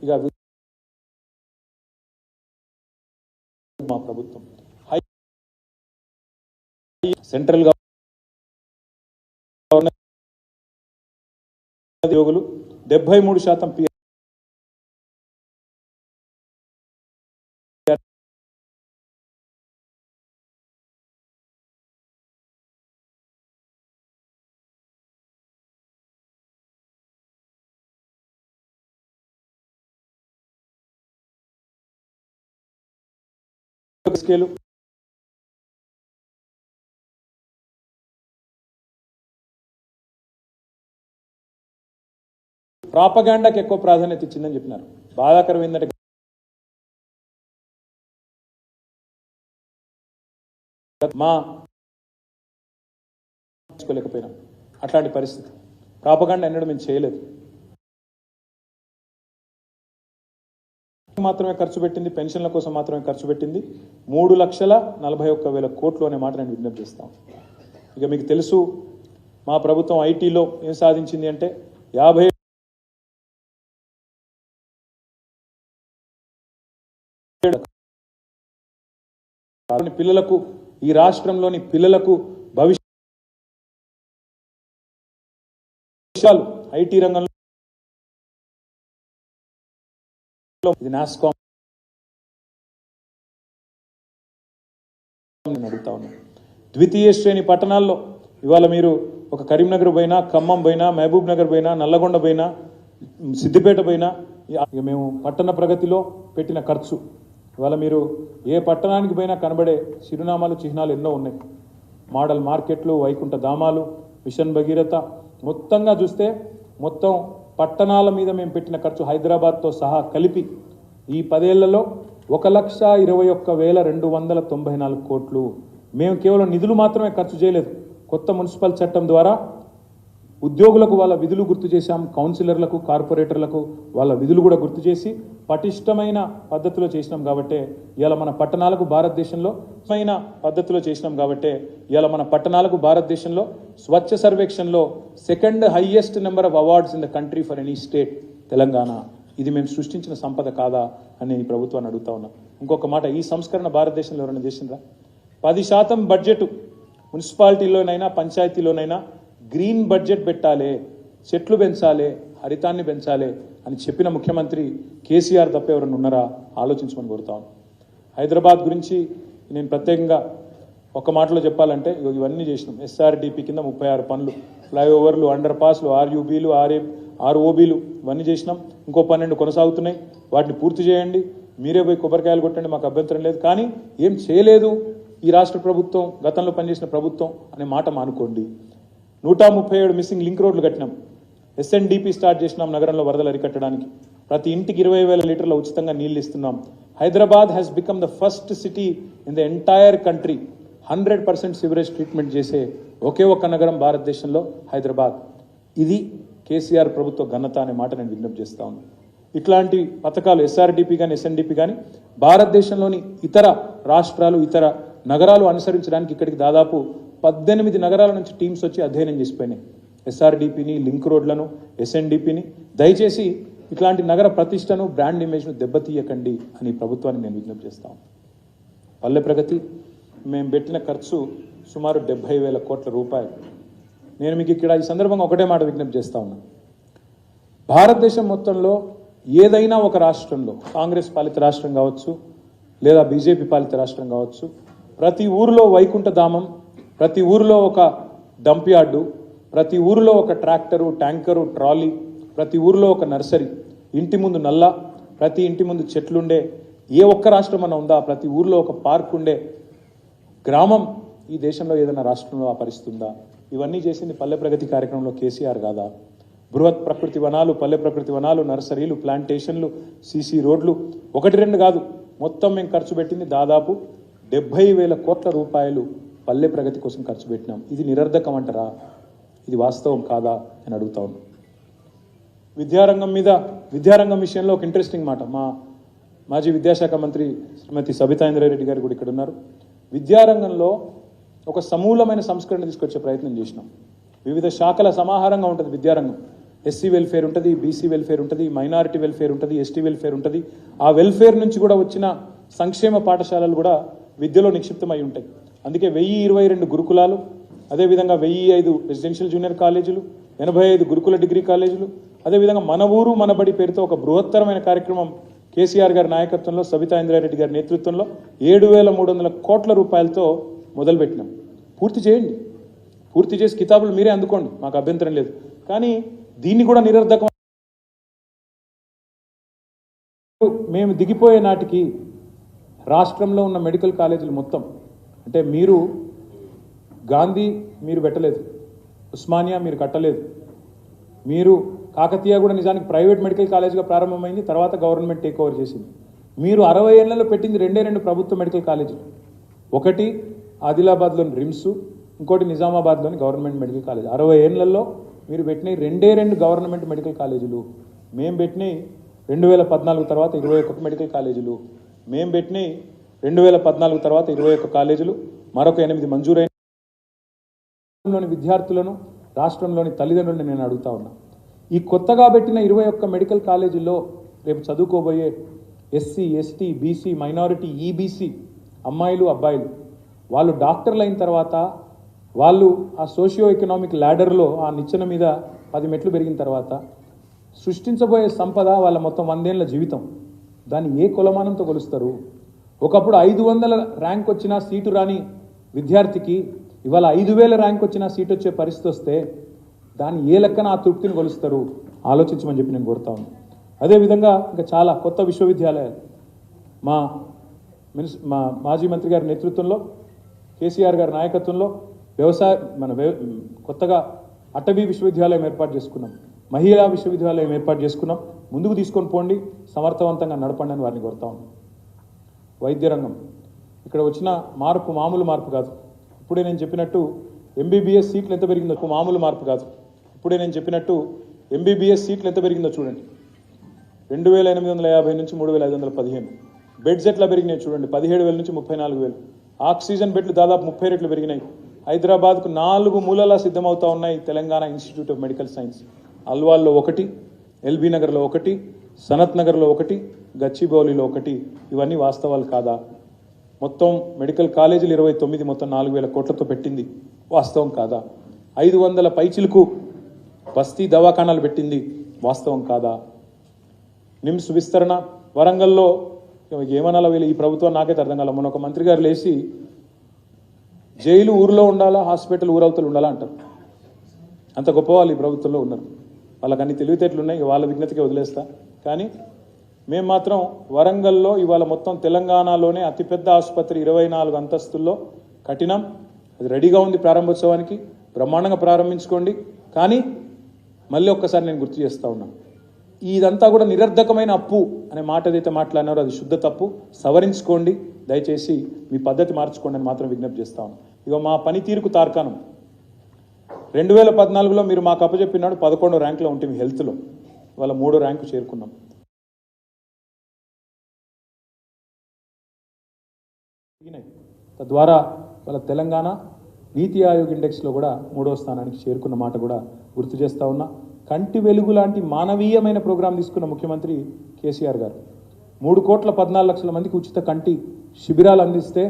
[SPEAKER 1] ఇక మా ప్రభుత్వం సెంట్రల్ గవర్నమెంట్ ఉద్యోగులు 73% స్కేలు ప్రాపగాండాకి ఎక్కువ ప్రాధాన్యత ఇచ్చిందని చెప్పినారు. బాధాకరం ఏంటంటే మా తీసుకోలేకపోయినాం. అట్లాంటి పరిస్థితి. ప్రాపగాండా ఎన్నడూ మేము చేయలేదు. మాత్రమే ఖర్చు పెట్టింది, పెన్షన్ల కోసం మాత్రమే ఖర్చు పెట్టింది 3,41,000 కోట్లు అనే మాట నేను విజ్ఞప్తి చేస్తాను. ఇక మీకు తెలుసు మా ప్రభుత్వం ఐటీలో ఏం సాధించింది అంటే 50 పిల్లలకు, ఈ రాష్ట్రంలోని పిల్లలకు భవిష్యత్తు ఐటీ రంగంలో ఇది నాస్కామ్ అడుగుతా ఉన్నాను. ద్వితీయ శ్రేణి పట్టణాల్లో ఇవాళ మీరు ఒక కరీంనగర్ పోయినా, ఖమ్మం పోయినా, మహబూబ్ నగర్ పోయినా, నల్లగొండ పోయినా, సిద్దిపేట పోయినా, ఇక మేము పట్టణ ప్రగతిలో పెట్టిన ఖర్చు ఇవాళ మీరు ఏ పట్టణానికి పోయినా కనబడే చిరునామాలు, చిహ్నాలు ఎన్నో ఉన్నాయి. మోడల్ మార్కెట్లు, వైకుంఠ ధామాలు, మిషన్ భగీరథ, మొత్తంగా చూస్తే మొత్తం పట్టణాల మీద మేము పెట్టిన ఖర్చు హైదరాబాద్తో సహా కలిపి ఈ 10 ఏళ్లలో 1,21,294 కోట్లు. మేము కేవలం నిధులు మాత్రమే ఖర్చు చేయలేదు. కొత్త మున్సిపల్ చట్టం ద్వారా ఉద్యోగులకు వాళ్ళ విధులు గుర్తు చేశాం, కౌన్సిలర్లకు, కార్పొరేటర్లకు వాళ్ళ విధులు కూడా గుర్తు చేసి పటిష్టమైన పద్ధతిలో చేసినాం. కాబట్టే ఇవాళ మన పట్టణాలకు భారతదేశంలో స్వచ్ఛ సర్వేక్షణలో second highest number of awards in the country for any state Telangana. ఇది మేము సృష్టించిన సంపద కాదా అని నేను ఈ ప్రభుత్వాన్ని అడుగుతా ఉన్నా. ఇంకొక మాట, ఈ సంస్కరణ భారతదేశంలో ఎవరైనా చేసిందా? 10% బడ్జెట్ మున్సిపాలిటీలోనైనా పంచాయతీలోనైనా గ్రీన్ బడ్జెట్ పెట్టాలి, చెట్లు పెంచాలి, హరితాన్ని పెంచాలి అని చెప్పిన ముఖ్యమంత్రి కేసీఆర్ తప్ప ఎవరైనా ఉన్నారా ఆలోచించమని కోరుతాను. హైదరాబాద్ గురించి నేను ప్రత్యేకంగా ఒక మాటలో చెప్పాలంటే ఇవన్నీ చేసినాం. ఎస్ఆర్డిపి కింద 36 పనులు, ఫ్లైఓవర్లు, అండర్ పాస్లు, ఆర్యూబీలు, ఆర్ఓబీలు ఇవన్నీ చేసినాం. ఇంకో 12 కొనసాగుతున్నాయి. వాటిని పూర్తి చేయండి, మీరే పోయి కొబ్బరికాయలు కొట్టండి, మాకు అభ్యంతరం లేదు. కానీ ఏం చేయలేదు ఈ రాష్ట్ర ప్రభుత్వం, గతంలో పనిచేసిన ప్రభుత్వం అనే మాట మానుకోండి. 137 మిస్సింగ్ లింక్ రోడ్లు కట్టినాం. ఎస్ఎన్డిపి స్టార్ట్ చేసినాం నగరంలో వరదలు అరికట్టడానికి. ప్రతి ఇంటికి 20,000 లీటర్ల ఉచితంగా నీళ్లు ఇస్తున్నాం. Hyderabad has become the first city in the entire country 100% sewerage treatment చేసే ఒకే ఒక్క నగరం భారతదేశంలో హైదరాబాద్. ఇది కేసీఆర్ ప్రభుత్వ ఘనత అనే మాట నేను విజ్ఞప్తి చేస్తా ఉన్నాను. ఇట్లాంటి పథకాలు ఎస్ఆర్డిపి కానీ ఎస్ఎన్డిపి కానీ భారతదేశంలోని ఇతర రాష్ట్రాలు, ఇతర నగరాలు అనుసరించడానికి ఇక్కడికి దాదాపు 18 నగరాల నుంచి టీమ్స్ వచ్చి అధ్యయనం చేసిపోయినాయి. ఎస్ఆర్డిపిని, లింక్ రోడ్లను, ఎస్ఎన్డిపిని. దయచేసి ఇట్లాంటి నగర ప్రతిష్టను, బ్రాండ్ ఇమేజ్ను దెబ్బతీయకండి అని ప్రభుత్వాన్ని నేను విజ్ఞప్తి చేస్తాను. పల్లె ప్రగతి మేము పెట్టిన ఖర్చు సుమారు 70,000 కోట్ల రూపాయలు. నేను మీకు ఇక్కడ ఈ సందర్భంగా ఒకటే మాట విజ్ఞప్తి చేస్తా ఉన్నాను. భారతదేశం మొత్తంలో ఏదైనా ఒక రాష్ట్రంలో, కాంగ్రెస్ పాలిత రాష్ట్రం కావచ్చు లేదా బీజేపీ పాలిత రాష్ట్రం కావచ్చు, ప్రతి ఊరిలో వైకుంఠ ధామం, ప్రతి ఊరిలో ఒక డంప్ యార్డు, ప్రతి ఊరిలో ఒక ట్రాక్టరు, ట్యాంకరు, ట్రాలీ, ప్రతి ఊరిలో ఒక నర్సరీ, ఇంటి ముందు నల్ల, ప్రతి ఇంటి ముందు చెట్లుండే ఏ ఒక్క రాష్ట్రం అన్న ఉందా? ప్రతి ఊరిలో ఒక పార్క్ ఉండే గ్రామం ఈ దేశంలో ఏదైనా రాష్ట్రంలో అపరిస్తుందా? ఇవన్నీ చేసింది పల్లె ప్రగతి కార్యక్రమంలో కేసీఆర్ కాదా? బృహత్ ప్రకృతి వనాలు, పల్లె ప్రకృతి వనాలు, నర్సరీలు, ప్లాంటేషన్లు, సీసీ రోడ్లు 1-2 కాదు, మొత్తం మేము ఖర్చు పెట్టింది దాదాపు 70,000 కోట్ల రూపాయలు పల్లె ప్రగతి కోసం ఖర్చు పెట్టినాం. ఇది నిరర్ధకం అంటారా? ఇది వాస్తవం కాదా అని అడుగుతా ఉన్నాం. విద్యారంగం విషయంలో ఒక ఇంట్రెస్టింగ్ మాట, మా మాజీ విద్యాశాఖ మంత్రి శ్రీమతి సబితా ఇంద్రారెడ్డి గారు కూడా ఇక్కడ ఉన్నారు. విద్యారంగంలో ఒక సమూలమైన సంస్కరణ తీసుకొచ్చే ప్రయత్నం చేసినాం. వివిధ శాఖల సమాహారంగా ఉంటుంది విద్యారంగం. ఎస్సీ వెల్ఫేర్ ఉంటుంది, బీసీ వెల్ఫేర్ ఉంటుంది, మైనారిటీ వెల్ఫేర్ ఉంటుంది, ఎస్టీ వెల్ఫేర్ ఉంటుంది. ఆ వెల్ఫేర్ నుంచి కూడా వచ్చిన సంక్షేమ పాఠశాలలు కూడా విద్యలో నిక్షిప్తమై ఉంటాయి. అందుకే 1022 గురుకులాలు, అదేవిధంగా 1005 రెసిడెన్షియల్ జూనియర్ కాలేజీలు, 85 గురుకుల డిగ్రీ కాలేజీలు, అదేవిధంగా మన ఊరు మన బడి పేరుతో ఒక బృహత్తరమైన కార్యక్రమం కేసీఆర్ గారి నాయకత్వంలో, సబితా ఇంద్రారెడ్డి గారి నేతృత్వంలో 7,300 కోట్ల రూపాయలతో మొదలుపెట్టినాం. పూర్తి చేయండి, పూర్తి చేసి కితాబులు మీరే అందుకోండి, మాకు అభ్యంతరం లేదు. కానీ దీన్ని కూడా నిరర్ధకం. మేము దిగిపోయే నాటికి రాష్ట్రంలో ఉన్న మెడికల్ కాలేజీలు మొత్తం, అంటే మీరు గాంధీ మీరు పెట్టలేదు, ఉస్మానియా మీరు కట్టలేదు, మీరు కాకతీయ కూడా నిజానికి ప్రైవేట్ మెడికల్ కాలేజ్గా ప్రారంభమైంది, తర్వాత గవర్నమెంట్ టేక్ ఓవర్ చేసింది. మీరు 60 ఏళ్లలో పెట్టింది 2 ప్రభుత్వ మెడికల్ కాలేజీలు. ఒకటి ఆదిలాబాద్లోని రిమ్స్, ఇంకోటి నిజామాబాద్లోని గవర్నమెంట్ మెడికల్ కాలేజ్. 60 ఏళ్లలో మీరు పెట్టినవి 2 గవర్నమెంట్ మెడికల్ కాలేజీలు. మేము పెట్టినవి 2014 తర్వాత 21 మెడికల్ కాలేజీలు, మేము పెట్టినాయి 2014 తర్వాత 21 కాలేజీలు, మరొక 8 మంజూరైన. రాష్ట్రంలోని విద్యార్థులను, రాష్ట్రంలోని తల్లిదండ్రులను నేను అడుగుతా ఉన్నా, ఈ కొత్తగా పెట్టిన 21 మెడికల్ కాలేజీల్లో రేపు చదువుకోబోయే SC, ST, BC, minority, EBC అమ్మాయిలు, అబ్బాయిలు వాళ్ళు డాక్టర్లు అయిన తర్వాత, వాళ్ళు ఆ సోషియో ఎకనామిక్ ల్యాడర్లో ఆ నిచ్చెన మీద 10 మెట్లు పెరిగిన తర్వాత సృష్టించబోయే సంపద వాళ్ళ మొత్తం 100 ఏళ్ల జీవితం. దాన్ని ఏ కొలమానంతో కొలుస్తారు? ఒకప్పుడు 500 ర్యాంక్ వచ్చినా సీటు రాని విద్యార్థికి ఇవాళ 5000 ర్యాంక్ వచ్చినా సీట్ వచ్చే పరిస్థితి వస్తే దాన్ని ఏ లెక్కన ఆ తృప్తిని కొలుస్తారు? ఆలోచించమని చెప్పి నేను కోరుతా ఉన్నాను. అదేవిధంగా ఇంకా చాలా కొత్త విశ్వవిద్యాలయాలు మా మాజీ మంత్రి గారి నేతృత్వంలో, కేసీఆర్ గారి నాయకత్వంలో కొత్తగా అటవీ విశ్వవిద్యాలయం ఏర్పాటు చేసుకున్నాం, మహిళా విశ్వవిద్యాలయం ఏర్పాటు చేసుకున్నాం. ముందుకు తీసుకొని పోండి, సమర్థవంతంగా నడపండి అని వారిని కోరుతా ఉన్నాం. వైద్య రంగం ఇక్కడ వచ్చిన మార్పు మామూలు మార్పు కాదు. ఇప్పుడే నేను చెప్పినట్టు ఎంబీబీఎస్ సీట్లు ఎంత పెరిగిందో మామూలు మార్పు కాదు. ఇప్పుడే నేను చెప్పినట్టు ఎంబీబీఎస్ సీట్లు ఎంత పెరిగిందో చూడండి. 2850 నుంచి 3515. బెడ్స్ ఎట్లా పెరిగినాయి చూడండి, 17,000 నుంచి 34,000. ఆక్సిజన్ బెడ్లు దాదాపు 30 రెట్లు పెరిగినాయి. హైదరాబాద్కు 4 మూలలా సిద్ధమవుతా ఉన్నాయి Telangana institute of medical science. అల్వాల్లో 1, ఎల్బీ నగర్లో 1, సనత్ నగర్లో 1, గచ్చిబౌలిలో 1. ఇవన్నీ వాస్తవాలు కాదా? మొత్తం మెడికల్ కాలేజీలు 29, మొత్తం 4,000 కోట్లతో పెట్టింది వాస్తవం కాదా? 500 పైచిలకు బస్తీ దవాఖానాలు పెట్టింది వాస్తవం కాదా? నిమ్స్ విస్తరణ వరంగల్లో ఏమనాలో వీళ్ళు ఈ ప్రభుత్వం నాకైతే అర్థం కాల. మొన్న ఒక మంత్రి గారు లేచి జైలు ఊరిలో ఉండాలా, హాస్పిటల్ ఊరవతలు ఉండాలా అంటారు. అంత గొప్ప వాళ్ళు ఈ ప్రభుత్వంలో ఉన్నారు. వాళ్ళకి అన్ని తెలివితేటలు ఉన్నాయి, వాళ్ళ విజ్ఞతకే వదిలేస్తా. కానీ మేము మాత్రం వరంగల్లో ఇవాళ మొత్తం తెలంగాణలోనే అతిపెద్ద ఆసుపత్రి 24 అంతస్తుల్లో కట్టినాం. అది రెడీగా ఉంది ప్రారంభోత్సవానికి, బ్రహ్మాండంగా ప్రారంభించుకోండి. కానీ మళ్ళీ ఒక్కసారి నేను గుర్తు చేస్తూ ఉన్నాను, ఇదంతా కూడా నిరర్ధకమైన అప్పు అనే మాట ఏదైతే మాట్లాడినారో అది శుద్ధ తప్పు. సవరించుకోండి, దయచేసి మీ పద్ధతి మార్చుకోండి అని మాత్రం విజ్ఞప్తి చేస్తా ఉన్నాం. ఇక మా పనితీరుకు తార్కాణం 2014లో మీరు మాకు అప్పచెప్పినాడు 11వ ర్యాంకులో ఉంటే మీ హెల్త్లో, ఇవాళ 3వ ర్యాంకు చేరుకున్నాం. తద్వారా వాళ్ళ తెలంగాణ నీతి ఆయోగ్ ఇండెక్స్లో కూడా 3వ స్థానానికి చేరుకున్న మాట కూడా గుర్తు చేస్తూ ఉన్నా. కంటి వెలుగు లాంటి మానవీయమైన ప్రోగ్రాం తీసుకున్న ముఖ్యమంత్రి కేసీఆర్ గారు 3,14,00,000 మందికి ఉచిత కంటి శిబిరాలు అందిస్తే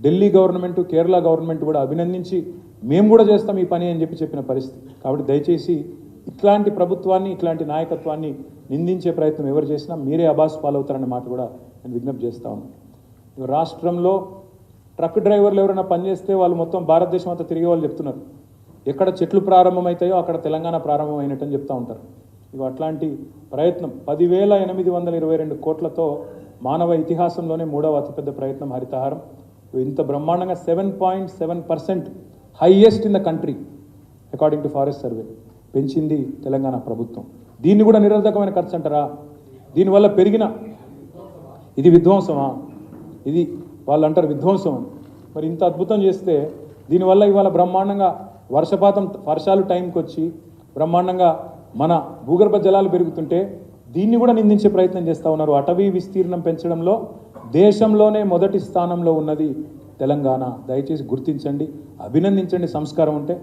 [SPEAKER 1] ఢిల్లీ గవర్నమెంట్, కేరళ గవర్నమెంట్ కూడా అభినందించి మేము కూడా చేస్తాం ఈ పని అని చెప్పిన పరిస్థితి. కాబట్టి దయచేసి ఇట్లాంటి ప్రభుత్వాన్ని, ఇట్లాంటి నాయకత్వాన్ని నిందించే ప్రయత్నం ఎవరు చేసినా మీరే అబాస్ పాలవుతారనే మాట కూడా నేను విజ్ఞప్తి చేస్తా ఉన్నాను. రాష్ట్రంలో ట్రక్ డ్రైవర్లు ఎవరైనా పనిచేస్తే వాళ్ళు మొత్తం భారతదేశం అంతా తిరిగే వాళ్ళు చెప్తున్నారు, ఎక్కడ చెట్లు ప్రారంభమవుతాయో అక్కడ తెలంగాణ ప్రారంభమైనట్టని చెప్తూ ఉంటారు. ఇవి అట్లాంటి ప్రయత్నం 10,822 కోట్లతో మానవ ఇతిహాసంలోనే 3వ అతిపెద్ద ప్రయత్నం హరితహారం. ఇంత బ్రహ్మాండంగా 7.7% highest in the country according to forest survey పెంచింది తెలంగాణ ప్రభుత్వం. దీన్ని కూడా నిరర్ధకమైన ఖర్చు అంటారా? దీనివల్ల పెరిగిన ఇది విధ్వంసమా? ఇది వాళ్ళు అంటారు విధ్వంసం. మరి ఇంత అద్భుతం చేస్తే దీనివల్ల ఇవాళ బ్రహ్మాండంగా వర్షాలు టైంకి వచ్చి బ్రహ్మాండంగా మన భూగర్భ జలాలు పెరుగుతుంటే దీన్ని కూడా నిందించే ప్రయత్నం చేస్తూ ఉన్నారు. అటవీ విస్తీర్ణం పెంచడంలో దేశంలోనే మొదటి స్థానంలో ఉన్నది తెలంగాణ. దయచేసి గుర్తించండి, అభినందించండి సంస్కారం ఉంటే,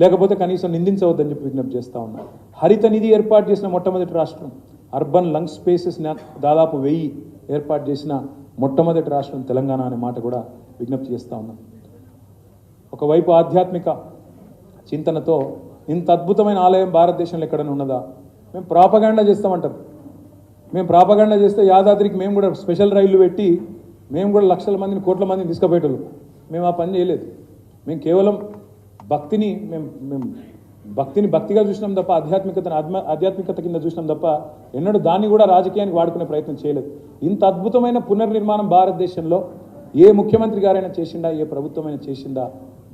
[SPEAKER 1] లేకపోతే కనీసం నిందించవద్దని చెప్పి విజ్ఞప్తి చేస్తూ ఉన్నారు. హరిత నిధి ఏర్పాటు చేసిన మొట్టమొదటి రాష్ట్రం, అర్బన్ లంగ్ స్పేసెస్ దాదాపు 1000 ఏర్పాటు చేసిన మొట్టమొదటి రాష్ట్రం తెలంగాణ అనే మాట కూడా విజ్ఞప్తి చేస్తూ ఉన్నాం. ఒకవైపు ఆధ్యాత్మిక చింతనతో ఇంత అద్భుతమైన ఆలయం భారతదేశంలో ఎక్కడైనా ఉన్నదా? మేము ప్రాపగాండా చేస్తామంటారు. మేము ప్రాపగాండా చేస్తే యాదాద్రికి మేము కూడా స్పెషల్ రైళ్లు పెట్టి మేము కూడా లక్షల మందిని, కోట్ల మందిని తీసుకుపోయేటోళ్ళు. మేము ఆ పని చేయలేదు. మేము కేవలం భక్తిని భక్తిగా చూసినాం తప్ప ఆధ్యాత్మికత కింద చూసినాం తప్ప ఎన్నడూ దాన్ని కూడా రాజకీయానికి వాడుకునే ప్రయత్నం చేయలేదు. ఇంత అద్భుతమైన పునర్నిర్మాణం భారతదేశంలో ఏ ముఖ్యమంత్రి గారైనా చేసిందా, ఏ ప్రభుత్వమైనా చేసిందా?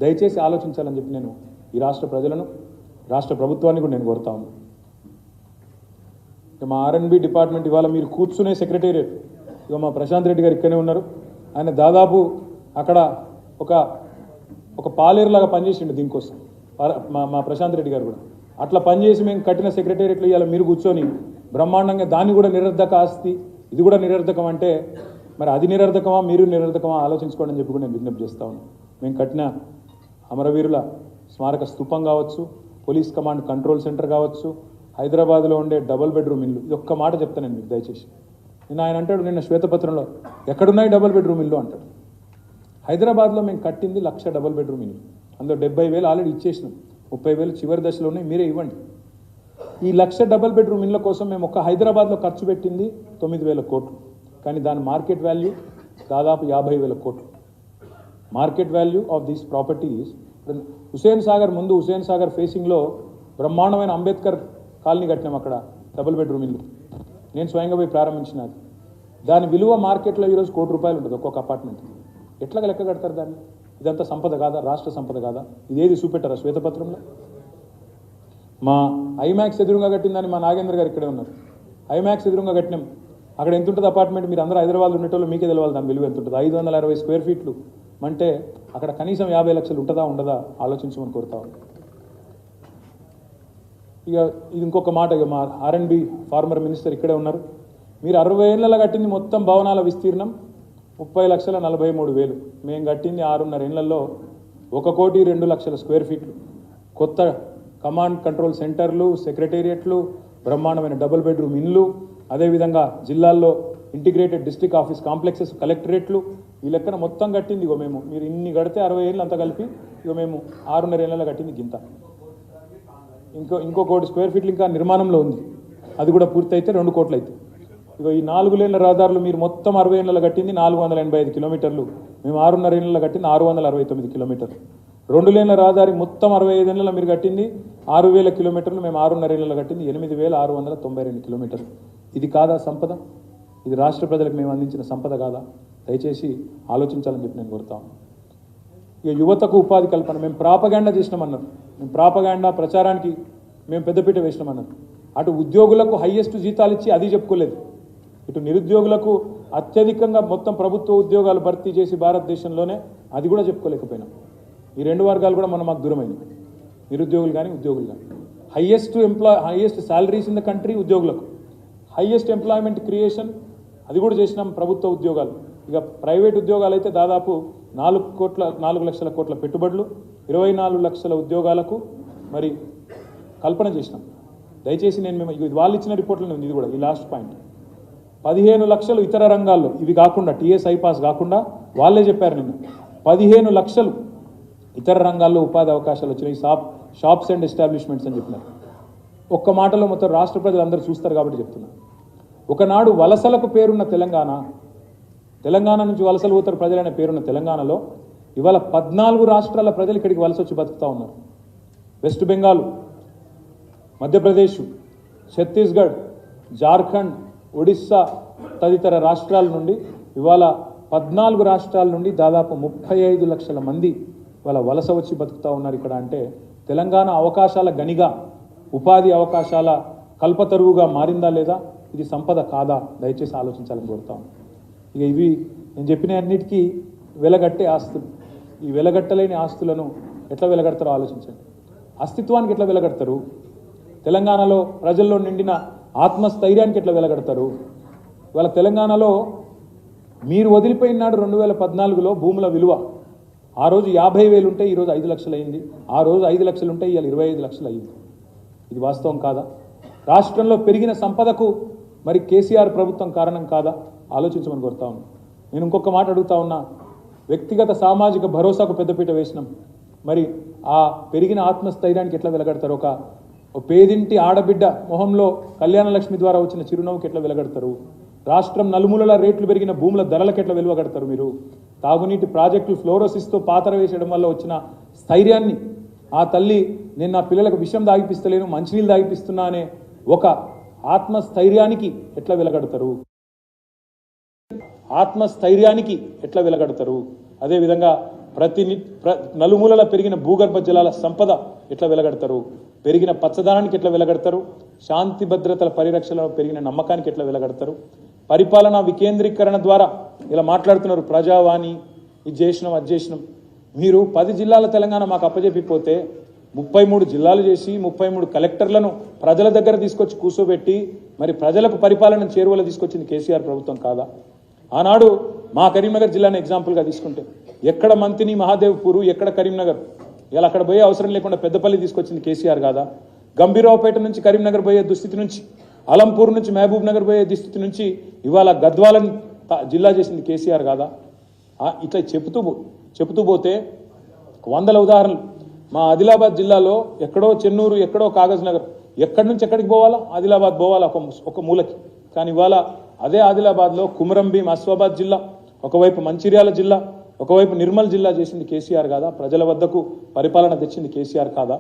[SPEAKER 1] దయచేసి ఆలోచించాలని చెప్పి నేను ఈ రాష్ట్ర ప్రజలను, రాష్ట్ర ప్రభుత్వాన్ని కూడా నేను కోరుతా ఉన్నాను. మా R&B డిపార్ట్మెంట్ ఇవాళ మీరు కూర్చునే సెక్రటేరియట్, ఇక మా ప్రశాంత్ రెడ్డి గారు ఇక్కడనే ఉన్నారు. ఆయన దాదాపు అక్కడ ఒక పాలేరులాగా పనిచేసిండు దీనికోసం. మా ప్రశాంత్ రెడ్డి గారు కూడా అట్లా పనిచేసి మేము కట్టిన సెక్రటేరియట్లో ఇవాళ మీరు కూర్చొని బ్రహ్మాండంగా దాన్ని కూడా నిరర్ధక ఆస్తి, ఇది కూడా నిరర్ధకం అంటే మరి అది నిరర్ధకమా మీరు నిరర్ధకమా ఆలోచించుకోండి అని చెప్పి కూడా నేను విజ్ఞప్తి చేస్తా ఉన్నాను. మేము కట్టిన అమరవీరుల స్మారక స్తూపం కావచ్చు, పోలీస్ కమాండ్ కంట్రోల్ సెంటర్ కావచ్చు, హైదరాబాద్లో ఉండే డబుల్ బెడ్రూమ్ ఇల్లు, ఇది ఒక్క మాట చెప్తాను నేను మీకు దయచేసి. నిన్న ఆయన అంటాడు, నిన్న శ్వేతపత్రంలో ఎక్కడున్నాయి డబుల్ బెడ్రూమ్ ఇల్లు అంటాడు. హైదరాబాద్లో మేము కట్టింది 1,00,000 డబుల్ బెడ్రూమ్ ఇల్లు, అందులో 70,000 ఆల్రెడీ ఇచ్చేసినాం, 30,000 చివరి దశలో ఉన్నాయి, మీరే ఇవ్వండి. ఈ 1,00,000 డబుల్ బెడ్రూమ్ ఇళ్ళ కోసం మేము ఒక్క హైదరాబాద్లో ఖర్చు పెట్టింది 9,000 కోట్లు, కానీ దాని మార్కెట్ వాల్యూ దాదాపు 50,000 కోట్లు. Market value of these properties. Hussain Sagar ముందు, హుసేన్ సాగర్ ఫేసింగ్లో బ్రహ్మాండమైన అంబేద్కర్ కాలనీ కట్టినాం, అక్కడ డబుల్ బెడ్రూమ్ ఇల్లు నేను స్వయంగా పోయి ప్రారంభించినది. దాని విలువ మార్కెట్లో ఈరోజు ₹1,00,00,000 ఉంటుంది ఒక్కొక్క అపార్ట్మెంట్. ఎట్లా లెక్క కడతారు దాన్ని? ఇదంతా సంపద కాదా? రాష్ట్ర సంపద కాదా? ఇదేది చూపెట్టారా శ్వేతపత్రంలో? మా ఐమాక్స్ ఎదురుగా కట్టిందని మా నాగేంద్ర గారు ఇక్కడే ఉన్నారు. ఐమాక్స్ ఎదురుగా కట్టినాం, అక్కడ ఎంత ఉంటుంది అపార్ట్మెంట్? మీరు అందరూ హైదరాబాద్లో ఉండేటోళ్ళు మీకే తెలవాలి దాని విలువ ఎంత ఉంటుంది. 560 స్క్వేర్ ఫీట్లు అంటే అక్కడ కనీసం 50 లక్షలు ఉంటుందా ఉండదా ఆలోచించమని కోరుతా ఉన్నాం. ఇక ఇది ఇంకొక మాట, ఇక మా R&B ఫార్మర్ మినిస్టర్ ఇక్కడే ఉన్నారు. మీరు 60 ఏళ్ళలో కట్టింది మొత్తం భవనాల విస్తీర్ణం 30,43,000. మేము కట్టింది 6.5 ఏళ్లలో 1,02,00,000 స్క్వేర్ ఫీట్లు. కొత్త కమాండ్ కంట్రోల్ సెంటర్లు, సెక్రటేరియట్లు, బ్రహ్మాండమైన డబుల్ బెడ్రూమ్ ఇల్లు, అదేవిధంగా జిల్లాల్లో ఇంటిగ్రేటెడ్ డిస్ట్రిక్ట్ ఆఫీస్ కాంప్లెక్సెస్, కలెక్టరేట్లు, ఈ లెక్కన మొత్తం కట్టింది ఇగో మేము. మీరు ఇన్ని కడితే 60 ఏళ్ళు అంతా కలిపి ఇగో మేము 6.5 ఏళ్ళలో కట్టింది గింత. ఇంకో 1 కోటి స్క్వేర్ ఫీట్లు ఇంకా నిర్మాణంలో ఉంది, అది కూడా పూర్తి అయితే 2 కోట్లు అవుతుంది. ఇగో ఈ 4 లేన్ల రహదారులు మీరు మొత్తం 60 ఏళ్ళలో కట్టింది 485 కిలోమీటర్లు, మేము 6.5 ఏళ్ళలో కట్టింది 669 కిలోమీటర్లు. 2 లేన్ల రహదారి మొత్తం 65 ఏళ్ళలో మీరు కట్టింది 6,000 కిలోమీటర్లు, మేము 6.5 ఏళ్ళలో కట్టింది 8,692 కిలోమీటర్లు. ఇది కాదా సంపద? ఇది రాష్ట్ర ప్రజలకు మేము అందించిన సంపద కాదా? దయచేసి ఆలోచించాలని చెప్పి నేను కోరుతాను. ఇక యువతకు ఉపాధి కల్పన, మేము ప్రాపగాండా చేసినామన్నారు, మేము ప్రాపగాండా ప్రచారానికి మేము పెద్దపీట వేసినామన్నారు. అటు ఉద్యోగులకు హైయెస్ట్ జీతాలు ఇచ్చి అది చెప్పుకోలేదు, ఇటు నిరుద్యోగులకు అత్యధికంగా మొత్తం ప్రభుత్వ ఉద్యోగాలు భర్తీ చేసి భారతదేశంలోనే అది కూడా చెప్పుకోలేకపోయినాం. ఈ 2 వర్గాలు కూడా మాకు దూరమైనవి, నిరుద్యోగులు కానీ ఉద్యోగులు కానీ. Highest salaries in the country ఉద్యోగులకు, హైయెస్ట్ ఎంప్లాయ్మెంట్ క్రియేషన్ అది కూడా చేసినాం ప్రభుత్వ ఉద్యోగాలు. ఇక ప్రైవేట్ ఉద్యోగాలు అయితే దాదాపు 4 లక్షల కోట్ల పెట్టుబడులు, 24 లక్షల ఉద్యోగాలకు మరి కల్పన చేసినాం. దయచేసి నేను ఇది వాళ్ళు ఇచ్చిన రిపోర్ట్లో ఉంది, ఇది కూడా ఈ లాస్ట్ పాయింట్. 15 లక్షలు ఇతర రంగాల్లో, ఇవి కాకుండా టీఎస్ ఐపాస్ కాకుండా వాళ్ళే చెప్పారు నిన్న 15 లక్షలు ఇతర రంగాల్లో ఉపాధి అవకాశాలు వచ్చినాయి, షాప్స్ అండ్ ఎస్టాబ్లిష్మెంట్స్ అని చెప్పినారు. ఒక్క మాటలో మొత్తం రాష్ట్ర ప్రజలు అందరూ చూస్తారు కాబట్టి చెప్తున్నారు. ఒకనాడు వలసలకు పేరున్న తెలంగాణ నుంచి వలసలు పోతారు ప్రజలైన పేరున్న తెలంగాణలో ఇవాళ 14 రాష్ట్రాల ప్రజలు ఇక్కడికి వలస వచ్చి బతుకుతూ ఉన్నారు. వెస్ట్ బెంగాల్, మధ్యప్రదేశ్, ఛత్తీస్గఢ్, జార్ఖండ్, ఒడిస్సా తదితర రాష్ట్రాల నుండి ఇవాళ 14 రాష్ట్రాల నుండి దాదాపు 35 లక్షల మంది ఇవాళ వలస వచ్చి బతుకుతూ ఉన్నారు ఇక్కడ. అంటే తెలంగాణ అవకాశాల గనిగా, ఉపాధి అవకాశాల కల్పతరువుగా మారిందా లేదా? ఇది సంపద కాదా? దయచేసి ఆలోచించాలని కోరుతాం. ఇక ఇవి నేను చెప్పిన అన్నిటికీ వెలగట్టే ఆస్తులు. ఈ వెలగట్టలేని ఆస్తులను ఎట్లా వెలగడతారో ఆలోచించండి. అస్తిత్వానికి ఎట్లా వెలగడతారు? తెలంగాణలో ప్రజల్లో నిండిన ఆత్మస్థైర్యానికి ఎట్లా వెలగడతారు? ఇవాళ తెలంగాణలో మీరు వదిలిపోయినాడు 2014లో భూముల విలువ ఆ రోజు 50,000 ఉంటే ఈరోజు 5 లక్షలు అయింది, ఆ రోజు 5 లక్షలు ఉంటే ఇవాళ 25 లక్షలు అయింది. ఇది వాస్తవం కాదా? రాష్ట్రంలో పెరిగిన సంపదకు మరి కేసీఆర్ ప్రభుత్వం కారణం కాదా? ఆలోచించమని కోరుతా ఉన్నా. నేను ఇంకొక మాట అడుగుతా ఉన్నా, వ్యక్తిగత సామాజిక భరోసాకు పెద్దపీట వేసినాం, మరి ఆ పెరిగిన ఆత్మస్థైర్యానికి ఎట్లా వెలగడతారు? ఒక పేదింటి ఆడబిడ్డ మొహంలో కళ్యాణ లక్ష్మి ద్వారా వచ్చిన చిరునవ్వుకి ఎట్లా వెలగడతారు? రాష్ట్రం నలుమూలల రేట్లు పెరిగిన భూముల ధరలకు ఎట్లా వెలువగడతారు మీరు? తాగునీటి ప్రాజెక్టులు ఫ్లోరోసిస్తో పాతర వేసేయడం వల్ల వచ్చిన స్థైర్యాన్ని, ఆ తల్లి నేను నా పిల్లలకు విషం దాగిపిస్తలేను మంచినీళ్ళు దాగిపిస్తున్నా అనే ఒక ఆత్మస్థైర్యానికి ఎట్లా వెలగడతారు? ఆత్మస్థైర్యానికి ఎట్లా వెలగడతారు? అదేవిధంగా నలుమూలల పెరిగిన భూగర్భ జలాల సంపద ఎట్లా వెలగడతారు? పెరిగిన పచ్చదనానికి ఎట్లా వెలగడతారు? శాంతి భద్రతల పరిరక్షణలో పెరిగిన నమ్మకానికి ఎట్లా వెలగడతారు? పరిపాలనా వికేంద్రీకరణ ద్వారా ఇలా మాట్లాడుతున్నారు, ప్రజావాణి ఇది చేసినాం అది చేసినాం. మీరు 10 జిల్లాల తెలంగాణ మాకు అప్పజెప్పిపోతే 33 జిల్లాలు చేసి 33 కలెక్టర్లను ప్రజల దగ్గర తీసుకొచ్చి కూర్చోబెట్టి మరి ప్రజలకు పరిపాలన చేరువలో తీసుకొచ్చింది కేసీఆర్ ప్రభుత్వం కాదా? ఆనాడు మా కరీంనగర్ జిల్లాని ఎగ్జాంపుల్గా తీసుకుంటే ఎక్కడ మంతిని మహాదేవ్పూరు, ఎక్కడ కరీంనగర్, ఇలా అక్కడ పోయే అవసరం లేకుండా పెద్దపల్లి తీసుకొచ్చింది కేసీఆర్ కాదా? గంభీరావుపేట నుంచి కరీంనగర్ పోయే దుస్థితి నుంచి, అలంపూర్ నుంచి మహబూబ్ నగర్ పోయే దుస్థితి నుంచి ఇవాళ గద్వాలని జిల్లా చేసింది కేసీఆర్ కాదా? ఇట్లా చెబుతూ పోతే వందల ఉదాహరణలు. మా ఆదిలాబాద్ జిల్లాలో ఎక్కడో చెన్నూరు, ఎక్కడో కాగజ్ నగర్, ఎక్కడి నుంచి ఎక్కడికి పోవాలా? ఆదిలాబాద్ పోవాలా ఒక మూలకి. కానీ ఇవాళ అదే ఆదిలాబాద్లో కుమరంభీం, అస్వాబాద్ జిల్లా, ఒకవైపు మంచిర్యాల జిల్లా, ఒకవైపు నిర్మల్ జిల్లా చేసింది కేసీఆర్ కాదా? ప్రజల వద్దకు పరిపాలన తెచ్చింది కేసీఆర్ కాదా?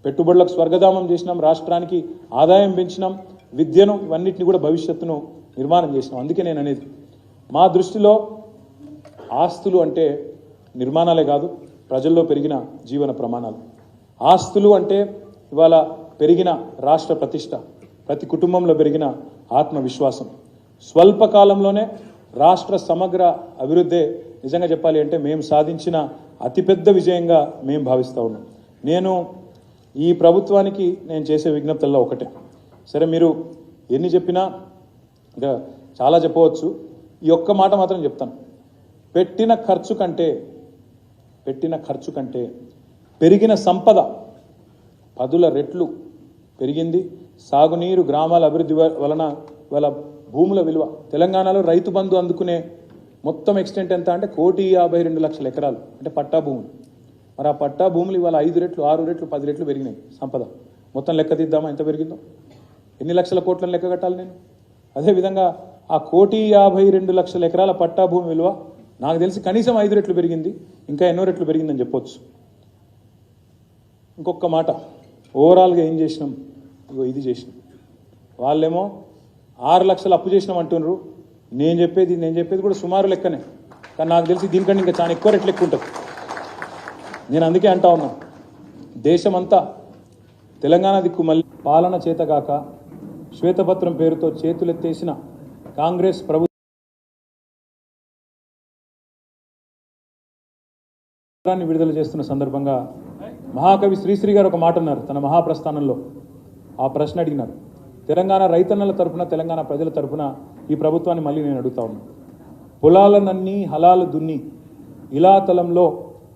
[SPEAKER 1] పెట్టుబడులకు స్వర్గధామం చేసినాం, రాష్ట్రానికి ఆదాయం పెంచినాం, విద్యను ఇవన్నిటిని కూడా భవిష్యత్తును నిర్మాణం చేసినాం. అందుకే నేను అనేది, మా దృష్టిలో ఆస్తులు అంటే నిర్మాణాలే కాదు, ప్రజల్లో పెరిగిన జీవన ప్రమాణాలు. ఆస్తులు అంటే ఇవాళ పెరిగిన రాష్ట్ర ప్రతిష్ట, ప్రతి కుటుంబంలో పెరిగిన ఆత్మవిశ్వాసం, స్వల్పకాలంలోనే రాష్ట్ర సమగ్ర అభివృద్ధి నిజంగా చెప్పాలి అంటే మేము సాధించిన అతిపెద్ద విజయంగా మేము భావిస్తూ ఉన్నాం. నేను ఈ ప్రభుత్వానికి నేను చేసే విజ్ఞప్తుల్లో ఒకటే, సరే మీరు ఎన్ని చెప్పినా ఇంకా చాలా చెప్పవచ్చు, ఈ ఒక్క మాట మాత్రం చెప్తాను. పెట్టిన ఖర్చు కంటే పెరిగిన సంపద 10 రెట్లు పెరిగింది. సాగునీరు, గ్రామాల అభివృద్ధి వలన వాళ్ళ భూముల విలువ, తెలంగాణలో రైతు బంధు అందుకునే మొత్తం ఎక్స్టెంట్ ఎంత అంటే 1,52,00,000 ఎకరాలు అంటే పట్టా భూములు. మరి ఆ పట్టా భూములు ఇవాళ 5 రెట్లు, 6 రెట్లు, 10 రెట్లు పెరిగినాయి సంపద. మొత్తం లెక్క తీద్దామా ఎంత పెరిగిందో? ఎన్ని లక్షల కోట్లను లెక్క కట్టాలి నేను? అదేవిధంగా ఆ 1,52,00,000 ఎకరాల పట్టా భూమి విలువ నాకు తెలిసి కనీసం 5 రెట్లు పెరిగింది, ఇంకా ఎన్నో రెట్లు పెరిగిందని చెప్పొచ్చు. ఇంకొక మాట, ఓవరాల్గా ఏం చేసినాం? ఇగో ఇది చేసినాం. వాళ్ళేమో 6 లక్షలు అప్పు చేసినాం అంటున్నారు. నేను చెప్పేది కూడా సుమారు లెక్కనే, కానీ నాకు తెలిసి దీనికంటే ఇంకా చాలా ఎక్కువ రెట్లు ఎక్కువ ఉంటుంది. నేను అందుకే అంటా ఉన్నా, దేశమంతా తెలంగాణ దిక్కు మళ్ళీ పాలన చేతగాక శ్వేతపత్రం పేరుతో చేతులెత్తేసిన కాంగ్రెస్ ప్రభుత్వం విడుదల చేస్తున్న సందర్భంగా మహాకవి శ్రీశ్రీ గారు ఒక మాట అన్నారు తన మహాప్రస్థానంలో. ఆ ప్రశ్న అడిగినారు, తెలంగాణ రైతన్నల తరపున, తెలంగాణ ప్రజల తరపున ఈ ప్రభుత్వాన్ని మళ్ళీ నేను అడుగుతా ఉన్నా. పొలాలనన్నీ హలాలు దున్ని ఇలాతలంలో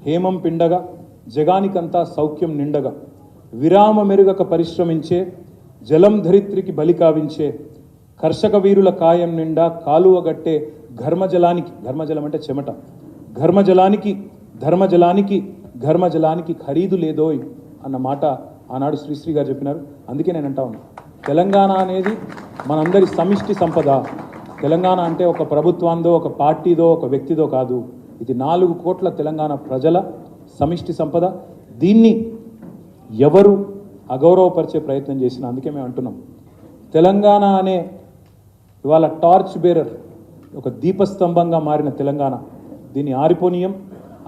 [SPEAKER 1] హేమం పిండగా, జగానికంతా సౌఖ్యం నిండగా, విరామ మెరుగక పరిశ్రమించే, జలం ధరిత్రికి బలి కావించే, కర్షక వీరుల కాయం నిండా కాలువగట్టే ఘర్మజలానికి, ఘర్మజలం అంటే చెమట, ధర్మజలానికి ఖరీదు లేదోయ్ అన్న మాట ఆనాడు శ్రీశ్రీ గారు చెప్పినారు. అందుకే నేను అంటా ఉన్నా, తెలంగాణ అనేది మనందరి సమిష్టి సంపద. తెలంగాణ అంటే ఒక ప్రభుత్వాందో, ఒక పార్టీదో, ఒక వ్యక్తిదో కాదు. ఇది 4 కోట్ల తెలంగాణ ప్రజల సమిష్టి సంపద. దీన్ని ఎవరు అగౌరవపరిచే ప్రయత్నం చేసినా, అందుకే మేము అంటున్నాం, తెలంగాణ అనే ఇవాళ టార్చ్ బేరర్, ఒక దీపస్తంభంగా మారిన తెలంగాణ, దీన్ని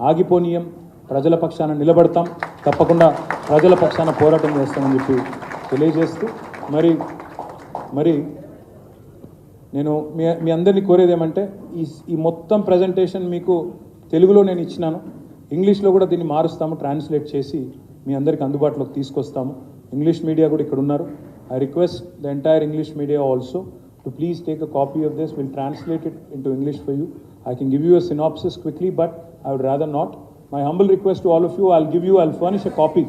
[SPEAKER 1] ఆగిపోనీయం, ప్రజల పక్షాన నిలబడతాం, తప్పకుండా ప్రజల పక్షాన పోరాటం చేస్తామని చెప్పి తెలియజేస్తూ మరి నేను మీ అందరినీ కోరేది ఏమంటే, ఈ మొత్తం ప్రజెంటేషన్ మీకు తెలుగులో నేను ఇచ్చినాను, ఇంగ్లీష్లో కూడా దీన్ని మారుస్తాము, ట్రాన్స్లేట్ చేసి మీ అందరికీ అందుబాటులోకి తీసుకొస్తాము. ఇంగ్లీష్ మీడియా కూడా ఇక్కడ ఉన్నారు. I request the entire English media also to please take a copy of this. We'll translate it into English for you. I can give you a synopsis quickly, but I would rather not. My humble request to all of you, I'll furnish a copy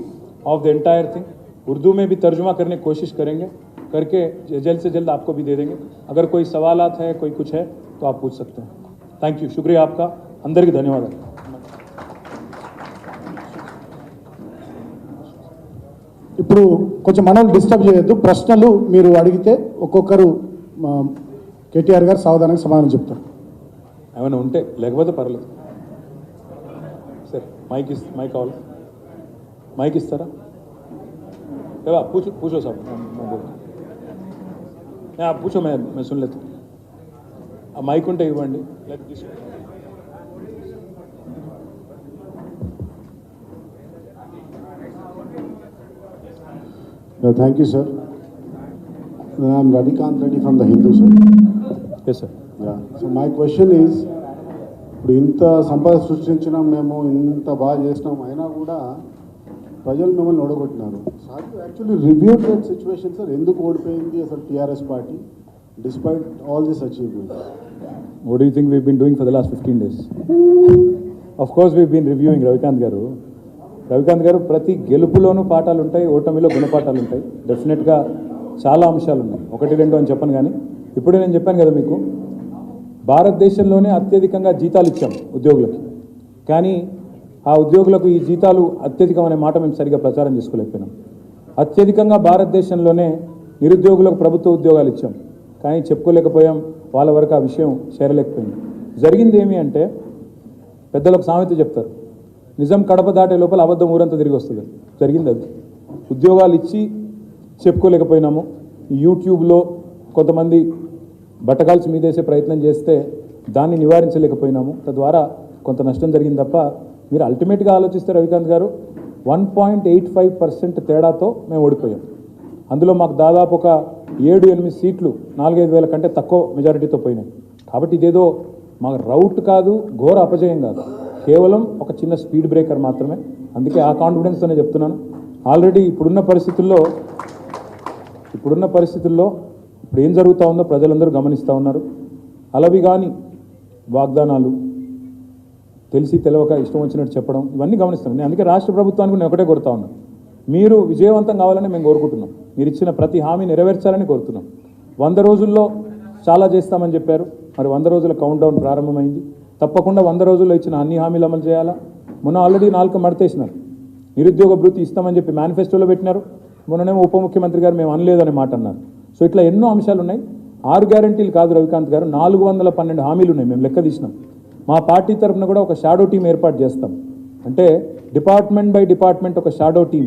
[SPEAKER 1] of the entire thing. Urdu में भी तर्जुमा करने की कोशिश करेंगे, करके जल्द से जल्द आपको भी दे देंगे. अगर कोई सवालात है, कोई कुछ है तो आप पूछ सकते हैं. थैंक यू, शुक्रिया आपका, अंदर की धन्यवाद.
[SPEAKER 3] ఇప్పుడు కొంచెం మనం డిస్టర్బ్ చేయొద్దు. ప్రశ్నలు మీరు అడిగితే ఒక్కొక్కరు కేటీఆర్ గారు సావధానంగా సమాధానం చెప్తారు.
[SPEAKER 1] ఏమైనా ఉంటే, లేకపోతే పర్లేదు. సరే, మైక్ కావాలి, మైక్ ఇస్తారా? पूछो साहब, मैं बोल नहीं, आप पूछो, मैं सुन लेता हूँ. ఆ మైక్ ఉంటే ఇవ్వండి.
[SPEAKER 3] Thank you, sir. I'm Radhikant Reddy from the Hindu, sir.
[SPEAKER 1] Yes, sir.
[SPEAKER 3] Yeah. So my question is, ఇప్పుడు ఇంత సంపద సృష్టించినాం, మేము ఇంత బాగా చేసినాం, అయినా కూడా ప్రజలు మిమ్మల్ని ఓడగొట్టినారు. Actually review that situation sir, ఎందుకు ఓడిపోయింది అసలు TRS party despite all this achievement?
[SPEAKER 1] What do you think we've been doing for the last 15 days? Of course we've been reviewing, Ravikanth గారు ప్రతి గెలుపులోనూ పాఠాలు ఉంటాయి, ఓటమిలో గుణపాఠాలు ఉంటాయి. డెఫినెట్గా చాలా అంశాలు ఉన్నాయి, ఒకటి రెండు అని చెప్పను. కానీ ఇప్పుడే నేను చెప్పాను కదా మీకు, భారతదేశంలోనే అత్యధికంగా జీతాలు ఇచ్చాం ఉద్యోగులకి. కానీ ఆ ఉద్యోగులకు ఈ జీతాలు అత్యధికం అనే మాట మేము సరిగా ప్రచారం చేసుకోలేకపోయినాం. అత్యధికంగా భారతదేశంలోనే నిరుద్యోగులకు ప్రభుత్వ ఉద్యోగాలు ఇచ్చాం, కానీ చెప్పుకోలేకపోయాం, వాళ్ళ వరకు ఆ విషయం చేరలేకపోయింది. జరిగింది ఏమి అంటే, పెద్దలకు సామెత చెప్తారు, నిజం కడప దాటే లోపల అబద్ధం ఊరంతా తిరిగి వస్తుంది. జరిగింది అది. ఉద్యోగాలు ఇచ్చి చెప్పుకోలేకపోయినాము. యూట్యూబ్లో కొంతమంది బట్టకాల్చి మీదేసే ప్రయత్నం చేస్తే దాన్ని నివారించలేకపోయినాము. తద్వారా కొంత నష్టం జరిగింది తప్ప, మీరు అల్టిమేట్గా ఆలోచిస్తే రవికాంత్ గారు 1.85% తేడాతో మేము ఓడిపోయాం. అందులో మాకు దాదాపు ఒక 7-8 సీట్లు 4-5 వేల కంటే తక్కువ మెజారిటీతో పోయినాయి. కాబట్టి ఇదేదో మాకు రౌట్ కాదు, ఘోర అపజయం కాదు, కేవలం ఒక చిన్న స్పీడ్ బ్రేకర్ మాత్రమే. అందుకే ఆ కాన్ఫిడెన్స్తోనే చెప్తున్నాను. ఆల్రెడీ ఇప్పుడున్న పరిస్థితుల్లో ఇప్పుడు ఏం జరుగుతూ ఉందో ప్రజలందరూ గమనిస్తూ ఉన్నారు. అలవి కానీ వాగ్దానాలు, తెలిసి తెలవక ఇష్టం వచ్చినట్టు చెప్పడం, ఇవన్నీ గమనిస్తున్నాను. నేను అందుకే రాష్ట్ర ప్రభుత్వానికి నేను ఒకటే కోరుతా ఉన్నాను, మీరు విజయవంతం కావాలని మేము కోరుకుంటున్నాం. మీరు ఇచ్చిన ప్రతి హామీ నెరవేర్చాలని కోరుతున్నాం. 100 రోజుల్లో చాలా చేస్తామని చెప్పారు, మరి 100 రోజుల కౌంట్ డౌన్ ప్రారంభమైంది. తప్పకుండా 100 రోజుల్లో ఇచ్చిన అన్ని హామీలు అమలు చేయాలా. మొన్న ఆల్రెడీ 4 మడతేసినారు. నిరుద్యోగ భృతి ఇస్తామని చెప్పి మేనిఫెస్టోలో పెట్టినారు. మొన్ననేమో ఉప ముఖ్యమంత్రి గారు మేము అనలేదని మాట అన్నారు. సో ఇట్లా ఎన్నో అంశాలు ఉన్నాయి. 6 గ్యారంటీలు కాదు రవికాంత్ గారు, 412 హామీలు ఉన్నాయి. మేము లెక్క తీసినాం. మా పార్టీ తరఫున కూడా ఒక షాడో టీం ఏర్పాటు చేస్తాం. అంటే డిపార్ట్మెంట్ బై డిపార్ట్మెంట్ ఒక షాడో టీం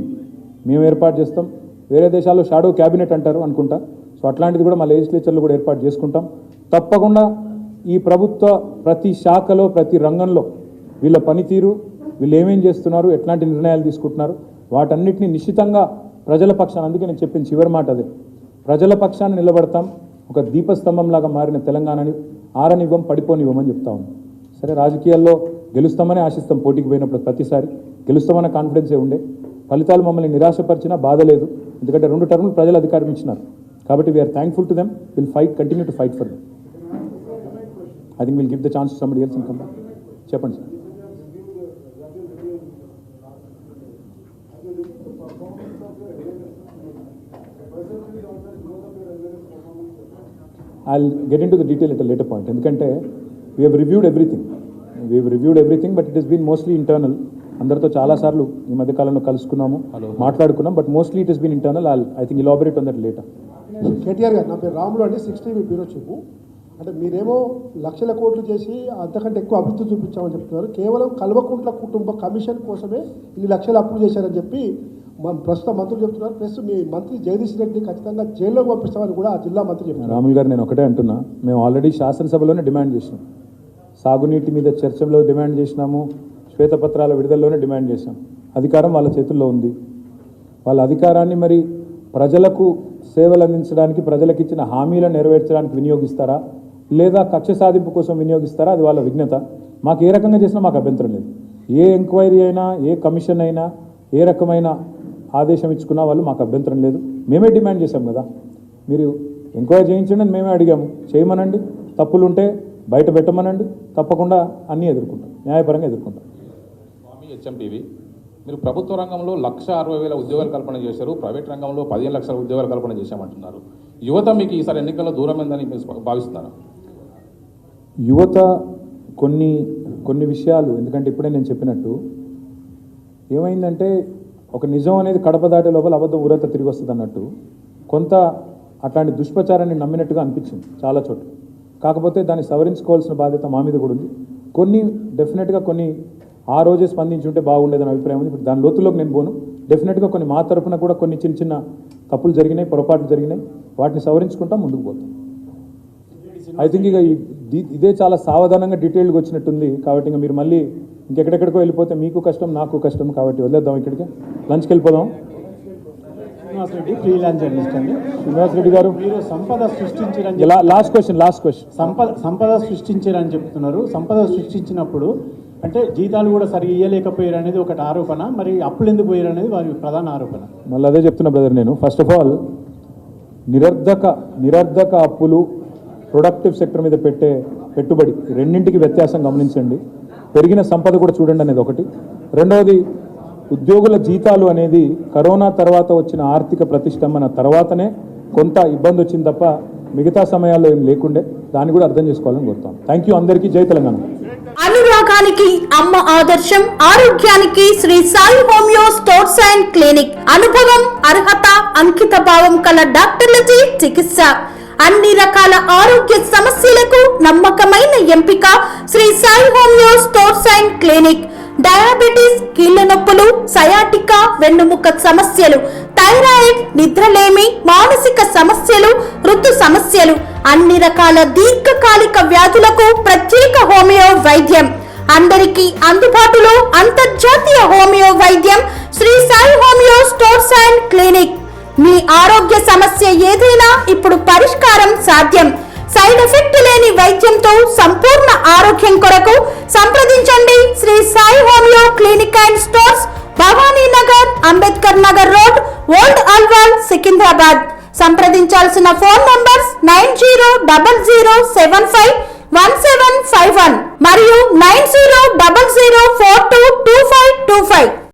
[SPEAKER 1] మేము ఏర్పాటు చేస్తాం. వేరే దేశాల్లో షాడో క్యాబినెట్ అంటారు అనుకుంటా. సో అట్లాంటిది కూడా మా లెజిస్లేచర్లో కూడా ఏర్పాటు చేసుకుంటాం. తప్పకుండా ఈ ప్రభుత్వ ప్రతి శాఖలో, ప్రతి రంగంలో వీళ్ళ పనితీరు, వీళ్ళు ఏమేం చేస్తున్నారు, ఎట్లాంటి నిర్ణయాలు తీసుకుంటున్నారు, వాటన్నిటిని నిశ్చితంగా ప్రజల పక్షాన, అందుకే నేను చెప్పిన చివరి మాట అదే, ప్రజల పక్షాన నిలబడతాం. ఒక దీపస్తంభంలాగా మారిన తెలంగాణని ఆరనివ్వం, పడిపోనివ్వమని చెప్తా ఉన్నాం. సరే, రాజకీయాల్లో గెలుస్తామని ఆశిస్తాం. పోటీకి పోయినప్పుడు ప్రతిసారి గెలుస్తామన్న కాన్ఫిడెన్సే ఉండే. ఫలితాలు మమ్మల్ని నిరాశపరిచినా బాధ లేదు, ఎందుకంటే 2 టర్ములు ప్రజలు అధికారం ఇచ్చినారు. కాబట్టి we are thankful to them, will fight, continue to fight for them. I think will give the chance to somebody else in come. చెప్పండి sir. I'll get into the detail at a later point. ఎందుకంటే we have reviewed everything, but it has been mostly internal. అందరితో చాలాసార్లు ఈ మధ్యకాలంలో కలుసుకున్నాము, మాట్లాడుకున్నాం, but mostly it has been internal. I think elaborate on that later.
[SPEAKER 3] KTR గారు, నా పేరు రాములు అండి, 6TV బ్యూరో చీఫ్. అంటే మీరేమో లక్షల కోట్లు చేసి అంతకంటే ఎక్కువ అభివృద్ధి చూపించామని చెప్తున్నారు. కేవలం కల్వకుంట్ల కుటుంబ కమిషన్ కోసమే ఇన్ని లక్షలు అప్పులు చేశారని చెప్పి ప్రస్తుత మంత్రులు చెప్తున్నారు. ప్లస్ మీ మంత్రి జగదీష్ రెడ్డి ఖచ్చితంగా జైల్లోకి పంపిస్తామని కూడా ఆ జిల్లా మంత్రి చెప్తున్నారు.
[SPEAKER 1] రాములు గారు, నేను ఒకటే అంటున్నా, మేము ఆల్రెడీ శాసనసభలోనే డిమాండ్ చేసినాం, సాగునీటి మీద చర్చలో డిమాండ్ చేసినాము, శ్వేతపత్రాల విడుదలలోనే డిమాండ్ చేశాం. అధికారం వాళ్ళ చేతుల్లో ఉంది. వాళ్ళ అధికారాన్ని మరి ప్రజలకు సేవలు అందించడానికి, ప్రజలకు ఇచ్చిన హామీలను నెరవేర్చడానికి వినియోగిస్తారా, లేదా కక్ష సాధింపు కోసం వినియోగిస్తారా, అది వాళ్ళ విఘ్నత. మాకు ఏ రకంగా చేసినా మాకు అభ్యంతరం లేదు. ఏ ఎంక్వైరీ అయినా, ఏ కమిషన్ అయినా, ఏ రకమైన ఆదేశం ఇచ్చుకున్నా వాళ్ళు మాకు అభ్యంతరం లేదు. మేమే డిమాండ్ చేశాం కదా, మీరు ఎంక్వైరీ చేయించండి అని మేమే అడిగాము. చేయమనండి, తప్పులుంటే బయట పెట్టమనండి, తప్పకుండా అన్నీ ఎదుర్కొంటాం, న్యాయపరంగా ఎదుర్కొంటాం.
[SPEAKER 4] హెచ్ఎంటీవీ, మీరు ప్రభుత్వ రంగంలో 1,60,000 ఉద్యోగాలు కల్పన చేశారు, ప్రైవేట్ రంగంలో 15 లక్షల ఉద్యోగాలు కల్పన చేశామంటున్నారు. యువత మీకు ఈసారి ఎన్నికల్లో దూరమైందని భావిస్తున్నారా?
[SPEAKER 1] యువత కొన్ని విషయాలు, ఎందుకంటే ఇప్పుడే నేను చెప్పినట్టు ఏమైందంటే, ఒక నిజం అనేది కడప దాటే లోపల అబద్ధం ఊరంతా తిరిగి వస్తుంది అన్నట్టు కొంత అట్లాంటి దుష్ప్రచారాన్ని నమ్మినట్టుగా అనిపించింది చాలా చోట్ల. కాకపోతే దాన్ని సవరించుకోవాల్సిన బాధ్యత మా మీద కూడా ఉంది. కొన్ని డెఫినెట్గా కొన్ని ఆ రోజే స్పందించుంటే బాగుండేదని అభిప్రాయం ఉంది. ఇప్పుడు దాని లోతులోకి నేను పోను. డెఫినెట్గా కొన్ని మా తరఫున కూడా కొన్ని చిన్న చిన్న తప్పులు జరిగినాయి, పొరపాట్లు జరిగినాయి, వాటిని సవరించుకుంటా ముందుకు పోతాం. ఐ థింక్ ఇక ఇదే చాలా సావధానంగా డీటెయిల్గా వచ్చినట్టుంది. కాబట్టి ఇంకా మీరు మళ్ళీ ఇంకెక్కడెక్కడికో వెళ్ళిపోతే మీకు కష్టం, నాకు కష్టం. కాబట్టి వదిలేద్దాం, ఇక్కడికి లంచ్కి వెళ్ళిపోదాం.
[SPEAKER 5] శ్రీనివాస్ రెడ్డి, ఫ్రీలాన్స్ జర్నలిస్ట్ అండి.
[SPEAKER 1] శ్రీనివాస్ రెడ్డి గారు,
[SPEAKER 5] మీరు సంపద సృష్టించారని
[SPEAKER 1] లాస్ట్ క్వశ్చన్
[SPEAKER 5] సంపద సృష్టించారని చెప్తున్నారు. సంపద సృష్టించినప్పుడు అంటే జీతాలు కూడా సరిగా ఇవ్వలేకపోయారు అనేది ఒకటి ఆరోపణ, మరి అప్పులు ఎందుకు పోయారు అనేది వారి ప్రధాన ఆరోపణ.
[SPEAKER 1] మళ్ళీ అదే చెప్తున్నా బ్రదర్ నేను. ఫస్ట్ ఆఫ్ ఆల్ నిరర్ధక అప్పులు, ప్రొడక్టివ్ సెక్టర్ మీద పెట్టే పెట్టుబడి, రెండింటికి వ్యత్యాసం గమనించండి. పెరిగిన సంపద కూడా చూడండి అనేది ఒకటి. రెండవది, ఉద్యోగుల జీతాలు అనేది కరోనా తర్వాత వచ్చిన ఆర్థిక ప్రతిష్టంభన తర్వాతనే కొంత ఇబ్బంది వచ్చింది తప్ప మిగతా సమయాల్లో ఏం లేకుండే. దాన్ని కూడా అర్థం చేసుకోవాలని కోరుతాం. థ్యాంక్ యూ అందరికీ. జై తెలంగాణ.
[SPEAKER 6] అనురాగానికి అమ్మ ఆదర్శం, ఆరోగ్యానికి Sri Sai homeo stores and clinic. అనుభవం, అర్హత, అంకిత భావం కల డాక్టర్లచే చికిత్స. అన్ని రకాల ఆరోగ్య సమస్యలకు నమ్మకమైన ఎంపిక Sri Sai homeo stores and clinic. Diabetes, కీళ్ల నొప్పులు, సయాటికా, వెన్నుముక సమస్యలు, థైరాయిడ్, నిద్రలేమి, మానసిక సమస్యలు, ఋతు సమస్యలు, అన్ని రకాల దీర్ఘకాలిక వ్యాధులకు ప్రత్యేక హోమియో వైద్యం. అందరికీ అందుబాటులో అంతర్జాతీయ హోమియో వైద్యం Sri Sai homeo stores and clinic. మీ ఆరోగ్య సమస్య ఏదైనా ఇప్పుడు పరిష్కారం సాధ్యం. సైడ్ ఎఫెక్ట్ లేని వైద్యంతో సంపూర్ణ ఆరోగ్యం కొరకు సంప్రదించండి Sri Sai homeo clinic and stores, Bhavani Nagar, Ambedkar Nagar road, old Alwal, Secunderabad. సంప్రదించాల్సిన ఫోన్ నంబర్స్ 9000751751 మరియు 9000422525.